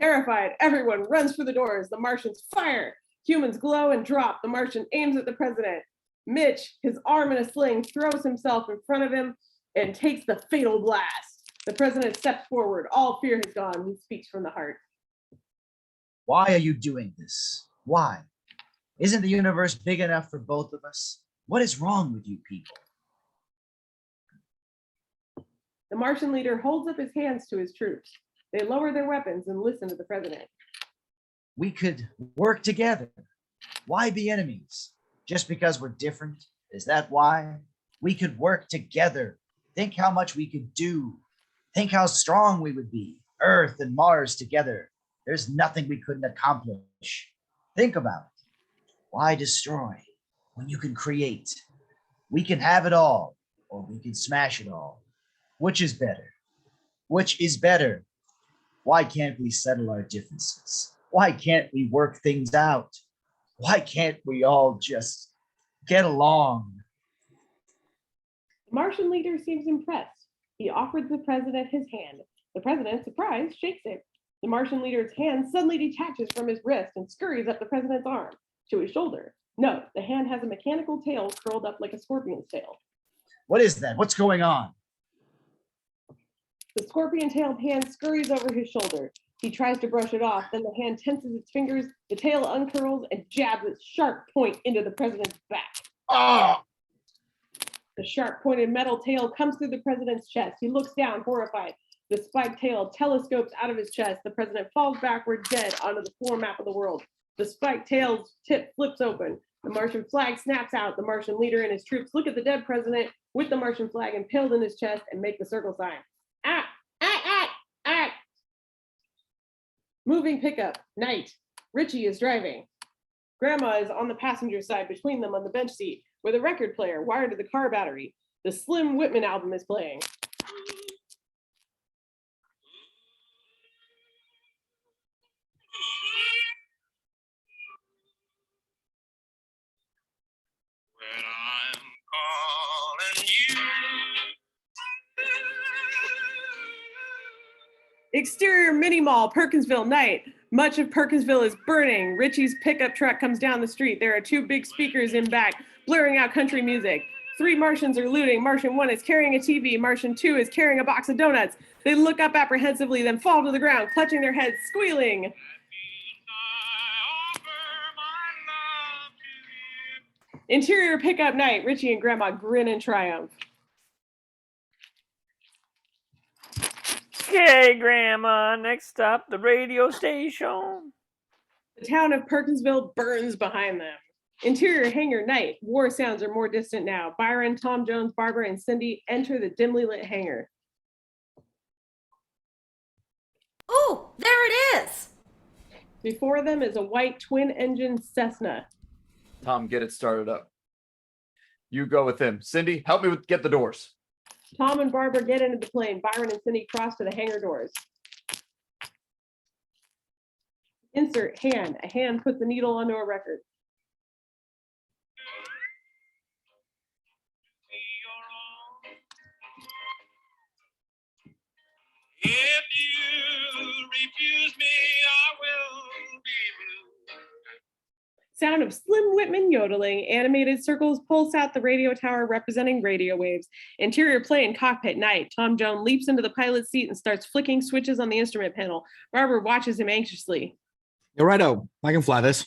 Terrified, everyone runs for the doors. The Martians fire. Humans glow and drop. The Martian aims at the president. Mitch, his arm in a sling, throws himself in front of him and takes the fatal blast. The president steps forward. All fear has gone. He speaks from the heart. Why are you doing this? Why? Isn't the universe big enough for both of us? What is wrong with you people? The Martian leader holds up his hands to his troops. They lower their weapons and listen to the president. We could work together. Why be enemies? Just because we're different? Is that why? We could work together. Think how much we could do. Think how strong we would be. Earth and Mars together. There's nothing we couldn't accomplish. Think about it. Why destroy when you can create? We can have it all, or we can smash it all. Which is better? Which is better? Why can't we settle our differences? Why can't we work things out? Why can't we all just get along? The Martian leader seems impressed. He offers the president his hand. The president, surprised, shakes it. The Martian leader's hand suddenly detaches from his wrist and scurries up the president's arm to his shoulder. No, the hand has a mechanical tail curled up like a scorpion's tail. What is that? What's going on? The scorpion-tailed hand scurries over his shoulder. He tries to brush it off, then the hand tenses its fingers, the tail uncurls, and jabs its sharp point into the president's back. Oh! The sharp-pointed metal tail comes through the president's chest. He looks down, horrified. The spiked tail telescopes out of his chest. The president falls backward dead onto the floor map of the world. The spiked tail's tip flips open. The Martian flag snaps out. The Martian leader and his troops look at the dead president with the Martian flag impaled in his chest and make the circle sign. Ack, ack, ack, ack. Moving pickup, night. Richie is driving. Grandma is on the passenger side between them on the bench seat with a record player wired to the car battery. The Slim Whitman album is playing. When I'm calling you. Exterior mini mall, Perkinsville, night. Much of Perkinsville is burning. Richie's pickup truck comes down the street. There are two big speakers in back, blaring out country music. 3 Martians are looting. Martian 1 is carrying a TV. Martian 2 is carrying a box of donuts. They look up apprehensively, then fall to the ground, clutching their heads, squealing. Interior pickup night. Richie and Grandma grin in triumph. Okay, Grandma, next stop, the radio station. The town of Perkinsville burns behind them. Interior hangar night. War sounds are more distant now. Byron, Tom Jones, Barbara, and Cindy enter the dimly lit hangar. Oh, there it is. Before them is a white twin-engine Cessna. Tom, get it started up. You go with him. Cindy, help me get the doors. Tom and Barbara get into the plane. Byron and Cindy cross to the hangar doors. Insert hand. A hand puts the needle onto a record. If you refuse me, I will be blue. Sound of Slim Whitman yodeling. Animated circles pulse out the radio tower representing radio waves. Interior plane cockpit night. Tom Jones leaps into the pilot's seat and starts flicking switches on the instrument panel. Barbara watches him anxiously. You're righto. I can fly this.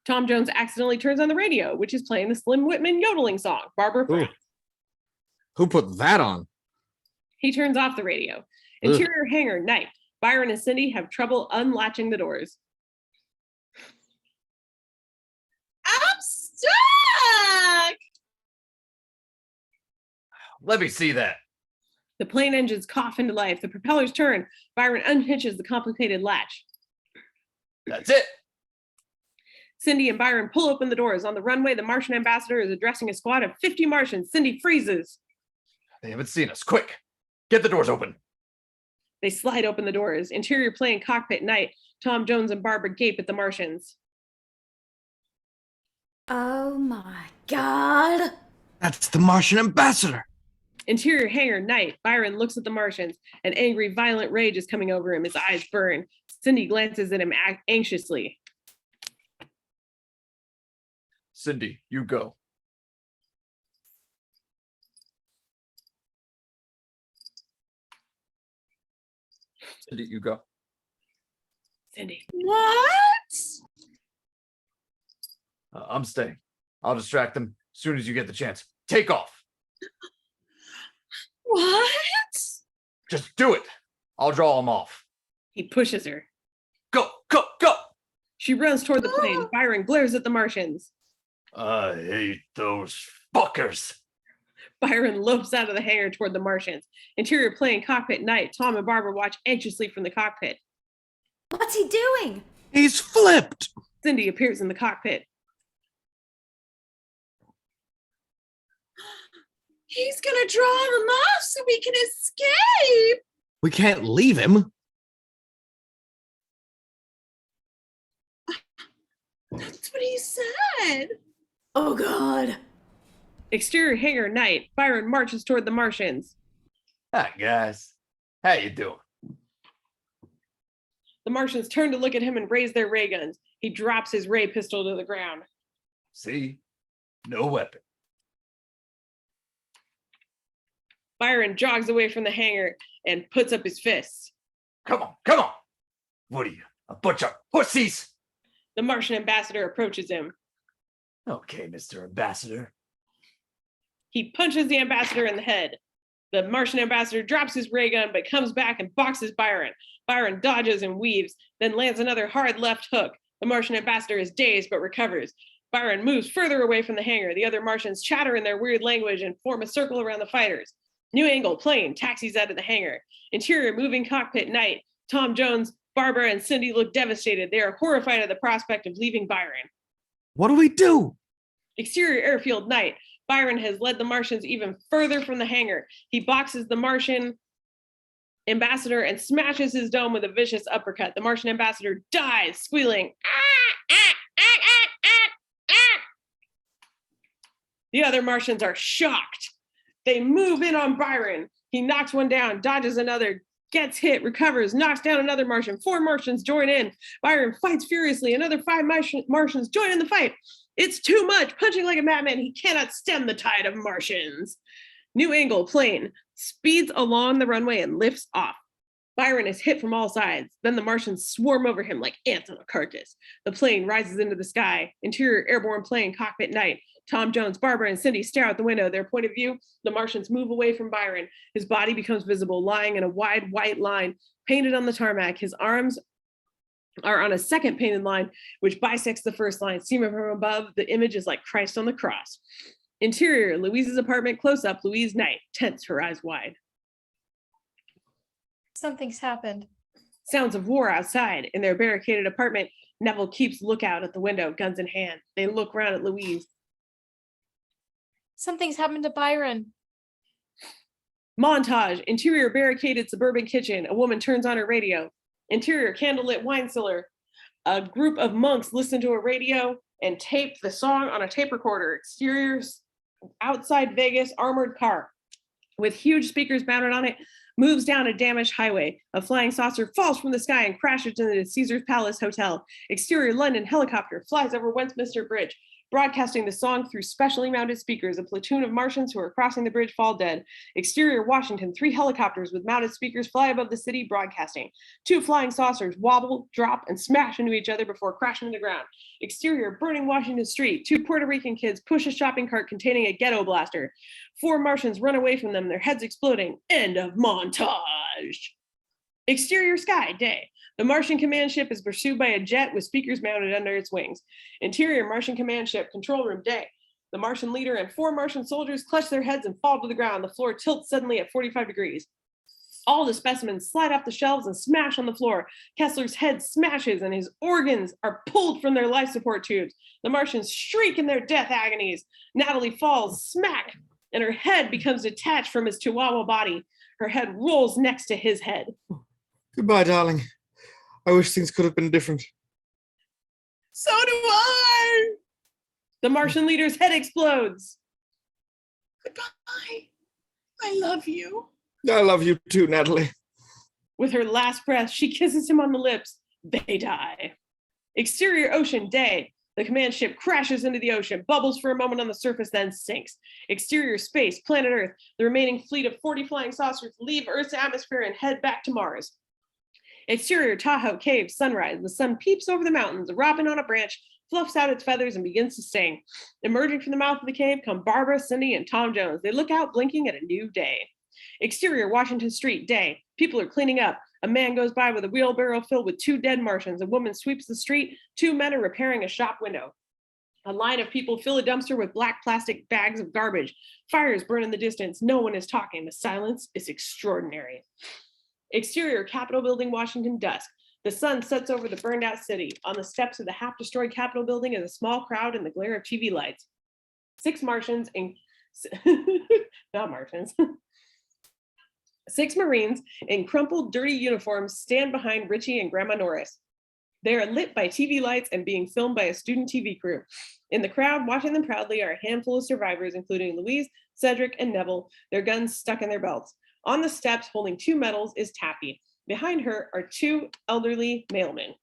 Tom Jones accidentally turns on the radio, which is playing the Slim Whitman yodeling song. Barbara frowns. Who put that on? He turns off the radio. Interior hangar night. Byron and Cindy have trouble unlatching the doors. I'm stuck. Let me see that. The plane engines cough into life. The propellers turn. Byron unhitches the complicated latch. That's it. Cindy and Byron pull open the doors. On the runway, the Martian ambassador is addressing a squad of 50 Martians. Cindy freezes. They haven't seen us. Quick, get the doors open. They slide open the doors. Interior plane cockpit night. Tom Jones and Barbara gape at the Martians. Oh my God. That's the Martian ambassador. Interior hangar night. Byron looks at the Martians. An angry, violent rage is coming over him. His eyes burn. Cindy glances at him anxiously. Cindy, you go. Cindy, you go. Cindy. What? I'm staying. I'll distract them as soon as you get the chance. Take off. What? Just do it. I'll draw them off. He pushes her. Go, go, go. She runs toward the plane. Byron glares at the Martians. I hate those fuckers. Byron lopes out of the hangar toward the Martians. Interior plane cockpit night. Tom and Barbara watch anxiously from the cockpit. What's he doing? He's flipped. Cindy appears in the cockpit. He's gonna draw them off so we can escape. We can't leave him. That's what he said. Oh God. Exterior hangar night. Byron marches toward the Martians. Hi, guys. How you doing? The Martians turn to look at him and raise their ray guns. He drops his ray pistol to the ground. See? No weapon. Byron jogs away from the hangar and puts up his fists. Come on, come on. What are you, a bunch of pussies? The Martian ambassador approaches him. Okay, Mr. Ambassador. He punches the ambassador in the head. The Martian ambassador drops his ray gun but comes back and boxes Byron. Byron dodges and weaves, then lands another hard left hook. The Martian ambassador is dazed but recovers. Byron moves further away from the hangar. The other Martians chatter in their weird language and form a circle around the fighters. New angle, plane, taxis out of the hangar. Interior, moving cockpit, night. Tom Jones, Barbara, and Cindy look devastated. They are horrified at the prospect of leaving Byron. What do we do? Exterior airfield, night. Byron has led the Martians even further from the hangar. He boxes the Martian ambassador and smashes his dome with a vicious uppercut. The Martian ambassador dies, squealing. The other Martians are shocked. They move in on Byron. He knocks one down, dodges another, gets hit, recovers, knocks down another Martian. 4 Martians join in. Byron fights furiously. Another 5 Martians join in the fight. It's too much. Punching like a madman, he cannot stem the tide of Martians. New angle, plane, speeds along the runway and lifts off. Byron is hit from all sides. Then the Martians swarm over him like ants on a carcass. The plane rises into the sky. Interior airborne plane, cockpit, night. Tom Jones, Barbara, and Cindy stare out the window. Their point of view, the Martians move away from Byron. His body becomes visible, lying in a wide white line painted on the tarmac. His arms are on a second painted line, which bisects the first line. Seen from above, the image is like Christ on the cross. Interior, Louise's apartment, close up. Louise, night, tense, her eyes wide. Something's happened. Sounds of war outside. In their barricaded apartment, Neville keeps lookout at the window, guns in hand. They look around at Louise. Something's happened to Byron. Montage, interior barricaded suburban kitchen. A woman turns on her radio. Interior candlelit wine cellar. A group of monks listen to a radio and tape the song on a tape recorder. Exterior outside Vegas armored car with huge speakers mounted on it moves down a damaged highway. A flying saucer falls from the sky and crashes into the Caesar's Palace Hotel. Exterior London helicopter flies over Westminster Bridge, broadcasting the song through specially mounted speakers. A platoon of Martians who are crossing the bridge fall dead. Exterior Washington, 3 helicopters with mounted speakers fly above the city, broadcasting. 2 flying saucers wobble, drop, and smash into each other before crashing to the ground. Exterior burning Washington Street. 2 Puerto Rican kids push a shopping cart containing a ghetto blaster. 4 Martians run away from them, their heads exploding. End of montage. Exterior sky, day. The Martian command ship is pursued by a jet with speakers mounted under its wings. Interior Martian command ship, control room, day. The Martian leader and 4 Martian soldiers clutch their heads and fall to the ground. The floor tilts suddenly at 45 degrees. All the specimens slide off the shelves and smash on the floor. Kessler's head smashes and his organs are pulled from their life support tubes. The Martians shriek in their death agonies. Natalie falls, smack, and her head becomes detached from his chihuahua body. Her head rolls next to his head. Goodbye, darling. I wish things could have been different. So do I. The Martian leader's head explodes. Goodbye. I love you. I love you too, Natalie. With her last breath, she kisses him on the lips. They die. Exterior ocean, day. The command ship crashes into the ocean, bubbles for a moment on the surface, then sinks. Exterior space, planet Earth. The remaining fleet of 40 flying saucers leave Earth's atmosphere and head back to Mars. Exterior Tahoe cave, sunrise. The sun peeps over the mountains. A robin on a branch fluffs out its feathers and begins to sing. Emerging from the mouth of the cave come Barbara, Cindy, and Tom Jones. They look out, blinking at a new day. Exterior Washington Street, day. People are cleaning up. A man goes by with a wheelbarrow filled with 2 dead Martians. A woman sweeps the street. 2 men are repairing a shop window. A line of people fill a dumpster with black plastic bags of garbage. Fires burn in the distance. No one is talking. The silence is extraordinary. Exterior Capitol Building, Washington, dusk. The sun sets over the burned out city. On the steps of the half-destroyed Capitol Building is a small crowd in the glare of TV lights. 6 Martians and not Martians. 6 Marines in crumpled, dirty uniforms stand behind Richie and Grandma Norris. They are lit by TV lights and being filmed by a student TV crew. In the crowd, watching them proudly, are a handful of survivors, including Louise, Cedric, and Neville, their guns stuck in their belts. On the steps, holding 2 medals, is Taffy. Behind her are 2 elderly mailmen.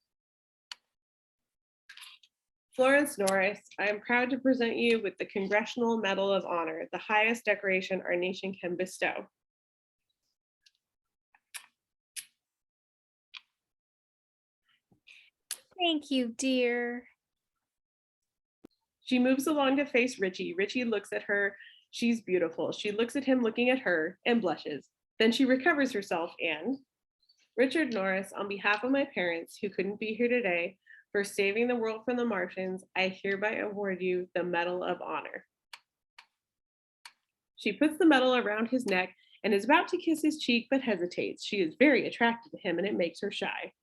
Florence Norris, I am proud to present you with the Congressional Medal of Honor, the highest decoration our nation can bestow. Thank you, dear. She moves along to face Richie. Richie looks at her. She's beautiful. She looks at him looking at her and blushes. Then she recovers herself and, Richard Norris, on behalf of my parents who couldn't be here today, For saving the world from the Martians, I hereby award you the Medal of Honor. She puts the medal around his neck and is about to kiss his cheek, but hesitates. She is very attracted to him, and it makes her shy.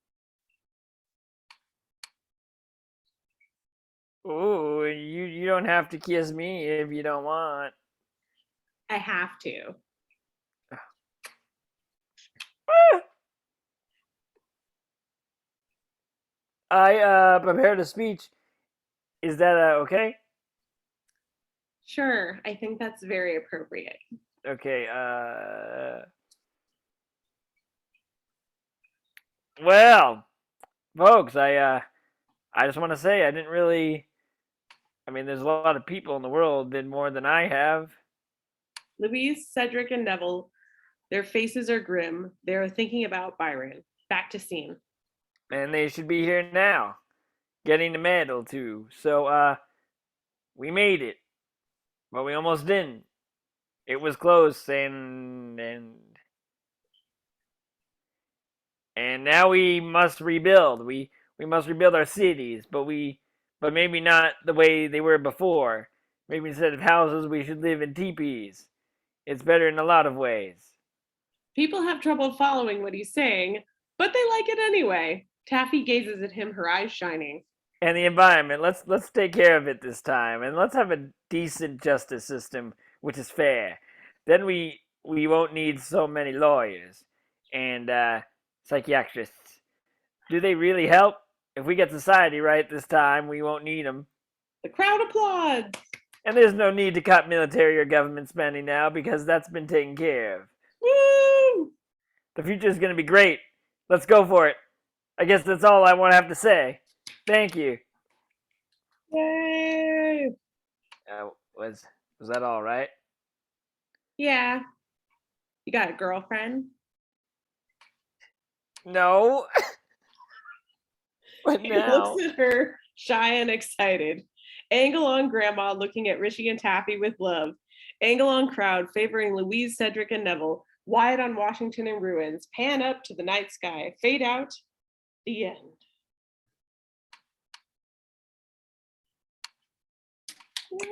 Oh, you don't have to kiss me if you don't want. I have to. I prepared a speech. Is that okay? Sure, I think that's very appropriate. Okay, well, folks, I just want to say I didn't really. I mean, there's a lot of people in the world did more than I have. Louise, Cedric, and Neville, their faces are grim. They are thinking about Byron. Back to scene. And they should be here now, getting the medal too. So, we made it, but we almost didn't. It was close, and now we must rebuild. We must rebuild our cities, but maybe not the way they were before. Maybe instead of houses, we should live in teepees. It's better in a lot of ways. People have trouble following what he's saying, but they like it anyway. Taffy gazes at him, her eyes shining. And the environment, let's take care of it this time, and let's have a decent justice system which is fair. Then we won't need so many lawyers and psychiatrists. Do they really help? If we get society right this time, we won't need them. The crowd applauds. And there's no need to cut military or government spending now because that's been taken care of. Woo! The future is going to be great. Let's go for it. I guess that's all I want to have to say. Thank you. Yay! Was that all right? Yeah. You got a girlfriend? No. But He now. looks at her, shy and excited. Angle on Grandma looking at Richie and Taffy with love. Angle on crowd favoring Louise, Cedric, and Neville. Wide on Washington in ruins. Pan up to the night sky. Fade out. The end. Yay.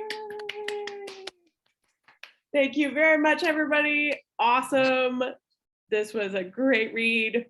Thank you very much, everybody. Awesome. This was a great read.